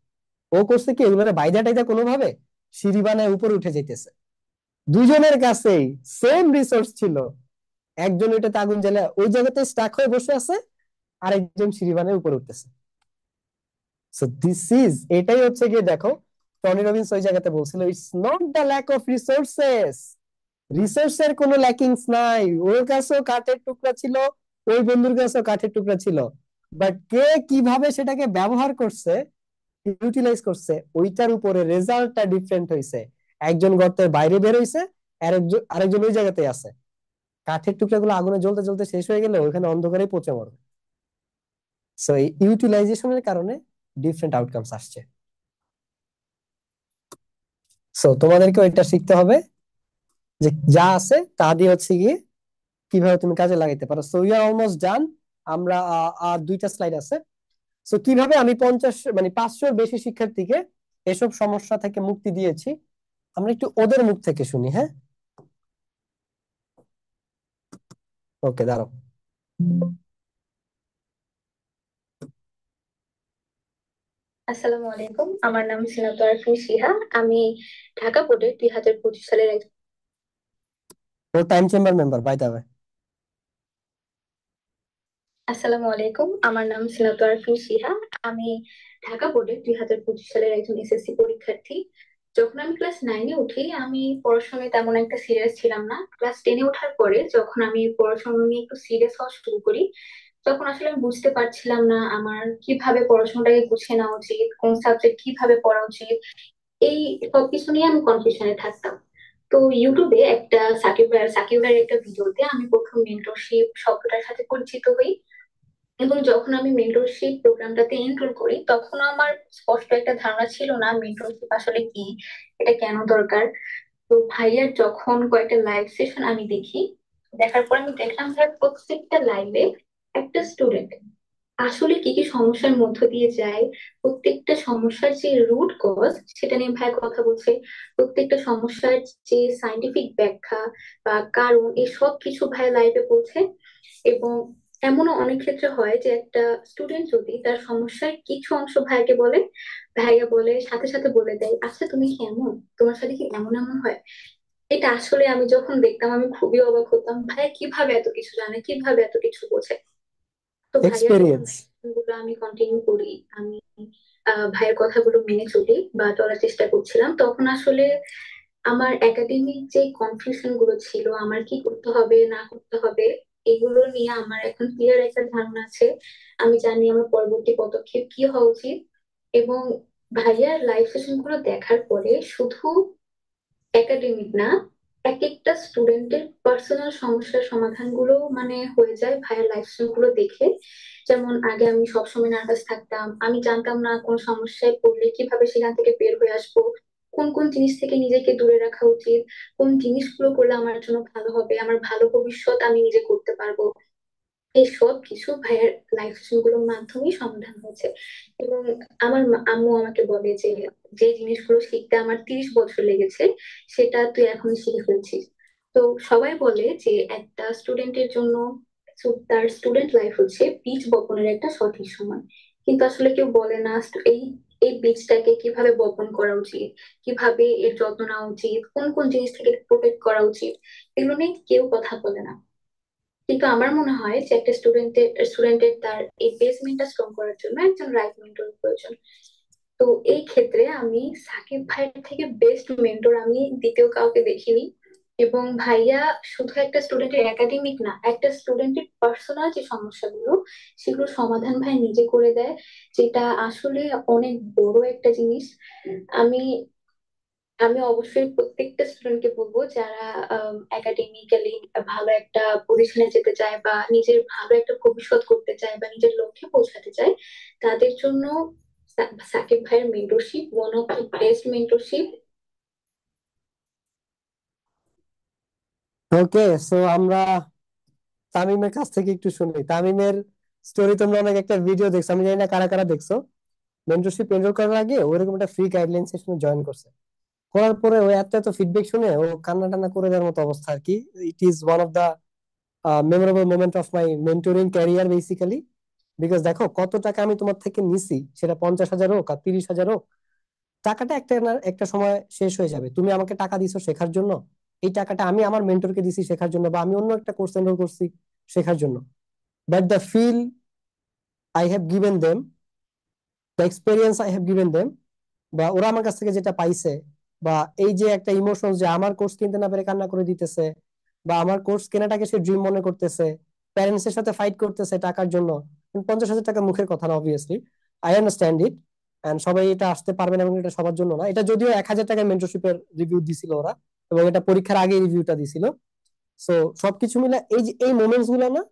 ও করছে কি, এগুলোরে বাইদা টাইদা কোনো ভাবে সিঁড়ি বানায় উপরে উঠে যাইতেছে। দুইজনের কাছেই সেম রিসোর্স ছিল, একজন ওইটাতে আগুন জ্বালায় ওই জায়গাতে স্টাক হয়ে বসে আছে, আর একজন সিঁড়ি বানায় উপরে উঠতেছে। সো দিস ইজ, এটাই হচ্ছে গিয়ে দেখো, টনি রবিন্স ওই জায়গাতে বলছিল, it's not the lack of resources, রিসোর্সের কোনো ল্যাকিংস নাই। ওর কাছেও কাঠের টুকরা ছিল, ওই বন্ধুর কাছেও কাঠের টুকরা ছিল, বাট কে কিভাবে সেটাকে ব্যবহার করছে, ইউটিলাইজ করছে, ওইটার উপরে রেজাল্টটা ডিফারেন্ট হয়েছে। একজন গর্তের বাইরে বের হইছে, আরেকজন ওই জায়গাতেই আছে। কাঠের টুকরাগুলো আগুনে জ্বলতে জ্বলতে শেষ হয়ে গেলে ওখানে অন্ধকারে পচে মরবে। সো এই ইউটিলাইজেশনের কারণে ডিফারেন্ট আউটকামস আসছে। সো তোমাদেরকে এটা শিখতে হবে যে যা আছে তা দিয়ে হচ্ছে গিয়ে কিভাবে তুমি কাজে লাগাইতে পারো। So we are almost done. আমরা আর দুইটা স্লাইড আছে। সো কিভাবে আমি 50 মানে 500-র বেশি শিক্ষার্থীকে এসব সমস্যা থেকে মুক্তি দিয়েছি, আমরা একটু ওদের মুখ থেকে শুনি, হ্যাঁ? ওকে, দাঁড়াও। আসসালামু আলাইকুম, আমার নাম সিনাত আরফিন শিহা। আমি ঢাকা বোর্ডের 2025 সালের একজন। ও Time Chamber member, by the way. আসসালামু আলাইকুম, আমার নাম সিনাত আরফিন শিহা। আমি ঢাকা বোর্ডের 2025 সালের একজন এসএসসি পরীক্ষার্থী। যখন আমি ক্লাস 9-এ উঠি, আমি পড়াশোনায় তেমন একটা সিরিয়াস ছিলাম না। ক্লাস 10-এ ওঠার পরে যখন আমি পড়াশোনা নিয়ে একটু সিরিয়াস হওয়া শুরু করি, তখন আসলে আমি বুঝতে পারছিলাম না আমার কিভাবে পড়াশোনাটাকে গুছিয়ে নেওয়া উচিত, কোন সাবজেক্ট কিভাবে পড়া উচিত। এই সবকিছু নিয়ে আমি কনফিউশনে থাকতাম। তো ইউটিউবে একটা সাকিব ভাইয়ের একটা ভিডিওতে আমি প্রথম মেন্টরশিপ শব্দটার সাথে পরিচিত হই। এবং যখন আমি মেন্টরশিপ প্রোগ্রামটাতে এনরোল করি, তখন আমার স্পষ্ট একটা ধারণা ছিল না মেন্টরশিপ আসলে কি, এটা কেন দরকার। তো ভাইয়ার যখন কয়েকটা লাইভ সেশন আমি দেখি, দেখার পর আমি দেখলাম ভাইয়ার প্রত্যেকটা লাইভে একটা স্টুডেন্ট আসলে কি কি সমস্যার মধ্য দিয়ে যায়, প্রত্যেকটা সমস্যার যে রুট কজ সেটা নিয়ে ভাই কথা বলছে। প্রত্যেকটা সমস্যার যে সাইন্টিফিক ব্যাখ্যা বা কারণ, এই সব কিছু ভাই লাইভে বলছে। এবং এমনও অনেক ক্ষেত্রে হয় যে একটা স্টুডেন্ট যদি তার সমস্যার কিছু অংশ ভাইকে বলে, ভাইয়া বলে সাথে সাথে বলে দেয়, আচ্ছা তুমি কি এমন, তোমার সাথে কি এমন এমন হয়। এটা আসলে আমি যখন দেখতাম আমি খুবই অবাক হতাম, ভাইয়া কিভাবে এত কিছু জানে, কিভাবে এত কিছু বোঝে। তো ভাইয়ার যখন এক্সপেরিয়েন্স। গুলো আমি কন্টিনিউ করি, আমি ভাইয়ের কথাগুলো মেনে চলি বা চলার চেষ্টা করছিলাম, তখন আসলে আমার একাডেমিক যে কনফিউশন গুলো ছিল, আমার কি করতে হবে না করতে হবে, এগুলো নিয়ে আমার এখন ক্লিয়ার একটা ধারণা আছে। আমি জানি আমার পরবর্তী পদক্ষেপ কি হওয়া উচিত। এবং ভাইয়ার লাইভ সেশন গুলো দেখার পরে শুধু একাডেমিক না, এক একটা স্টুডেন্টের পার্সোনাল সমস্যার সমাধানগুলো মানে হয়ে যায় ভাইয়ার লাইফ স্টাইল গুলো দেখে। যেমন আগে আমি সবসময় নার্ভাস থাকতাম, আমি জানতাম না কোন সমস্যায় পড়লে কিভাবে সেখান থেকে বের হয়ে আসবো, কোন কোন জিনিস থেকে নিজেকে দূরে রাখা উচিত, কোন জিনিসগুলো করলে আমার জন্য ভালো হবে, আমার ভালো ভবিষ্যৎ আমি নিজে করতে পারবো। এই সব কিছু ভাইয়ের লাইফ সেশন গুলোর মাধ্যমেই সমাধান হয়েছে। এবং আমার আম্মু আমাকে বলে যে যে জিনিসগুলো শিখতে আমার 30 বছর লেগেছে, সেটা তুই এখনই শিখে ফেলছিস। তো সবাই বলে যে একটা স্টুডেন্টের জন্য তার স্টুডেন্ট লাইফ হচ্ছে বীজ বপনের একটা সঠিক সময়। কিন্তু আসলে কেউ বলে না এই এই বীজটাকে কিভাবে বপন করা উচিত, কিভাবে এর যত্ন নেওয়া উচিত, কোন কোন জিনিস থেকে প্রোটেক্ট করা উচিত, এগুলো নিয়ে কেউ কথা বলে না। কিন্তু আমার মনে হয় যে একটা স্টুডেন্টের তার এই বেসমেন্টটা স্ট্রং করার জন্য একজন রাইট মেন্টর প্রয়োজন। তো এই ক্ষেত্রে আমি সাকিব ভাইয়ের থেকে বেস্ট মেন্টর আমি দ্বিতীয় কাউকে দেখিনি। এবং ভাইয়া শুধু একটা স্টুডেন্টের একাডেমিক না, একটা স্টুডেন্টের পার্সোনাল যে সমস্যাগুলো সেগুলো সমাধান ভাই নিজে করে দেয়, যেটা আসলে অনেক বড় একটা জিনিস। আমি আমি অবশ্যই প্রত্যেকটা স্টুডেন্টকে বলবো যারা একাডেমিক্যালি ভালো একটা পজিশনে যেতে চায় বা নিজের ভালো একটা ভবিষ্যৎ করতে চায় বা নিজের লক্ষ্যে পৌঁছাতে চায়, তাদের জন্য সাকিব ভাইয়ের mentorship one of the best mentorship. Okay, so আমরা তামিমের কাছ থেকে একটু শুনি। তামিমের স্টোরি তোমরা অনেক একটা ভিডিও দেখছো, আমি জানি না কারা কারা দেখছো। মেন্টরশিপ এনরোল করার আগে ওরকম একটা ফ্রি গাইডলাইন সেশনে জয়েন করছে। করার পরে ও এত এত ফিডব্যাক শুনে ও কান্না টান্না করে দেওয়ার মতো অবস্থা আর কি। It is one of the memorable moment of my mentoring career basically. Because দেখো কত টাকা আমি তোমার থেকে নিছি, সেটা 50,000 হোক আর 30,000 হোক, টাকাটা একটা না একটা সময় শেষ হয়ে যাবে। তুমি আমাকে টাকা দিছো শেখার জন্য, এই টাকাটা আমি আমার মেন্টরকে দিছি শেখার জন্য, বা আমি অন্য একটা কোর্স এনরোল করছি শেখার জন্য। But the feel I have given them, the experience I have given them, বা ওরা আমার কাছ থেকে যেটা পাইছে, বা এই যে একটা ইমোশন যে আমার কোর্স কিনতে না পেরে কান্না করে দিতেছে, বা আমার কোর্স কেনাটাকে সে ড্রিম মনে করতেছে, প্যারেন্টস এর সাথে ফাইট করতেছে টাকার জন্য। 50,000 টাকা মুখের কথা না, obviously I understand it. And সবাই এটা আসতে পারবে না এবং এটা সবার জন্য না। এটা যদিও 1,000 টাকার মেন্টরশিপের রিভিউ দিছিল ওরা, এবং এটা পরীক্ষার আগে রিভিউটা দিছিল। সো সবকিছু মিলে এই যে এই মোমেন্টস গুলো না,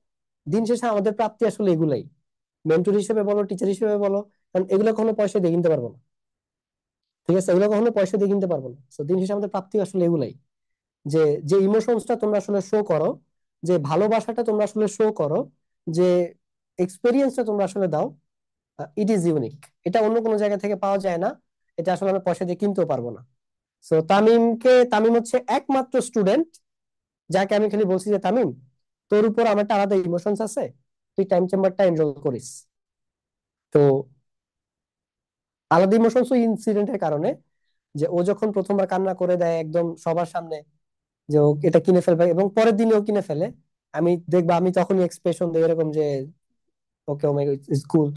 দিন শেষে আমাদের প্রাপ্তি আসলে এগুলাই। মেন্টর হিসেবে বলো, টিচার হিসেবে বলো, কারণ এগুলো কখনো পয়সা দিয়ে কিনতে পারবো না। ঠিক আছে, এগুলো কখনো পয়সা দিয়ে কিনতে পারবো না। তো দিন শেষে আমাদের প্রাপ্তি আসলে এগুলাই, যে যে ইমোশনসটা তোমরা আসলে শো করো, যে ভালোবাসাটা তোমরা আসলে শো করো, যে এক্সপিরিয়েন্সটা তোমরা আসলে দাও, ইট ইজ ইউনিক। এটা অন্য কোনো জায়গা থেকে পাওয়া যায় না। এটা আসলে আমরা পয়সা দিয়ে কিনতেও পারবো না। সো তামিম হচ্ছে একমাত্র স্টুডেন্ট যাকে আমি খালি বলছি যে তামিম, তোর উপর আমার একটা আলাদা ইমোশনস আছে, তুই টাইম চেম্বারটা এনরোল করিস। তো আলাদা ইমোশনস ওই ইনসিডেন্টের কারণে, যে ও যখন প্রথমবার কান্না করে দেয় একদম সবার সামনে, যে ও এটা কিনে ফেলবে এবং পরের দিনেও কিনে ফেলে, আমি দেখবা আমি তখনই এক্সপ্রেশন দিই এরকম যে ওকে, ও মাই গড, ইটস কুল।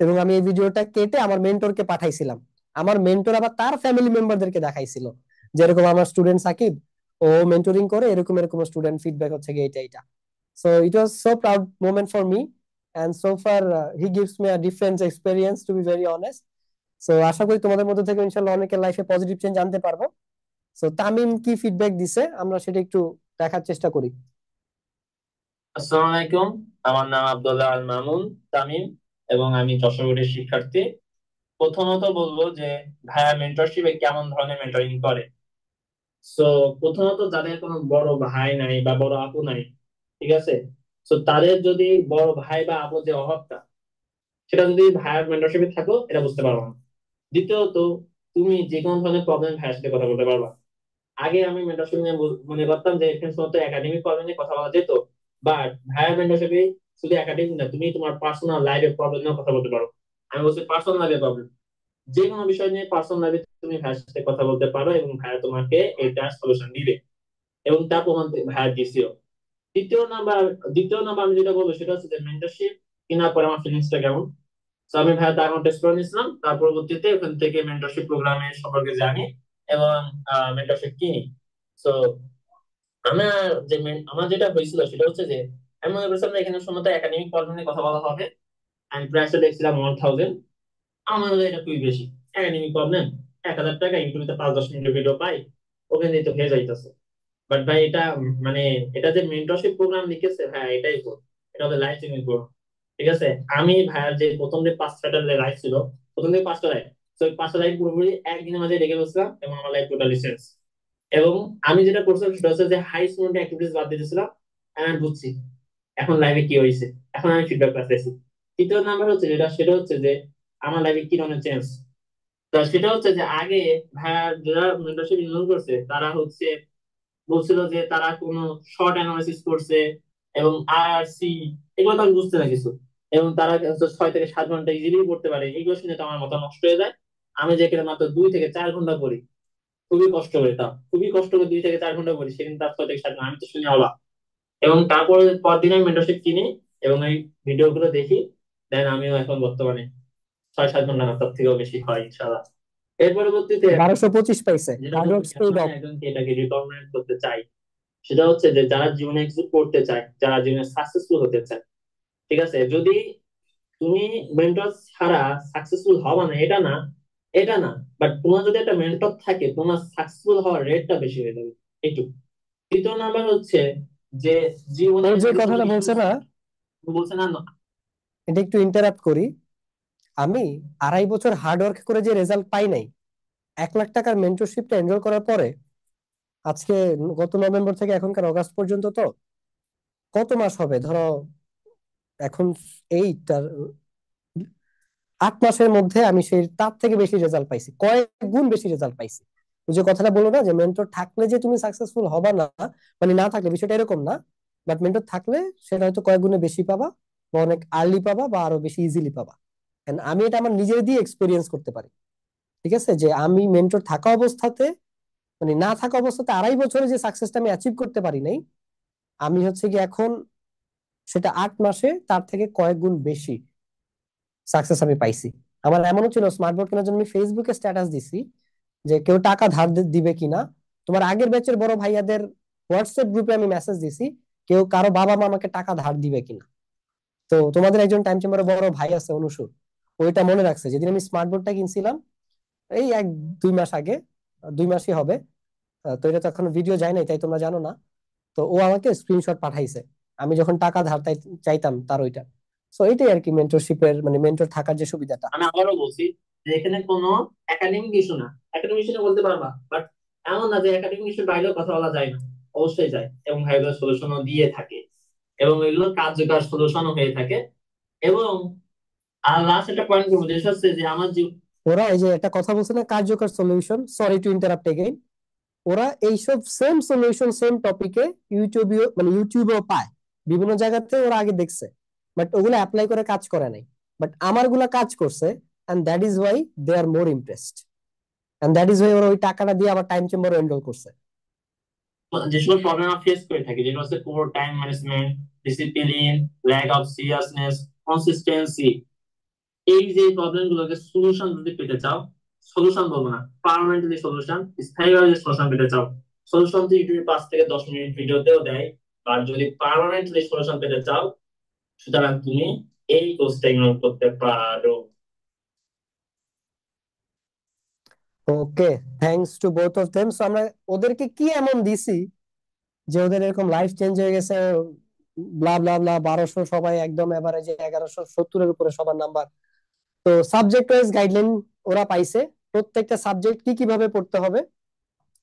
এবং আমি এই ভিডিওটা কেটে আমার মেন্টরকে পাঠাইছিলাম। আমার মেন্টর আবার তার ফ্যামিলি মেম্বারদেরকে দেখাইছিল, যেরকম আমার স্টুডেন্ট সাকিব, ও মেন্টরিং করে, এরকম এরকম স্টুডেন্ট ফিডব্যাক হচ্ছে গিয়ে এটা এটা। So it was so proud moment for me, and so far he gives me a different experience, to be very honest. So আশা করি তোমাদের মধ্যে থেকে ইনশাল্লাহ অনেকের লাইফে পজিটিভ চেঞ্জ আনতে পারবো। সো তামিম কি ফিডব্যাক দিছে আমরা সেটা একটু দেখার চেষ্টা করি। আসসালামু আলাইকুম। আমার নাম আব্দুল্লাহ আল মামুন তামিম, এবং আমি যশোরের শিক্ষার্থী। প্রথমত বলবো যে ভাইয়া মেন্টরশিপে কেমন ধরনের মেন্টরিং করে। সো প্রথমত যাদের কোনো বড় ভাই নাই বা বড় আপু নাই, ঠিক আছে, সো তাদের যদি বড় ভাই বা আপু যে অভাবটা, সেটা যদি ভাইয়ার মেন্টরশিপে থাকো, এটা বুঝতে পারবো না। দ্বিতীয়ত, তুমি যে কোনো ধরনের প্রবলেম ভাইয়ের সাথে কথা বলতে পারবা। আগে আমি মেন্টরশিপ নিয়ে মনে করতাম যে এখানে শুধু একাডেমিক প্রবলেম নিয়ে কথা বলা যেত, বাট ভাইয়ার মেন্টরশিপে শুধু একাডেমিক না, তুমি তোমার পার্সোনাল লাইফের প্রবলেম নিয়ে কথা বলতে পারো। আমি বলছি পার্সোনাল লাইফের প্রবলেম, যে কোনো বিষয় নিয়ে পার্সোনাল লাইফে তুমি ভাইয়ের সাথে কথা বলতে পারো এবং ভাইয়া তোমাকে এটা সলিউশন দিবে, এবং তার প্রমাণ ভাইয়া দিছিও। দ্বিতীয় নাম্বার দ্বিতীয় নাম্বার আমি যেটা বলবো সেটা হচ্ছে যে মেন্টরশিপ কেনার পরে আমার ফিলিংসটা কেমন। তো আমি ভাইয়া তার অ্যাকাউন্ট টেস্ট করে নিয়েছিলাম, তার পরবর্তীতে ওখান থেকে মেন্টরশিপ প্রোগ্রামের সম্পর্কে জানি এবং মেন্টরশিপ কিনি। তো আমার আমার যেটা হয়েছিল সেটা হচ্ছে যে আমি মনে করছিলাম যে এখানে সম্ভবত একাডেমিক প্রবলেম নিয়ে কথা বলা হবে। আমি প্রাইসটা দেখছিলাম 1,000। আমার মনে হয় এটা খুবই বেশি। একাডেমিক প্রবলেম, 1,000 টাকা ইউটিউবে 5-10 মিনিটের ভিডিও পাই, ওখানে তো হয়ে যাইতেছে। বাট ভাই এটা মানে এটা যে মেন্টরশিপ প্রোগ্রাম লিখেছে ভাই, এটাই ভুল। এটা হবে লাইফ চেঞ্জিং প্রোগ্রাম। ঠিক আছে, আমি ভাইয়ার যে প্রথম যে 5টা লাইফ ছিল, প্রথম যে 5টা লাইফ, তো ওই 5টা লাইফ পুরোপুরি একদিনের মাঝে রেখে বসলাম এবং আমার লাইফ টোটালি চেঞ্জ। এবং আমি যেটা করছিলাম সেটা হচ্ছে যে হাই স্টুডেন্ট অ্যাক্টিভিটিস বাদ দিয়ে দিয়েছিলাম। আমি বুঝছি এখন লাইফে কি হয়েছে, এখন আমি ফিডব্যাক পাচ্ছি। তৃতীয় নাম্বার হচ্ছে যেটা, সেটা হচ্ছে যে আমার লাইফে কি ধরনের চেঞ্জ। তো সেটা হচ্ছে যে আগে ভাইয়া যারা মেন্টরশিপ ইনরোল করছে তারা হচ্ছে বলছিল যে তারা কোনো শর্ট অ্যানালাইসিস করছে এবং আরসি, এগুলো তো আমি বুঝতে না কিছু, এবং তারা হচ্ছে 6 থেকে 7 ঘন্টা ইজিলি পড়তে পারে। এগুলো শুনে তো আমার মাথা নষ্ট হয়ে যায়। আমি যেখানে মাত্র 2 থেকে 4 ঘন্টা পড়ি, খুবই কষ্ট করে, তা খুবই কষ্ট করে 2 থেকে 4 ঘন্টা পড়ি, সেখানে তার 6 থেকে 7 ঘন্টা, আমি তো শুনে অবাক। এবং তারপরে পরদিন আমি মেন্টরশিপ কিনি এবং এই ভিডিও গুলো দেখি, দেন আমিও এখন বর্তমানে 6-7 ঘন্টা না, তার থেকেও বেশি হয় ইনশাল্লাহ। এর পরবর্তীতে 1225 পাইছে, যেটা হার্ড বলবো ওয়ার্কস যে পেইড আমি অফ। একজনকে এটাকে রিকমেন্ড করতে চাই, সেটা হচ্ছে যে যারা জীবনে কিছু করতে চায়, যারা জীবনে সাকসেসফুল হতে চায়, ঠিক আছে, যদি তুমি মেন্টর ছাড়া সাকসেসফুল হবা না এটা না, এটা না, বাট তোমার যদি একটা মেন্টর থাকে তোমার সাকসেসফুল হওয়ার রেটটা বেশি হয়ে যাবে একটু। দ্বিতীয় নাম্বার হচ্ছে যে ও জীবনের যে যে কোনো কথাটা ইস্যু বলছে না, বলছে না, এটা একটু ইন্টারাপ্ট করি। আমি 2.5 বছর হার্ড ওয়ার্ক করে যে রেজাল্ট পাই নাই, 1 লাখ টাকার মেন্টরশিপটা এনরোল করার পরে, আজকে গত নভেম্বর থেকে এখনকার অগাস্ট পর্যন্ত, তো কত মাস হবে ধরো, এখন 8 মাসের মধ্যে আমি সেই তার থেকে বেশি রেজাল্ট পাইছি, কয়েক গুণ বেশি রেজাল্ট পাইছি। ওই যে কথাটা বলো না যে মেন্টর থাকলে যে তুমি সাকসেসফুল হবা না, মানে না থাকলে বিষয়টা এরকম না, বাট মেন্টর থাকলে সেটা হয়তো কয়েক গুণে বেশি পাবা, বা অনেক আর্লি পাবা, বা আরো বেশি ইজিলি পাবা। And আমি এটা আমার নিজের দিয়ে এক্সপিরিয়েন্স করতে পারি। ঠিক আছে, যে আমি মেন্টর থাকা অবস্থাতে, মানে না থাকা অবস্থাতে 2.5 বছরে যে সাকসেসটা আমি অ্যাচিভ করতে পারি নাই, আমি হচ্ছে কি এখন সেটা 8 মাসে তার থেকে কয়েক গুণ বেশি সাকসেস আমি পাইছি। আমার এমনও ছিল, স্মার্ট বোর্ড কেনার জন্য আমি ফেসবুকে স্ট্যাটাস দিছি যে কেউ টাকা ধার দিবে কিনা। তোমার আগের ব্যাচের বড় ভাইয়াদের হোয়াটসঅ্যাপ গ্রুপে আমি মেসেজ দিছি, কেউ কারো বাবা মা আমাকে টাকা ধার দিবে কিনা। তো তোমাদের একজন টাইম চেম্বারে বড় ভাই আছে অনুসুর, ওইটা মনে রাখছে যেদিন আমি স্মার্ট বোর্ডটা কিনছিলাম, এই 1-2 মাস আগে, 2 মাসই হবে। তো এটা তো এখন ভিডিও যায় নাই, তাই তোমরা জানো না। তো ও আমাকে স্ক্রিনশট পাঠাইছে আমি যখন টাকা ধার চাইতাম তার ওইটা। তো এটাই আর কি মেন্টরশিপের, মানে মেন্টর থাকার যে সুবিধাটা। আমি আবারও বলছি যে এখানে কোনো একাডেমিক ইস্যু না, একাডেমিক ইস্যু বলতে পারবা, বাট এমন না যে একাডেমিক ইস্যুর বাইরেও কথা বলা যায় না, অবশ্যই যায়, এবং ভাইবার সলিউশনও দিয়ে থাকে, এবং এগুলো কার্যকর সলিউশনও হয়ে থাকে। এবং আর লাস্ট একটা পয়েন্ট করবো, যেটা হচ্ছে যে আমার জীবন, ওরা এই যে একটা কথা বলছে না, কার্যকর solution, sorry to interrupt again, ওরা এইসব সেম সলিউশন সেম টপিকে ইউটিউবেও পায়, বিভিন্ন জায়গাতে ওরা আগে দেখছে, বাট ওগুলো অ্যাপ্লাই করে কাজ করে নাই। বাট আমারগুলা কাজ করছে, and that is why they are more impressed, and that is why ওরা ওই টাকাটা দিয়ে আবার টাইম চেম্বারও এনরোল করছে। যে সকল প্রবলেম আমরা ফেস করে থাকি, যেটা হচ্ছে পুরো time management, discipline, lack of seriousness, consistency, এই যে প্রবলেম গুলোকে সলিউশন যদি পেতে চাও, সলিউশন বলবো না, পার্মানেন্টলি সলিউশন, স্থায়ীভাবে যে সলিউশন পেতে চাও, সলিউশন তো ইউটিউবে 5 থেকে 10 মিনিট ভিডিওতেও দেয়। আর যদি পার্মানেন্টলি সলিউশন পেতে চাও, সুতরাং তুমি এই কোর্সটা ইগনোর করতে পারো। Okay, thanks to both of them. So আমরা ওদেরকে কি এমন দিছি যে ওদের এরকম লাইফ চেঞ্জ হয়ে গেছে, ব্লা ব্লা ব্লা, 1200 সবাই একদম এভারেজে, 1170-এর উপরে সবার নাম্বার। তো সাবজেক্ট ওয়াইজ গাইডলাইন ওরা পাইছে, প্রত্যেকটা সাবজেক্ট কি কিভাবে পড়তে হবে।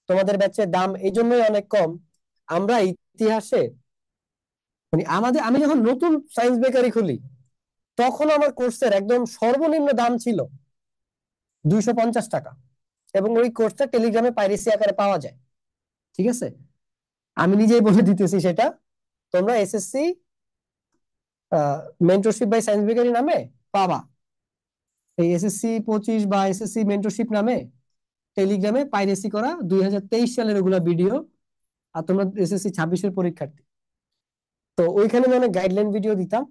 তোমাদের ব্যাচের দাম এই জন্যই অনেক কম। আমরা ইতিহাসে, মানে আমি যখন নতুন সায়েন্স বেকারি খুলি, তখন আমার কোর্সের একদম সর্বনিম্ন দাম ছিল 250 টাকা, এবং ওই কোর্সটা টেলিগ্রামে পাইরেসি আকারে পাওয়া যায়। ঠিক আছে, আমি নিজেই বলে দিতেছি সেটা। তোমরা SSC mentorship by science bakery নামে পাবা, এই SSC 25 বা এসএসসি মেন্টরশিপ নামে টেলিগ্রামে পাইরেসি করা 2023 সালের ওগুলা ভিডিও। আর তোমরা SSC 26-এর পরীক্ষার্থী, তো ওইখানে আমি অনেক গাইডলাইন ভিডিও দিতাম।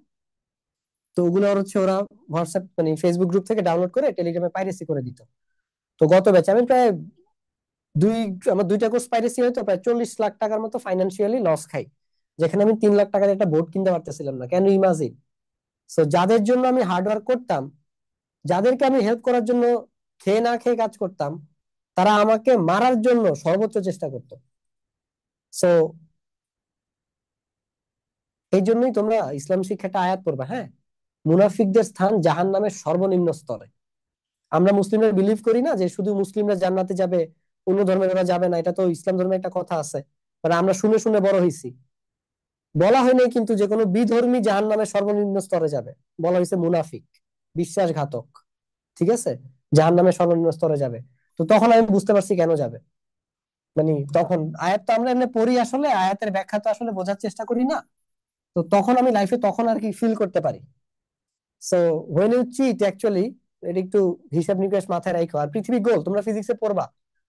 তো ওগুলো হচ্ছে ওরা হোয়াটসঅ্যাপ, মানে ফেসবুক গ্রুপ থেকে ডাউনলোড করে টেলিগ্রামে পাইরেসি করে দিত। তো গত ব্যাচে আমি প্রায় দুই আমার 2টা কোর্স পাইরেসি হয়তো প্রায় 40 লাখ টাকার মতো ফাইন্যান্সিয়ালি লস খাই, যেখানে আমি 3 লাখ টাকার একটা বোর্ড কিনতে পারতেছিলাম না। কেন, ইমাজিন। সো যাদের জন্য আমি হার্ড ওয়ার্ক করতাম, যাদেরকে আমি হেল্প করার জন্য খেয়ে না খেয়ে কাজ করতাম, তারা আমাকে মারার জন্য সর্বোচ্চ চেষ্টা করতো। সো এই জন্যই তোমরা ইসলাম শিক্ষাটা আয়াত পড়বা, হ্যাঁ, মুনাফিকদের স্থান জাহান্নামের সর্বনিম্ন স্তরে। আমরা মুসলিমরা বিলিভ করি না যে শুধু মুসলিমরা জান্নাতে যাবে, অন্য ধর্মের ওরা যাবে না, এটা তো ইসলাম ধর্মে একটা কথা আছে, মানে আমরা শুনে শুনে বড় হইছি। বলা হয় নাই কিন্তু যে কোনো বিধর্মী জাহান্নামের সর্বনিম্ন স্তরে যাবে, বলা হয়েছে মুনাফিক, বিশ্বাসঘাতক। ঠিক আছে, জাহান্নামের সর্বনিম্ন স্তরে যাবে। তো তখন আমি বুঝতে পারছি কেন যাবে। মানে তখন আয়াত তো আমরা এমনি পড়ি, আসলে আয়াতের ব্যাখ্যা তো আসলে বোঝার চেষ্টা করি না। তো তখন আমি লাইফে তখন আর কি ফিল করতে পারি। So when you cheat actually, এটা একটু হিসাব নিকাশ মাথায় রাখো। আর পৃথিবী গোল, তোমরা ফিজিক্সে পড়বা,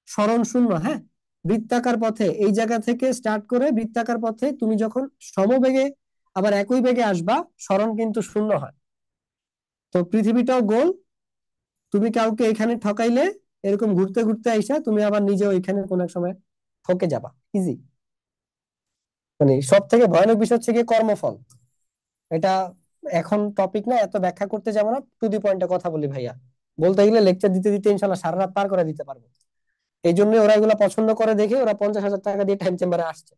সরণ শূন্য, হ্যাঁ, বৃত্তাকার পথে এই জায়গা থেকে স্টার্ট করে বৃত্তাকার পথে তুমি যখন সমবেগে আবার একই বেগে আসবা, সরণ কিন্তু শূন্য হয়। তো পৃথিবীটাও গোল, তুমি কাউকে এখানে ঠকাইলে এরকম ঘুরতে ঘুরতে আইসা তুমি আবার নিজেও এখানে কোন এক সময় ঠকে যাবা, ইজি। মানে সব থেকে ভয়ানক বিষয় হচ্ছে গিয়ে কর্মফল। এটা এখন টপিক না, এত ব্যাখ্যা করতে যাবো না, টু দি পয়েন্টে কথা বলি ভাইয়া। বলতে গেলে লেকচার দিতে দিতে ইনশাল্লাহ সারা রাত পার করে দিতে পারবো। এই জন্য ওরা এগুলো পছন্দ করে দেখে ওরা 50,000 টাকা দিয়ে টাইম চেম্বারে আসছে।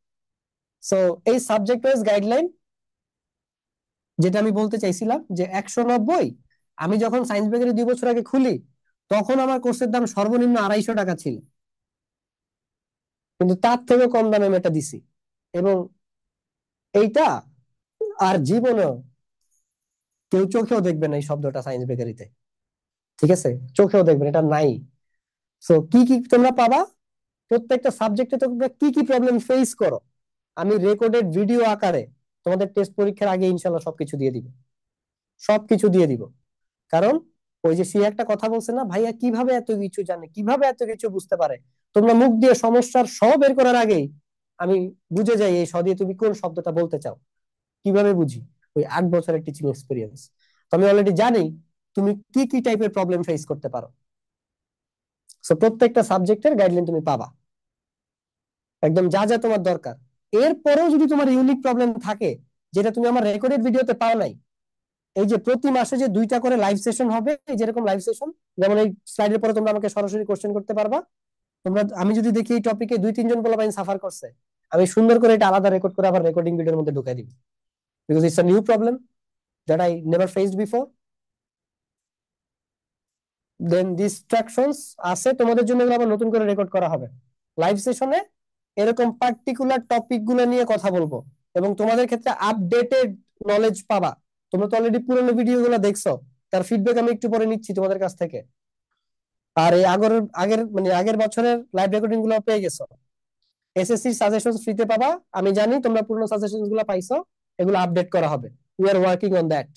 সো এই সাবজেক্ট ওয়াইজ গাইডলাইন, যেটা আমি বলতে চাইছিলাম যে 190, আমি যখন সায়েন্স ব্যাগের 2 বছর আগে খুলি তখন আমার কোর্সের দাম সর্বনিম্ন 250 টাকা ছিল, কিন্তু তার থেকে কম দামে আমি এটা দিছি। এবং এইটা আর জীবনেও কেউ চোখেও দেখবে না এই শব্দটা সায়েন্স বেকারিতে, ঠিক আছে? চোখেও দেখবেন, এটা নাই। সো কি কি তোমরা পাবা, প্রত্যেকটা সাবজেক্টে তোমরা কি কি প্রবলেম ফেস করো, আমি রেকর্ডেড ভিডিও আকারে তোমাদের টেস্ট পরীক্ষার আগে ইনশাল্লাহ সবকিছু দিয়ে দিব, সবকিছু দিয়ে দিব। কারণ ওই যে সে একটা কথা বলছে না, ভাইয়া কিভাবে এত কিছু জানে, কিভাবে এত কিছু বুঝতে পারে, তোমরা মুখ দিয়ে সমস্যার বের করার আগেই আমি বুঝে যাই এই দিয়ে তুমি কোন শব্দটা বলতে চাও। কিভাবে বুঝি? ওই 8 বছরের টিচিং এক্সপিরিয়েন্স। তো আমি অলরেডি জানি তুমি কি কি টাইপের প্রবলেম ফেস করতে পারো। সো প্রত্যেকটা সাবজেক্টের গাইডলাইন তুমি পাবা, একদম যা যা তোমার দরকার। এরপরেও যদি তোমার ইউনিক প্রবলেম থাকে যেটা তুমি আমার রেকর্ডেড ভিডিওতে পাও নাই, এই যে প্রতি মাসে যে 2টা করে লাইভ সেশন হবে, এই যেরকম লাইভ সেশন, যেমন এই স্লাইডের পরে তোমরা আমাকে সরাসরি কোশ্চেন করতে পারবা। তোমরা, আমি যদি দেখি এই টপিকে 2-3 জন পোলাপাইন সাফার করছে, আমি সুন্দর করে এটা আলাদা রেকর্ড করে আবার রেকর্ডিং ভিডিওর মধ্যে ঢুকাই দিব, because it's a new problem that I never faced before. Then distractions আছে তোমাদের জন্য, এগুলো আবার নতুন করে রেকর্ড করা হবে লাইভ সেশনে। এরকম পার্টিকুলার টপিক গুলো নিয়ে কথা বলবো এবং তোমাদের ক্ষেত্রে আপডেটেড নলেজ পাবা। তোমরা তো অলরেডি পুরোনো ভিডিও গুলো দেখছো, তার ফিডব্যাক আমি একটু পরে নিচ্ছি তোমাদের কাছ থেকে। আর এই আগের আগের মানে আগের বছরের লাইভ রেকর্ডিং গুলো পেয়ে গেছো। এসএসসি সাজেশন ফ্রিতে পাবা, আমি জানি তোমরা পুরোনো সাজেশন গুলো পাইছো, এগুলো আপডেট করা হবে, we are working on that,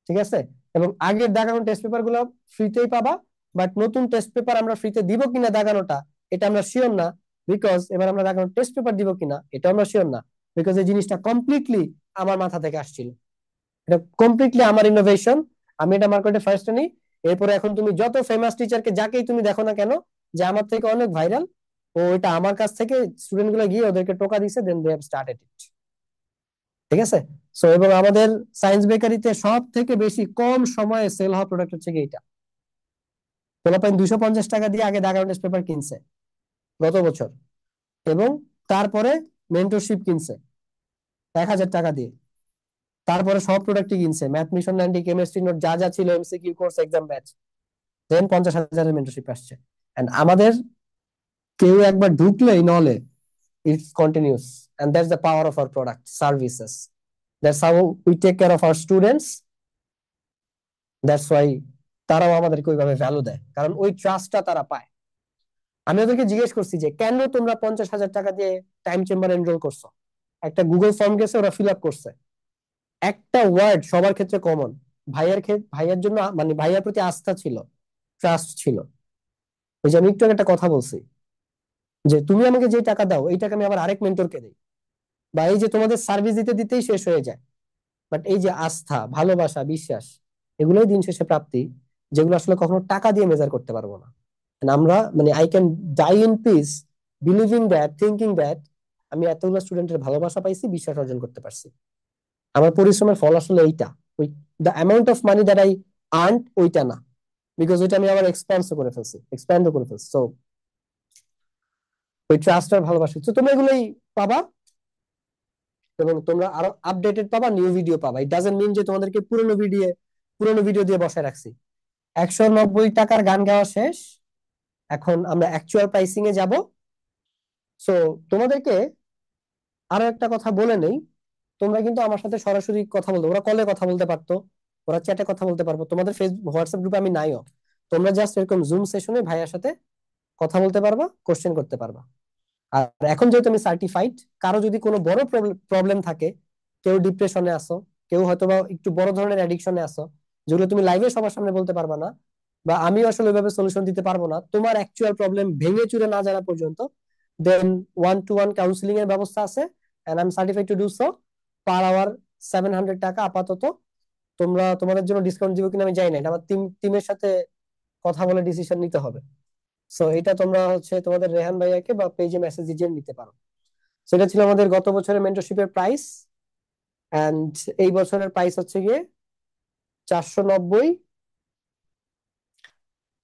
ঠিক আছে? এবং আগের দাগানো টেস্ট পেপার গুলো ফ্রিতেই পাবা, বাট নতুন টেস্ট পেপার আমরা ফ্রিতে দিব কিনা দাগানোটা, এটা আমরা শিওর না। বিকজ এবার আমরা দাগানো টেস্ট পেপার দিব কিনা এটা আমরা শিওর না, বিকজ এই জিনিসটা কমপ্লিটলি আমার মাথা থেকে আসছিল, এটা কমপ্লিটলি আমার ইনোভেশন। আমি এটা মার্কেটে ফার্স্ট নিই। এরপরে এখন তুমি যত ফেমাস টিচারকে যাকেই তুমি দেখো না কেন যে আমার থেকে অনেক ভাইরাল, ও এটা আমার কাছ থেকে স্টুডেন্ট গুলো গিয়ে ওদেরকে টোকা দিছে, দেন দে হ্যাভ স্টার্টেড ইট, ঠিক আছে? সো এবং আমাদের সায়েন্স বেকারিতে সব থেকে বেশি কম সময়ে সেল হওয়া প্রোডাক্ট হচ্ছে কি এটা। পোলাপাইন 250 টাকা দিয়ে আগে দাগা টেস্ট পেপার কিনছে গত বছর, এবং তারপরে মেন্টরশিপ কিনছে 1,000 টাকা দিয়ে, তারপরে সব প্রোডাক্টই কিনছে, ম্যাথ মিশন 90, কেমিস্ট্রি নোট, যা যা ছিল, MCQ course, exam batch, then 50,000-এর মেন্টরশিপ আসছে। এন্ড আমাদের কেউ একবার ঢুকলেই নলে it's continuous, and that's the power of our product services, that's how we take care of our students, that's why তারাও আমাদেরকে ওইভাবে ভ্যালু দেয়, কারণ ওই ট্রাস্টটা তারা পায়। আমি ওদেরকে জিজ্ঞেস করছি যে কেন তোমরা 50,000 টাকা দিয়ে টাইম চেম্বার এনরোল করছো, একটা গুগল ফর্ম গেছে, ওরা ফিল আপ করছে, একটা ওয়ার্ড সবার ক্ষেত্রে কমন, ভাইয়ার জন্য, মানে ভাইয়ার প্রতি আস্থা ছিল, ট্রাস্ট ছিল। ওই যে আমি একটু আগে একটা কথা বলছি যে তুমি আমাকে যে টাকা দাও এই টাকা আমি আবার আরেক মেন্টরকে দিই, বা এই যে তোমাদের সার্ভিস দিতে দিতেই শেষ হয়ে যায়, বাট এই যে আস্থা, ভালোবাসা, বিশ্বাস, এগুলোই দিন শেষে প্রাপ্তি, যেগুলো আসলে কখনো টাকা দিয়ে মেজার করতে পারবো না। And আমরা, মানে I can die in peace believing that, thinking that আমি এতগুলো স্টুডেন্টের ভালোবাসা পাইছি, বিশ্বাস অর্জন করতে পারছি। আমার পরিশ্রমের ফল আসলে এইটা, ওই the amount of money that I earn, ওইটা না, বিকজ ওইটা আমি আবার এক্সপ্যান্ডও করে ফেলছি। সো ওই ট্রাস্ট আর ভালোবাসা, তো তোমরা এগুলোই পাবা, এবং তোমরা আরো আপডেটেড পাবা, নিউ ভিডিও পাবা। ইট ডাজন্ট মিন যে তোমাদেরকে পুরোনো ভিডিও দিয়ে বসায় রাখছি। 190 টাকার গান গাওয়া শেষ, এখন আমরা অ্যাকচুয়াল প্রাইসিং এ যাব। সো তোমাদেরকে আরো একটা কথা বলে নেই, তোমরা কিন্তু আমার সাথে সরাসরি কথা বলতে, ওরা কলে কথা বলতে পারতো, ওরা চ্যাটে কথা বলতে পারবো, তোমাদের ফেসবুক হোয়াটসঅ্যাপ গ্রুপে আমি নাইও, তোমরা জাস্ট এরকম জুম সেশনে ভাইয়ার সাথে কথা বলতে পারবা, কোশ্চেন করতে পারবা। আর এখন যেহেতু আমি সার্টিফাইড, কারো যদি কোনো বড় প্রবলেম থাকে, কেউ ডিপ্রেশনে আসো, কেউ হয়তো বা একটু বড় ধরনের অ্যাডিকশনে আসো, যেগুলো তুমি লাইভে সবার সামনে বলতে পারবা না, বা আমিও আসলে ওইভাবে সলিউশন দিতে পারবো না তোমার অ্যাকচুয়াল প্রবলেম ভেঙে চুরে না জানা পর্যন্ত, দেন 1-to-1 কাউন্সিলিং এর ব্যবস্থা আছে, and I am certified to do so. Per hour 700 টাকা আপাতত। তোমাদের জন্য ডিসকাউন্ট দিব কিনা আমি জানি না, এটা আমার টিমের সাথে কথা বলে ডিসিশন নিতে হবে। সো এটা তোমরা হচ্ছে তোমাদের রেহান ভাইয়াকে বা পেজে মেসেজ দিয়ে নিতে পারো। সেটা ছিল আমাদের গত বছরের মেন্টরশিপের প্রাইস, এন্ড এই বছরের প্রাইস হচ্ছে গিয়ে 490।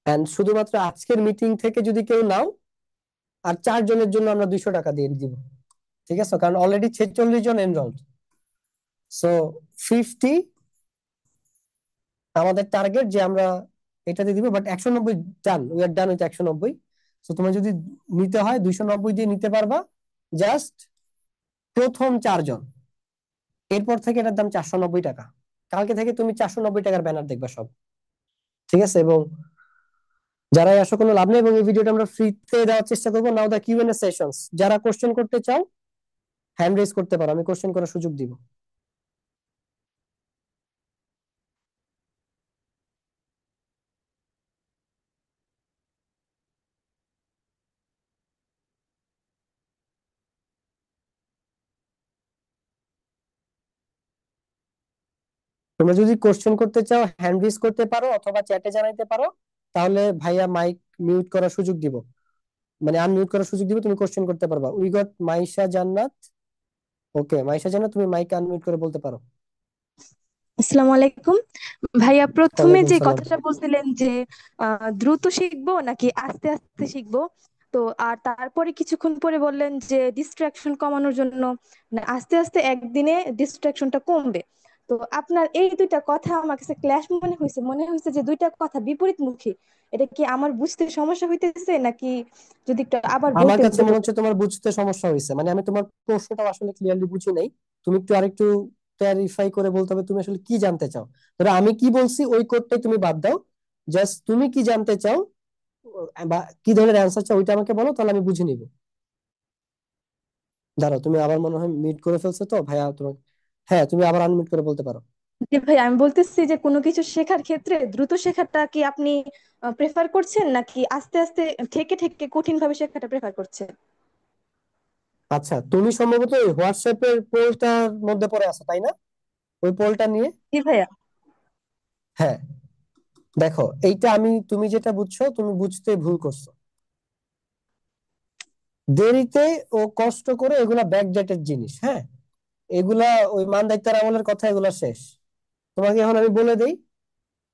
এন্ড শুধুমাত্র আজকের মিটিং থেকে যদি কেউ নাও, আর 4 জনের জন্য আমরা 200 টাকা দিয়ে দিব। ঠিক আছে, কারণ অলরেডি 46 জন এনরোলড। সো 50 আমাদের টার্গেট যে আমরা এটাতে দিব, but 190 done, we are done with 190। So তোমার যদি নিতে হয় 290 দিয়ে নিতে পারবা, জাস্ট প্রথম 4 জন। এরপর থেকে এটার দাম 490 টাকা। কালকে থেকে তুমি 490 টাকার ব্যানার দেখবা সব। ঠিক আছে, এবং যারা আসলে কোনো লাভ নেই, এবং এই ভিডিওটা আমরা ফ্রিতে দেওয়ার চেষ্টা করবো। নাও দা কিউএনএ সেশনস, যারা কোশ্চেন করতে চাও হ্যান্ড রেজ করতে পারো, আমি কোশ্চেন করার সুযোগ দিব। তোমরা যদি কোশ্চেন করতে চাও হ্যান্ড রেজ করতে পারো অথবা চ্যাটে জানাইতে পারো, তাহলে ভাইয়া মাইক মিউট করার সুযোগ দিব, মানে আনমিউট করার সুযোগ দিব, তুমি কোশ্চেন করতে পারবা। উই গট মাইশা জান্নাত। ওকে মাইশা জান্নাত, তুমি মাইক আনমিউট করে বলতে পারো। আসসালামু আলাইকুম ভাইয়া, প্রথমে ওয়ালাইকুম যে সালাম। কথাটা বলছিলেন যে দ্রুত শিখবো নাকি আস্তে আস্তে শিখবো, তো আর তারপরে কিছুক্ষণ পরে বললেন যে ডিস্ট্রাকশন কমানোর জন্য না, আস্তে আস্তে একদিনে ডিস্ট্রাকশনটা কমবে। তো আপনার এই দুইটা কথা আমার কাছে ক্ল্যাশ মনে হয়েছে যে দুইটা কথা বিপরীতমুখী। এটা কি আমার বুঝতে সমস্যা হইতেছে নাকি? যদি একটু আবার আমার বলতেন কাছে তো মনে বলতেন। হচ্ছে তোমার বুঝতে সমস্যা হয়েছে, মানে আমি তোমার প্রশ্নটা আসলে ক্লিয়ারলি বুঝি নাই। তুমি একটু আরেকটু ক্লারিফাই করে বলতে হবে তুমি আসলে কি জানতে চাও। ধরো আমি কি বলছি ওই কোডটাই তুমি বাদ দাও, জাস্ট তুমি কি জানতে চাও বা কি ধরনের অ্যান্সার চাও ওইটা আমাকে বলো, তাহলে আমি বুঝে নিব। দাঁড়াও, তুমি আবার মনে হয় মিট করে ফেলছো তো ভাইয়া তোমাকে। হ্যাঁ, তুমি আবার আনমিট করে বলতে পারো। জি ভাই, আমি বলতেছি যে কোনো কিছু শেখার ক্ষেত্রে দ্রুত শেখাটা কি আপনি প্রেফার করছেন নাকি আস্তে আস্তে ঠেকে ঠেকে কঠিন ভাবে শেখাটা প্রেফার করছেন? আচ্ছা, তুমি সম্ভবত ওই হোয়াটসঅ্যাপের পোলটার মধ্যে পড়ে আছো তাই না, ওই পোলটা নিয়ে। জি ভাইয়া। হ্যাঁ, দেখো এইটা তুমি যেটা বুঝছো তুমি বুঝতে ভুল করছো। দেরিতে ও কষ্ট করে এগুলা ব্যাকডেটেড জিনিস। হ্যাঁ, এগুলা ওই মান দায়িত্বের আমলের কথা, এগুলা শেষ। তোমাকে এখন আমি বলে দেই,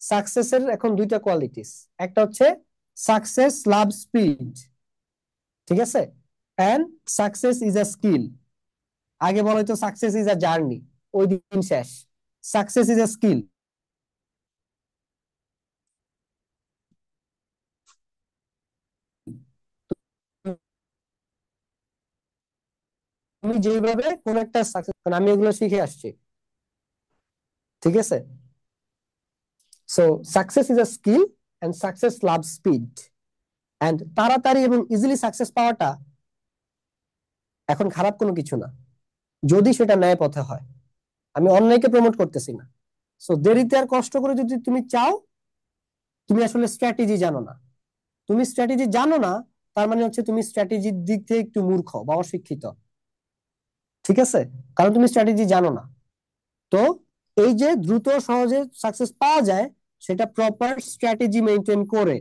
সাকসেসের এখন দুইটা কোয়ালিটিস। একটা হচ্ছে সাকসেস লাভ স্পিড, ঠিক আছে, and success is a skill. আগে বলা হয়তো সাকসেস ইজ আ জার্নি, ওই দিন শেষ। Success is a skill. তুমি যেভাবে কোন একটা সাকসেস, আমি এগুলো শিখে আসছি, ঠিক আছে। So success is a skill and success love speed. And তাড়াতাড়ি এবং ইজিলি সাকসেস পাওয়াটা এখন খারাপ কোনো কিছু না, যদি সেটা ন্যায় পথে হয়। আমি অন্যায়কে প্রমোট করতেছি না। সো দেরিতে আর কষ্ট করে যদি তুমি চাও, তুমি আসলে স্ট্র্যাটেজি জানো না। তুমি স্ট্র্যাটেজি জানো না, তার মানে হচ্ছে তুমি স্ট্র্যাটেজির দিক থেকে একটু মূর্খ বা অশিক্ষিত। ঠিক আছে, কারণ তুমি স্ট্র্যাটেজি জানো না। তো এই যে দ্রুত সহজে সাকসেস পাওয়া যায়, সেটা প্রপার স্ট্র্যাটেজি মেনটেন করে,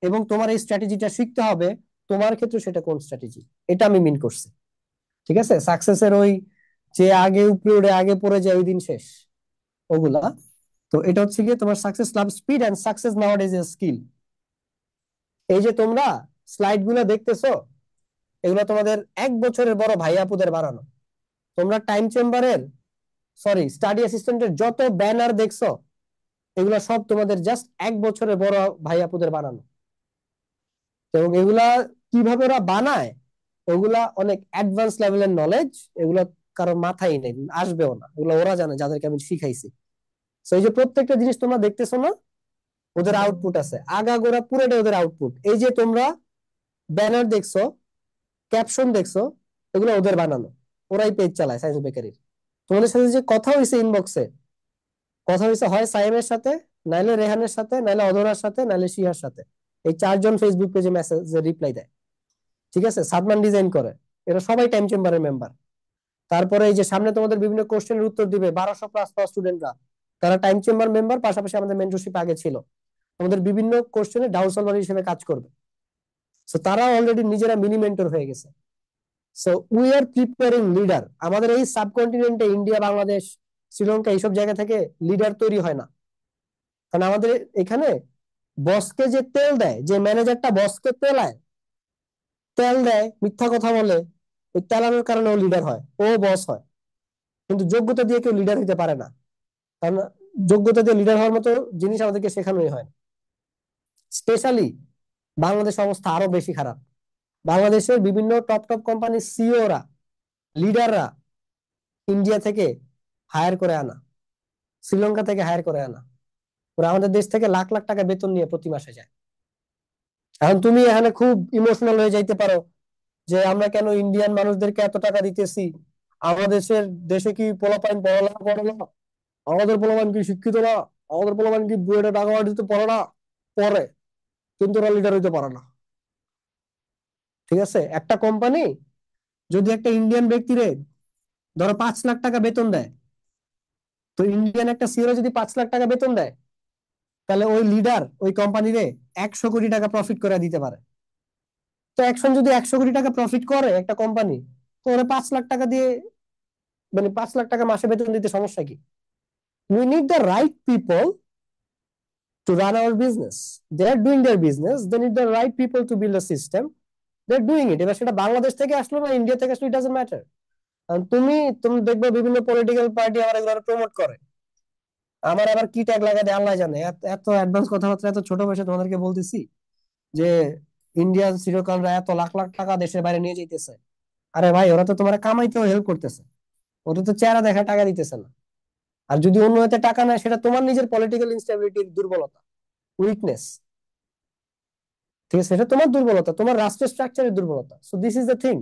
এবং তোমার এই স্ট্র্যাটেজিটা শিখতে হবে তোমার ক্ষেত্রে সেটা কোন স্ট্র্যাটেজি, এটা আমি মিন করছি। ঠিক আছে, সাকসেসের ওই যে আগে উপরে উঠে আগে পড়ে যায় ওই দিন শেষ, ওগুলা। তো এটা হচ্ছে গিয়ে তোমার success love speed and success nowadays a skill. এই যে তোমরা স্লাইড গুলো দেখতেছো, এগুলো তোমাদের 1 বছরের বড় ভাই আপুদের বানানো। তোমরা টাইম চেম্বারের, সরি স্টাডি অ্যাসিস্ট্যান্টের যত ব্যানার দেখছো, এগুলা সব তোমাদের জাস্ট 1 বছরের বড় ভাই আপুদের বানানো। এবং এগুলা কিভাবে ওরা বানায়, ওগুলা অনেক অ্যাডভান্স লেভেলের নলেজ। এগুলা কারো মাথায় নেই, আসবেও না, এগুলো ওরা জানে যাদেরকে আমি শিখাইছি। তো এই যে প্রত্যেকটা জিনিস তোমরা দেখতেছো না, ওদের আউটপুট আছে, আগাগোড়া পুরোটাই ওদের আউটপুট। এই যে তোমরা ব্যানার দেখছো, ক্যাপশন দেখছো, এগুলো ওদের বানানো। ওরাই পেজ চালায় সায়েন্স বেকারির। তোমাদের সাথে যে কথা হয়েছে ইনবক্সে, কথা হয়েছে হয় সাইমের সাথে নাইলে রেহানের সাথে, নাইলে অধরার সাথে, নাইলে শিহার সাথে। এই চারজন ফেসবুক পেজে মেসেজ রিপ্লাই দেয়। ঠিক আছে, সাদমান ডিজাইন করে। এরা সবাই টাইম চেম্বারের মেম্বার। তারপরে এই যে সামনে তোমাদের বিভিন্ন কোশ্চেনের উত্তর দিবে 1200+ পাওয়া স্টুডেন্টরা, তারা টাইম চেম্বার মেম্বার, পাশাপাশি আমাদের মেন্টরশিপ আগে ছিল, আমাদের বিভিন্ন কোশ্চেনে ডাউট সলভার হিসেবে কাজ করবে। সো তারা অলরেডি নিজেরা মিনি মেন্টর হয়ে গেছে। So we are preparing leader. আমাদের এই সাবকন্টিনেন্টে ইন্ডিয়া, বাংলাদেশ, শ্রীলঙ্কা এইসব জায়গা থেকে লিডার তৈরি হয় না। কারণ আমাদের এখানে বসকে যে তেল দেয়, যে ম্যানেজারটা বসকে তেল দেয়, মিথ্যা কথা বলে, ওই তেলানোর কারণে ও লিডার হয়, ও বস হয়। কিন্তু যোগ্যতা দিয়ে কেউ লিডার হতে পারে না। কারণ যোগ্যতা দিয়ে লিডার হওয়ার মতো জিনিস আমাদেরকে শেখানোই হয় না। স্পেশালি বাংলাদেশ অবস্থা আরো বেশি খারাপ। বাংলাদেশের বিভিন্ন টপ টপ কোম্পানির সিইওরা, লিডাররা ইন্ডিয়া থেকে হায়ার করে আনা, শ্রীলঙ্কা থেকে হায়ার করে আনা। ওরা আমাদের দেশ থেকে লাখ লাখ টাকা বেতন নিয়ে প্রতি মাসে যায়। এখন তুমি এখানে খুব ইমোশনাল হয়ে যাইতে পারো যে আমরা কেন ইন্ডিয়ান মানুষদেরকে এত টাকা দিতেছি, আমাদের দেশে কি পোলাপাইন পড়ালেখা করে না, আমাদের পোলাপাইন কি শিক্ষিত না, আমাদের পোলাপাইন কি বুয়েটে টাকা দিতে পারে না, পরে কিন্তু ওরা লিডার হইতে পারে না। ঠিক আছে, একটা কোম্পানি যদি একটা ইন্ডিয়ান ব্যক্তিরে ধরো 5 লাখ টাকা বেতন দেয়, তো ইন্ডিয়ান একটা সিইও যদি 5 লাখ টাকা বেতন দেয়, তাহলে ওই লিডার ওই কোম্পানিরে 100 কোটি টাকা প্রফিট করে দিতে পারে। তো একজন যদি 100 কোটি টাকা প্রফিট করে একটা কোম্পানি, তো ওরা 5 লাখ টাকা দিয়ে, মানে 5 লাখ টাকা মাসে বেতন দিতে সমস্যা কি? We need the right people to run our business. They are doing their business, they need the right people to build a system, they are doing it. এবার সেটা বাংলাদেশ থেকে আসলো না ইন্ডিয়া থেকে আসলো, ইট ডাজন্ট ম্যাটার। তুমি তুমি দেখবে বিভিন্ন পলিটিক্যাল পার্টি আবার এগুলো প্রমোট করে। আমার আবার কি ট্যাগ লাগা দেয় আল্লাহ জানে। এত এত অ্যাডভান্স কথাবার্তা এত ছোট বয়সে তোমাদেরকে বলতেছি যে ইন্ডিয়ান চিরকালরা এত লাখ লাখ টাকা দেশের বাইরে নিয়ে যাইতেছে। আরে ভাই, ওরা তো তোমার কামাইতেও হেল্প করতেছে, ওদের তো চেহারা দেখা টাকা দিতেছে না। আর যদি অন্য হাতে টাকা নেয়, সেটা তোমার নিজের পলিটিক্যাল ইনস্টেবিলিটির দুর্বলতা, উইকনেস। ঠিক আছে, সেটা তোমার দুর্বলতা, তোমার রাষ্ট্রের স্ট্রাকচারের দুর্বলতা। So this is the thing.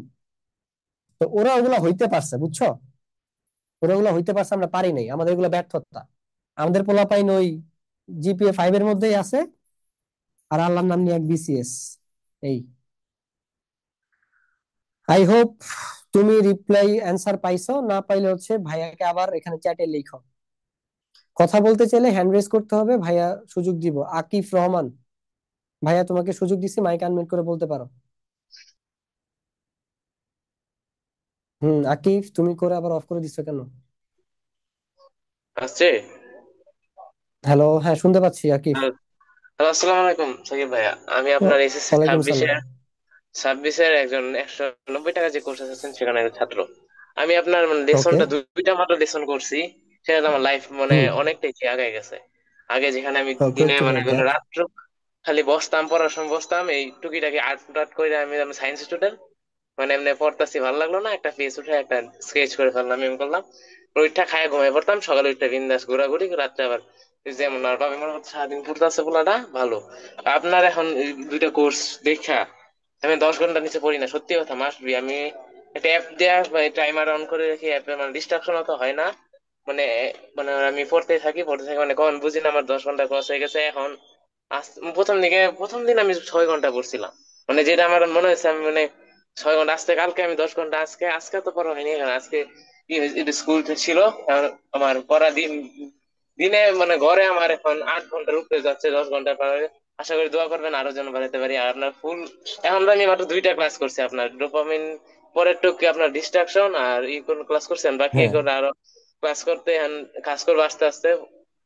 তো ওরা ওগুলা হইতে পারছে, বুঝছো? ওরা ওগুলা হইতে পারছে, আমরা পারি নাই, আমাদের এগুলো ব্যর্থতা। আমাদের পোলাপাইন ওই জিপিএ 5 এর মধ্যেই আছে, আর আল্লাহর নাম নিয়ে এক বিসিএস। এই, আই হোপ তুমি রিপ্লাই অ্যান্সার পাইছো। না পাইলে হচ্ছে ভাইয়াকে আবার এখানে চ্যাটে লিখো। কথা বলতে চাইলে হ্যান্ড রেজ করতে হবে, ভাইয়া সুযোগ দিব। আকিফ রহমান, ভাইয়া তোমাকে সুযোগ দিচ্ছি, মাইক আনমিউট করে বলতে পারো। আকিফ, তুমি করে আবার অফ করে দিচ্ছ কেন? আসছে। হ্যালো, হ্যাঁ শুনতে পাচ্ছি আকিফ। হ্যালো, আসসালামু আলাইকুম সাকিব ভাইয়া। আমি আপনার এসএসসি ওয়ালাইকুম সালাম। ছাব্বিশের একজন 190 টাকা যে কোর্স আছেন সেখানে একজন ছাত্র। আমি আপনার ওকে। লেসনটা দুইটা মাত্র লেসন করছি, সেটা আমার লাইফ হুম। অনেকটাই আগে গেছে। আগে যেখানে আমি গুড দিনে টু হিয়ার দ্যাট। রাত্র খালি বসতাম, পড়ার সময় বসতাম, এই টুকিটাকি আর্ট টাট করে। আমি সায়েন্স স্টুডেন্ট, এমনি পড়তাছি, ভালো লাগলো না, একটা পেজ উঠে একটা স্কেচ করে ফেললাম, এমন করলাম। ওইটা খায় ঘুমিয়ে পড়তাম, সকালে ওইটা বিন্দাস ঘোরাঘুরি, রাত্রে আবার যেমন। আর ভাবে মনে করতে সারাদিন পড়তেছে পোলাটা ভালো। আপনার এখন এই দুইটা কোর্স দেখা আমি 10 ঘন্টা নিচে পড়ি না, সত্যি কথা। মাস্ট বি আমি একটা অ্যাপ দেয়া টাইমার অন করে রাখি, অ্যাপে ডিস্ট্রাকশন তো হয় না। মানে আমি পড়তে থাকি, কখন বুঝি না আমার 10 ঘন্টা ক্রস হয়ে গেছে। এখন প্রথম দিন আমি 6 ঘন্টা পড়ছিলাম, যেটা আমার মনে হয়েছে আমি 6 ঘন্টা। আজকে কালকে আমি 10 ঘন্টা, আজকে আজকে তো পড়া হয়নি। এখন আজকে স্কুল ছিল। আমার পড়া দিনে ঘরে আমার এখন 8 ঘন্টার উপরে যাচ্ছে, 10 ঘন্টা পার হয়ে। আশা করি দোয়া করবেন আরো যেন বাড়াতে পারি। আর আপনার ফুল এখন তো আমি মাত্র দুইটা ক্লাস করছি, আপনার ডোপামিন পরের টুকি আপনার ডিস্ট্রাকশন আর কোন ক্লাস করছেন, বাকি হ্যাঁ। এগুলো আরো ক্লাস করতে কাজ করবো আস্তে আস্তে।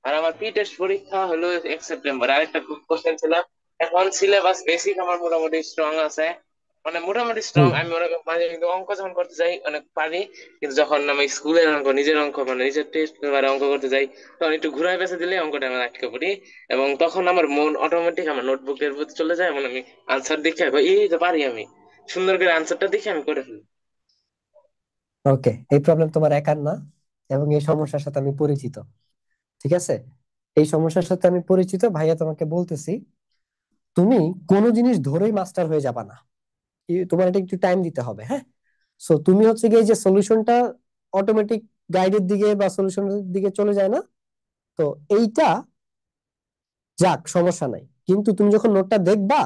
আর আমার প্রি টেস্ট পরীক্ষা হলো 1 সেপ্টেম্বর। আরেকটা কোশ্চেন ছিল, এখন সিলেবাস বেসিক আমার মোটামুটি স্ট্রং আছে, মোটামুটি স্ট্রং। হুম। আমি মাঝে কিন্তু অঙ্ক যখন করতে যাই অনেক পারি, কিন্তু যখন আমি স্কুলের অঙ্ক, নিজের অঙ্ক, নিজের টেস্ট পেপারে অঙ্ক করতে যাই, তখন একটু ঘুরায় পেঁচে দিলে অঙ্কটা আমি আটকে পড়ি। এবং তখন আমার মন অটোমেটিক আমার নোটবুকের প্রতি চলে যায়, আমি আনসার দেখে এই তো পারি, আমি সুন্দর করে আনসারটা দেখে আমি করে ফেলি। ওকে, এই প্রবলেম তোমার একার না, এবং এই সমস্যার সাথে আমি পরিচিত। ঠিক আছে, এই সমস্যার সাথে আমি পরিচিত। ভাইয়া তোমাকে বলতেছি, তুমি কোনো জিনিস ধরেই মাস্টার হয়ে যাবা না। তোমার এটা একটু টাইম দিতে হবে, হ্যাঁ। সো তুমি হচ্ছে গিয়ে যে সলিউশনটা অটোমেটিক গাইডের দিকে বা সলিউশনের দিকে চলে যায় না, তো এইটা যাক সমস্যা নাই, কিন্তু তুমি যখন নোটটা দেখবা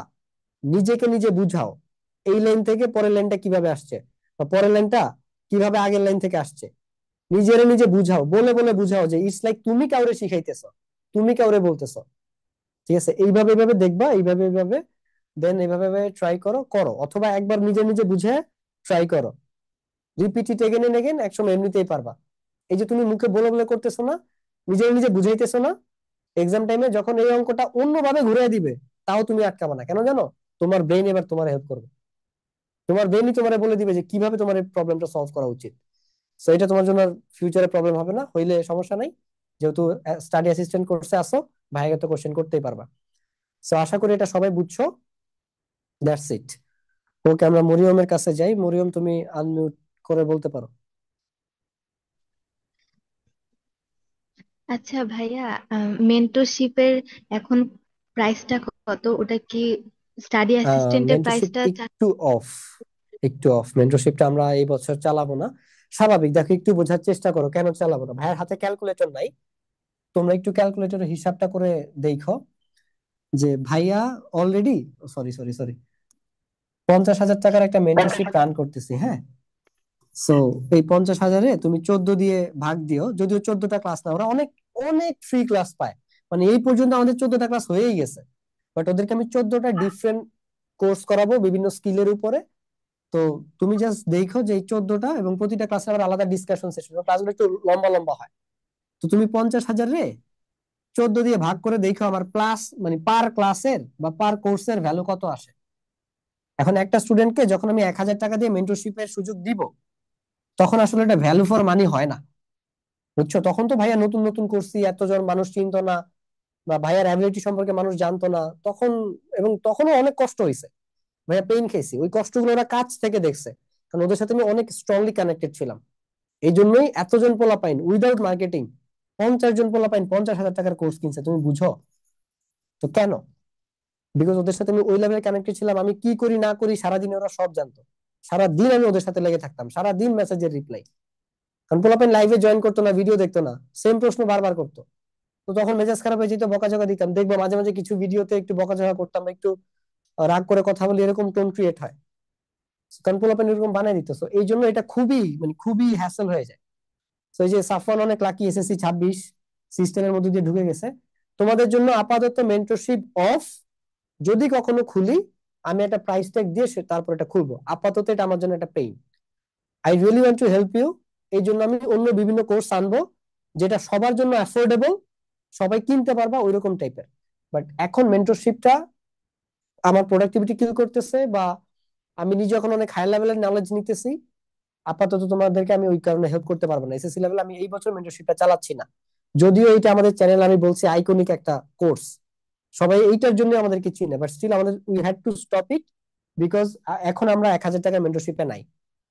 নিজেকে নিজে বুঝাও এই লাইন থেকে পরের লাইনটা কিভাবে আসছে, বা পরের লাইনটা কিভাবে আগের লাইন থেকে আসছে। নিজেরে নিজে বুঝাও, বলে বলে বুঝাও, যে ইটস লাইক তুমি কাউরে শিখাইতেছো, তুমি কাউরে বলতেছো। ঠিক আছে, এইভাবে এইভাবে দেখবা, এইভাবে এইভাবে, দেন এইভাবে ট্রাই করো করো, অথবা একবার নিজে নিজে বুঝে ট্রাই করো, repeat it again and again, একসময় এমনিতেই পারবা। এই যে তুমি মুখে বলে বলে করতেছো না, নিজে নিজে বুঝাইতেছো না, এক্সাম টাইমে যখন এই অঙ্কটা অন্যভাবে ঘুরিয়ে দিবে তাও তুমি আটকাবা না, কেন জানো? তোমার ব্রেন এবার তোমার হেল্প করবে, তোমার ব্রেনই তোমার বলে দিবে যে কিভাবে তোমার এই প্রবলেমটা সলভ করা উচিত। সো এটা তোমার জন্য ফিউচারে প্রবলেম হবে না, হইলে সমস্যা নাই, যেহেতু স্টাডি অ্যাসিস্ট্যান্ট কোর্সে আসো, ভাইকে তো কোশ্চেন করতেই পারবা। সো আশা করি এটা সবাই বুঝছো। That's it. ওকে, আমরা মরিয়মের কাছে যাই। মরিয়ম, তুমি আনমিউট করে বলতে পারো। আচ্ছা ভাইয়া, মেন্টরশিপের এখন প্রাইসটা কত? ওটা কি স্টাডি অ্যাসিস্ট্যান্টের মেন্টরশিপ প্রাইসটা একটু অফ, একটু অফ। মেন্টরশিপটা আমরা এই বছর চালাবো না, স্বাভাবিক। দেখো, একটু বোঝার চেষ্টা করো কেন চালাবো না। ভাইয়ের হাতে ক্যালকুলেটর নাই, তোমরা একটু ক্যালকুলেটরের হিসাবটা করে দেখো যে ভাইয়া অলরেডি, সরি সরি সরি, 50,000 টাকার একটা মেন্টরশিপ রান করতেছি, হ্যাঁ। সো এই 50,000-এ তুমি 14 দিয়ে ভাগ দিও, যদিও 14টা ক্লাস না, ওরা অনেক অনেক ফ্রি ক্লাস পায়। মানে এই পর্যন্ত আমাদের 14টা ক্লাস হয়েই গেছে, বাট ওদেরকে আমি 14টা ডিফারেন্ট কোর্স করাবো বিভিন্ন স্কিলের উপরে। তো তুমি জাস্ট দেখো যে এই 14টা, এবং প্রতিটা ক্লাসে আবার আলাদা ডিসকাশন সেশন, ক্লাসগুলো একটু লম্বা লম্বা হয়। তো তুমি 50,000-রে 14 দিয়ে ভাগ করে দেখো আমার প্লাস মানে পার ক্লাসের বা পার কোর্সের ভ্যালু কত আসে। এখন একটা স্টুডেন্টকে যখন আমি 1,000 টাকা দিয়ে মেন্টরশিপের সুযোগ দিব, তখন আসলে এটা ভ্যালু ফর মানি হয় না, বুঝছো? তখন তো ভাইয়া নতুন নতুন করছি, এতজন মানুষ চিনতো না, বা ভাইয়ার অ্যাবিলিটি সম্পর্কে মানুষ জানতো না তখন, এবং তখনও অনেক কষ্ট হয়েছে, ভাইয়া পেইন খেয়েছি। ওই কষ্টগুলো ওরা কাছ থেকে দেখছে, কারণ ওদের সাথে আমি অনেক স্ট্রংলি কানেক্টেড ছিলাম। এই জন্যই এতজন পোলাপাইন উইদাউট মার্কেটিং 50 জন পোলাপাইন 50,000 টাকার কোর্স কিনছে, তুমি বুঝো? তো কেন? বিকজ ওদের সাথে আমি ওই লেভেলে কানেক্টেড ছিলাম, আমি কি করি না করি সারাদিন ওরা সব জানতো। সারাদিন আমি ওদের সাথে লেগে থাকতাম, সারাদিন মেসেজের রিপ্লাই। কারণ পোলাপাইন লাইভে জয়েন করতো না, ভিডিও দেখতো না, সেম প্রশ্ন বারবার করতো। তো তখন মেজাজ খারাপ হয়ে যেত, বকাঝকা দিতাম। দেখবো মাঝে মাঝে কিছু ভিডিওতে একটু বকাঝকা করতাম, বা একটু রাগ করে কথা বলি, এরকম টোন ক্রিয়েট হয়, কারণ পোলাপাইন এরকম বানাই দিত। So এই জন্য এটা খুবই মানে খুবই হ্যাসেল হয়ে যায়। তো এই যে সাফওয়ান অনেক লাকি, এসএসসি 26 সিস্টেমের মধ্যে দিয়ে ঢুকে গেছে। তোমাদের জন্য আপাতত মেন্টরশিপ অফ, যদি কখনো খুলি আমি একটা প্রাইস ট্যাগ দিয়ে তারপর এটা খুলবো। আপাতত এটা আমার জন্য একটা pain. I really want to help you, এই জন্য আমি অন্য বিভিন্ন কোর্স আনবো যেটা সবার জন্য অ্যাফোর্ডেবল, সবাই কিনতে পারবা ওইরকম টাইপের। বাট এখন মেন্টরশিপটা আমার প্রোডাক্টিভিটি কিল করতেছে, বা আমি নিজে এখন অনেক হাই লেভেলের নলেজ নিতেছি। আপাতত তোমাদেরকে আমি ওই কারণে হেল্প করতে পারবো না, এসএসসি লেভেল আমি এই বছর মেন্টরশিপটা চালাচ্ছি না। যদিও এটা আমাদের চ্যানেল, আমি বলছি আইকনিক একটা কোর্স, সবাই এইটার জন্য আমাদেরকে চিনে, বাট স্টিল আমাদের we had to stop it, because এখন আমরা 1,000 টাকা মেন্টরশিপে নাই।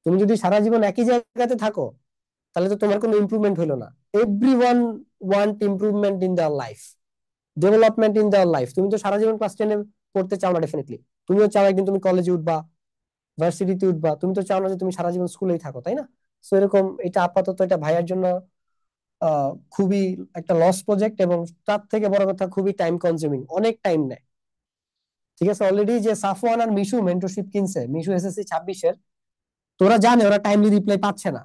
তুমি যদি সারা জীবন একই জায়গাতে থাকো তাহলে তো তোমার কোনো ইমপ্রুভমেন্ট হলো না। Everyone want improvement in their life, development in their life. তুমি তো সারা জীবন ক্লাস 10-এ পড়তে চাও না ডেফিনেটলি, তুমিও চাও একদিন তুমি কলেজে উঠবা, ভার্সিটিতে উঠবা, তুমি তো চাও না যে তুমি সারা জীবন স্কুলেই থাকো, তাই না? সো এরকম এটা আপাতত এটা ভাইয়ার জন্য খুবই একটা লস প্রজেক্ট, এবং তার থেকে বড় কথা খুবই টাইম কনজিউমিং, অনেক টাইম নেয়। ঠিক আছে, অলরেডি যে সাফওয়ান আর মিশু মেন্টরশিপ কিনছে, মিশু এসএসসি 26-এর, তোরা জানে ওরা টাইমলি রিপ্লাই পাচ্ছে না।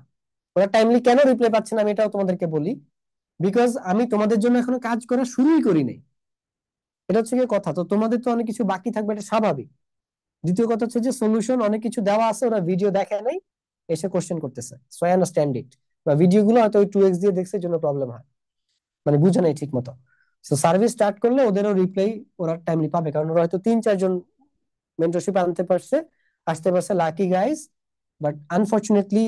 ওরা টাইমলি কেন রিপ্লাই পাচ্ছে না আমি এটাও তোমাদেরকে বলি, বিকজ আমি তোমাদের জন্য এখনো কাজ করা শুরুই করি নাই। এটা হচ্ছে কি কথা, তো তোমাদের তো অনেক কিছু বাকি থাকবে, এটা স্বাভাবিক। দ্বিতীয় কথা হচ্ছে যে সলিউশন অনেক কিছু দেওয়া আছে, ওরা ভিডিও দেখে নাই, এসে কোশ্চেন করতেছে। সো আই আন্ডারস্ট্যান্ড ইট, বা ভিডিওগুলো হয়তো ওই 2x দিয়ে দেখছে, জন্য প্রবলেম হয়, মানে বুঝে নাই ঠিক মতো। সো সার্ভিস স্টার্ট করলে ওদেরও রিপ্লাই ওরা টাইমলি পাবে, কারণ ওরা হয়তো 3-4 জন মেন্টরশিপ আনতে পারছে, আসতে পারছে, লাকি গাইস। বাট আনফরচুনেটলি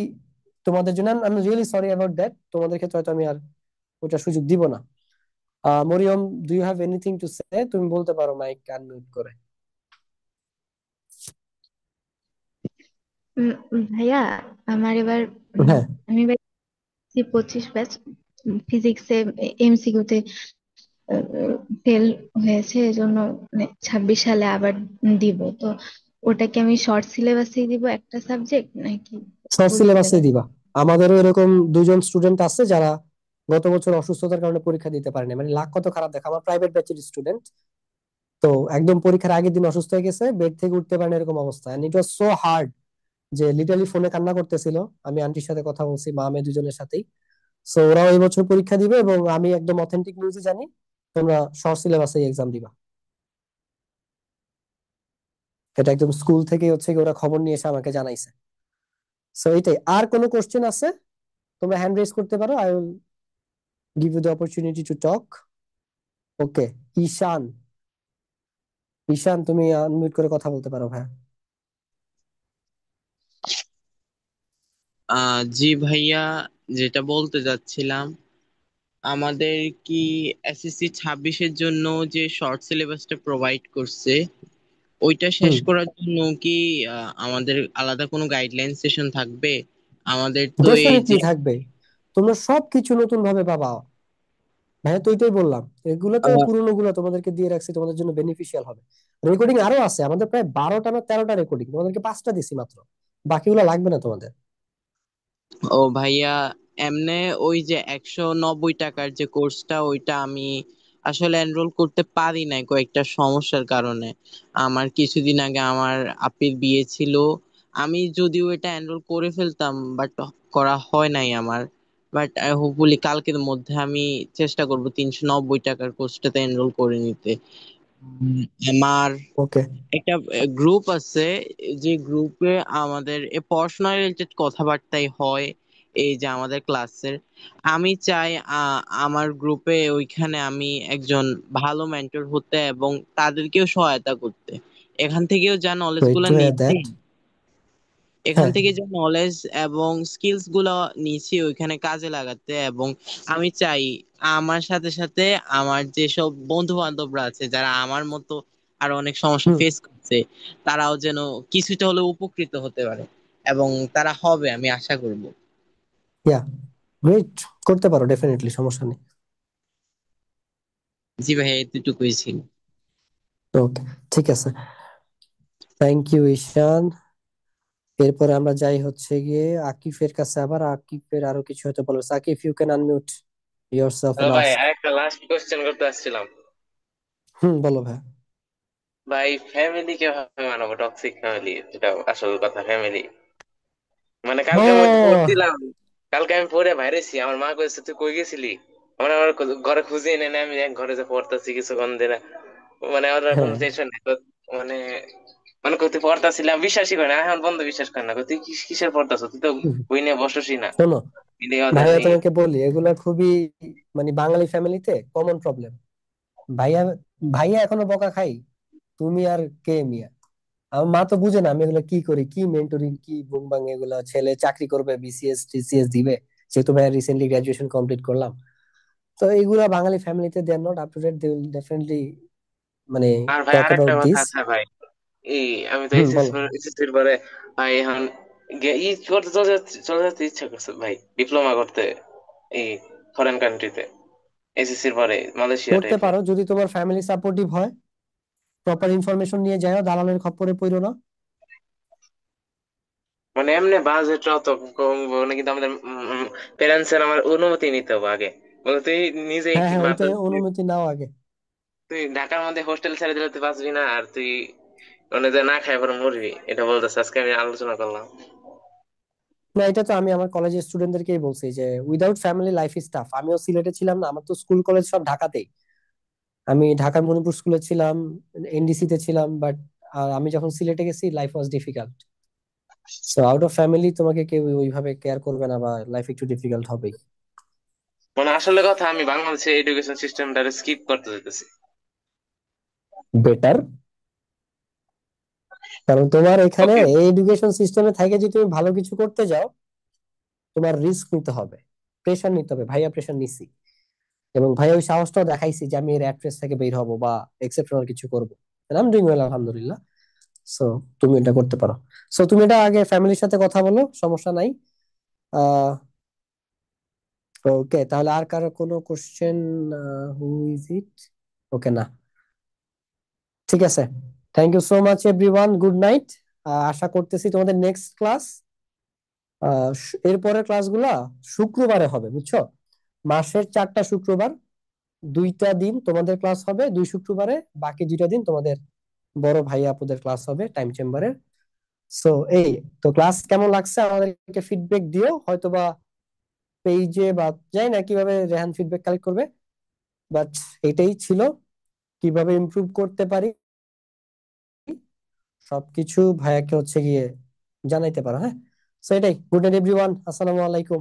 তোমাদের জন্য I am really sorry about that, তোমাদের ক্ষেত্রে হয়তো আমি আর ওটা সুযোগ দিব না। Maryam, do you have anything to say? তুমি বলতে পারো মাইক আনমিউট করে। ভাইয়া, আমার এবার হ্যাঁ, আমি এবার 25 ব্যাচ ফিজিক্সে এমসিকিউতে ফেল হয়েছে, এজন্য 26 সালে আবার দিব। তো ওটাকে আমি শর্ট সিলেবাসে দিব একটা সাবজেক্ট নাকি শর্ট ফুল সিলেবাসে সিলেবাস? দিবা। আমাদেরও এরকম 2 জন স্টুডেন্ট আছে যারা গত বছর অসুস্থতার কারণে পরীক্ষা দিতে পারেনি। মানে লাখ কত খারাপ দেখা, আমার প্রাইভেট ব্যাচের স্টুডেন্ট, তো একদম পরীক্ষার আগের দিন অসুস্থ হয়ে গেছে, বেড থেকে উঠতে পারেনি, এরকম অবস্থা। And it was so hard যে লিটারালি ফোনে কান্না করতেছিল। আমি আন্টির সাথে কথা বলছি, মা মেয়ে দুজনের সাথেই। সো ওরাও এই বছর পরীক্ষা দিবে, এবং আমি একদম অথেন্টিক নিউজই জানি, তোমরা শর্ট সিলেবাসে এক্সাম দিবা। এটা একদম স্কুল থেকে হচ্ছে কি ওরা খবর নিয়ে এসে আমাকে জানাইছে। সো এটাই। আর কোনো কোশ্চেন আছে? তোমরা হ্যান্ড রেজ করতে পারো, I will give you the opportunity to talk. Okay, Ishan. Ishan, তুমি আনমিউট করে কথা বলতে পারো ভাই। জি ভাইয়া, যেটা বলতে যাচ্ছিলাম, আমাদের কি এসএসসি 26-এর জন্য যে শর্ট সিলেবাসটা প্রোভাইড করছে ওইটা শেষ হুম, করার জন্য কি আমাদের আলাদা কোনো গাইডলাইন সেশন থাকবে? আমাদের তো এই যে ডেফিনেটলি থাকবে। তোমরা সবকিছু নতুন ভাবে পাবা ভাইয়া, তো এটাই বললাম। এগুলো তো আহ, পুরোনো গুলো তোমাদেরকে দিয়ে রাখছি, তোমাদের জন্য বেনিফিশিয়াল হবে। রেকর্ডিং আরো আছে আমাদের, প্রায় 12টা না 13টা রেকর্ডিং, তোমাদেরকে 5টা দিছি মাত্র, বাকিগুলো লাগবে না তোমাদের। ও ভাইয়া, এমনে ওই যে 190 টাকার যে কোর্সটা ওইটা আমি আসলে এনরোল করতে পারি নাই কয়েকটা সমস্যার কারণে। আমার কিছুদিন আগে আমার আপির বিয়ে ছিল। আমি যদিও এটা এনরোল করে ফেলতাম, বাট করা হয় নাই আমার। বাট হোপফুলি কালকের মধ্যে আমি চেষ্টা করব 390 টাকার কোর্সটাতে এনরোল করে নিতে। আমার ওকে, একটা গ্রুপ আছে, যে গ্রুপে আমাদের এ পড়াশোনা রিলেটেড কথাবার্তাই হয়, এই যে আমাদের ক্লাসের। আমি চাই আমার গ্রুপে ওইখানে আমি একজন ভালো মেন্টর হতে এবং তাদেরকেও সহায়তা করতে। এখান থেকেও যা নলেজ গ্রেট গুলা টু হিয়ার নিচ্ছি, দ্যাট। এখান হ্যাঁ, থেকে যে নলেজ এবং স্কিলস গুলো নিচ্ছি ওইখানে কাজে লাগাতে। এবং আমি চাই আমার সাথে সাথে আমার যেসব বন্ধু বান্ধবরা আছে যারা আমার মতো আরো অনেক সমস্যা হুম, ফেস করছে, তারাও যেন কিছুটা হলেও উপকৃত হতে পারে, এবং তারা হবে আমি আশা করব। ইয়া, গ্রেট, করতে পারো ডেফিনেটলি, সমস্যা নেই। জি ভাই, এতটুকুই ছিল। ওকে, ঠিক আছে, থ্যাংক ইউ ঈশান। এরপরে আমরা যাই হচ্ছে গিয়ে আকিফের কাছে। আবার আকিফের আরো কিছু হয়তো বলো। Akif, you can unmute yourself hello and ভাই, ask. আরেকটা লাস্ট কোশ্চেন করতে আসছিলাম। হুম, বলো ভাই। ভাই, ফ্যামিলি কিভাবে মানাবো? টক্সিক ফ্যামিলি, যেটা আসল কথা, ফ্যামিলি। মানে কালকে আমি ওটা ও পড়ছিলাম, কালকে আমি পড়ে বাইরেছি, আমার মা কইছে তুই কই গেছিলি। আমার ঘরে খুঁজে এনে নেয়, আমি এক ঘরে যে পড়তাছি কিছুক্ষণ ধরে। মানে ওরা কোনো হ্যাঁ, টেনশন নেই তো। মানে মানে তুই পড়তাছিলাম, বিশ্বাসই করে না, এখন বন্ধু বিশ্বাস করে না। কই, তুই কিসের পড়তাছ, তুই তো হুম, বই নিয়ে বসসই না। শোনো এদিকে ওদের ভাইয়া, এই তোমাকে বলি, এগুলা খুবই মানে বাঙালি ফ্যামিলিতে কমন প্রবলেম। ভাইয়া, ভাইয়া এখনো বকা খাই, তুমি আর কে মিয়া? আমার মা তো বুঝে না আমি এগুলো কি করি, কি মেন্টরিং, কি বুংবাং এগুলা। ছেলে চাকরি করবে, বিসিএস টিসিএস দিবে, যেহেতু ভাইয়া রিসেন্টলি গ্রাজুয়েশন কমপ্লিট করলাম। তো এইগুলা বাঙালি ফ্যামিলিতে they are not up to date, they will definitely মানে আর ভাই টক আরেকটা অ্যাবাউট কথা দিস। আছে ভাই। এই আমি তো হুম, এসএসসি বলো। এসএসসির পরে ভাই এখন ই করতে চলে যেতে ইচ্ছা করছে ভাই, ডিপ্লোমা করতে এই ফরেন কান্ট্রিতে, এসএসসির পরে মালয়েশিয়া করতে টাইপের। পারো যদি তোমার ফ্যামিলি সাপোর্টিভ হয়। প্রপার ইনফরমেশন নিয়ে যাও, দালালের খপ্পরে পড়ো না। মানে এমনি বাজেটটাও তো কম, মানে কিন্তু আমাদের প্যারেন্টস এর আমার অনুমতি নিতে হবে আগে। বলে তুই নিজেই হ্যাঁ, হ্যাঁ, ওইটা মাত্র অনুমতি নাও আগে। তুই ঢাকার মধ্যে হোস্টেল ছেড়ে দিলে তুই বাঁচবি না, আর তুই মানে যে না খাই পরে মরবি, এটা বলতেছে। আজকে আমি আলোচনা করলাম। না, এটা তো আমি আমার কলেজের স্টুডেন্টদেরকেই বলছি যে without family life is tough. আমিও সিলেটে ছিলাম না, আমার তো স্কুল কলেজ সব ঢাকাতেই। আমি ঢাকার মণিপুর স্কুলে ছিলাম, এনডিসি তে ছিলাম, বাট আমি যখন সিলেটে গেছি life was difficult. So out of family তোমাকে কেউ ওইভাবে কেয়ার করবে না, বা লাইফ একটু ডিফিকাল্ট হবেই। মানে আসলে কথা, আমি বাংলাদেশে এডুকেশন সিস্টেমটা স্কিপ করতে যেতেছি। বেটার, কারণ তোমার এখানে ওকে। এই এডুকেশন সিস্টেমে থাকে যে তুমি ভালো কিছু করতে যাও, তোমার রিস্ক নিতে হবে, প্রেশার নিতে হবে। ভাইয়া প্রেশার নিছি, এবং ভাইয়া ওই সাহসটাও দেখাইছি যে আমি র্যাট রেস থেকে বের হবো বা এক্সেপশনাল কিছু করবো। আই এম ডুইং ওয়েল, আলহামদুলিল্লাহ। সো তুমি এটা করতে পারো। সো তুমি এটা আগে ফ্যামিলির সাথে কথা বলো, সমস্যা নাই। আহ ওকে, তাহলে আর কারো কোনো কোশ্চেন? Who is it? ওকে, না, ঠিক আছে। Thank you so much everyone, good night. আশা করতেছি তোমাদের নেক্সট ক্লাস, এরপরের ক্লাসগুলা শুক্রবারে হবে, বুঝছো? মাসের 4টা শুক্রবার, 2টা দিন তোমাদের ক্লাস হবে, 2 শুক্রবারে, বাকি 2টা দিন তোমাদের বড় ভাই আপুদের ক্লাস হবে টাইম চেম্বারের। সো এই তো ক্লাস কেমন লাগছে আমাদেরকে ফিডব্যাক দিও, হয়তোবা পেজে বা জানি না কিভাবে রেহান ফিডব্যাক কালেক্ট করবে, বাট এটাই ছিল, কিভাবে ইমপ্রুভ করতে পারি সবকিছু ভাইয়াকে হচ্ছে গিয়ে জানাইতে পারো। হ্যাঁ, সো এটাই। গুড নাইট এভরিওয়ান, আসসালামু আলাইকুম।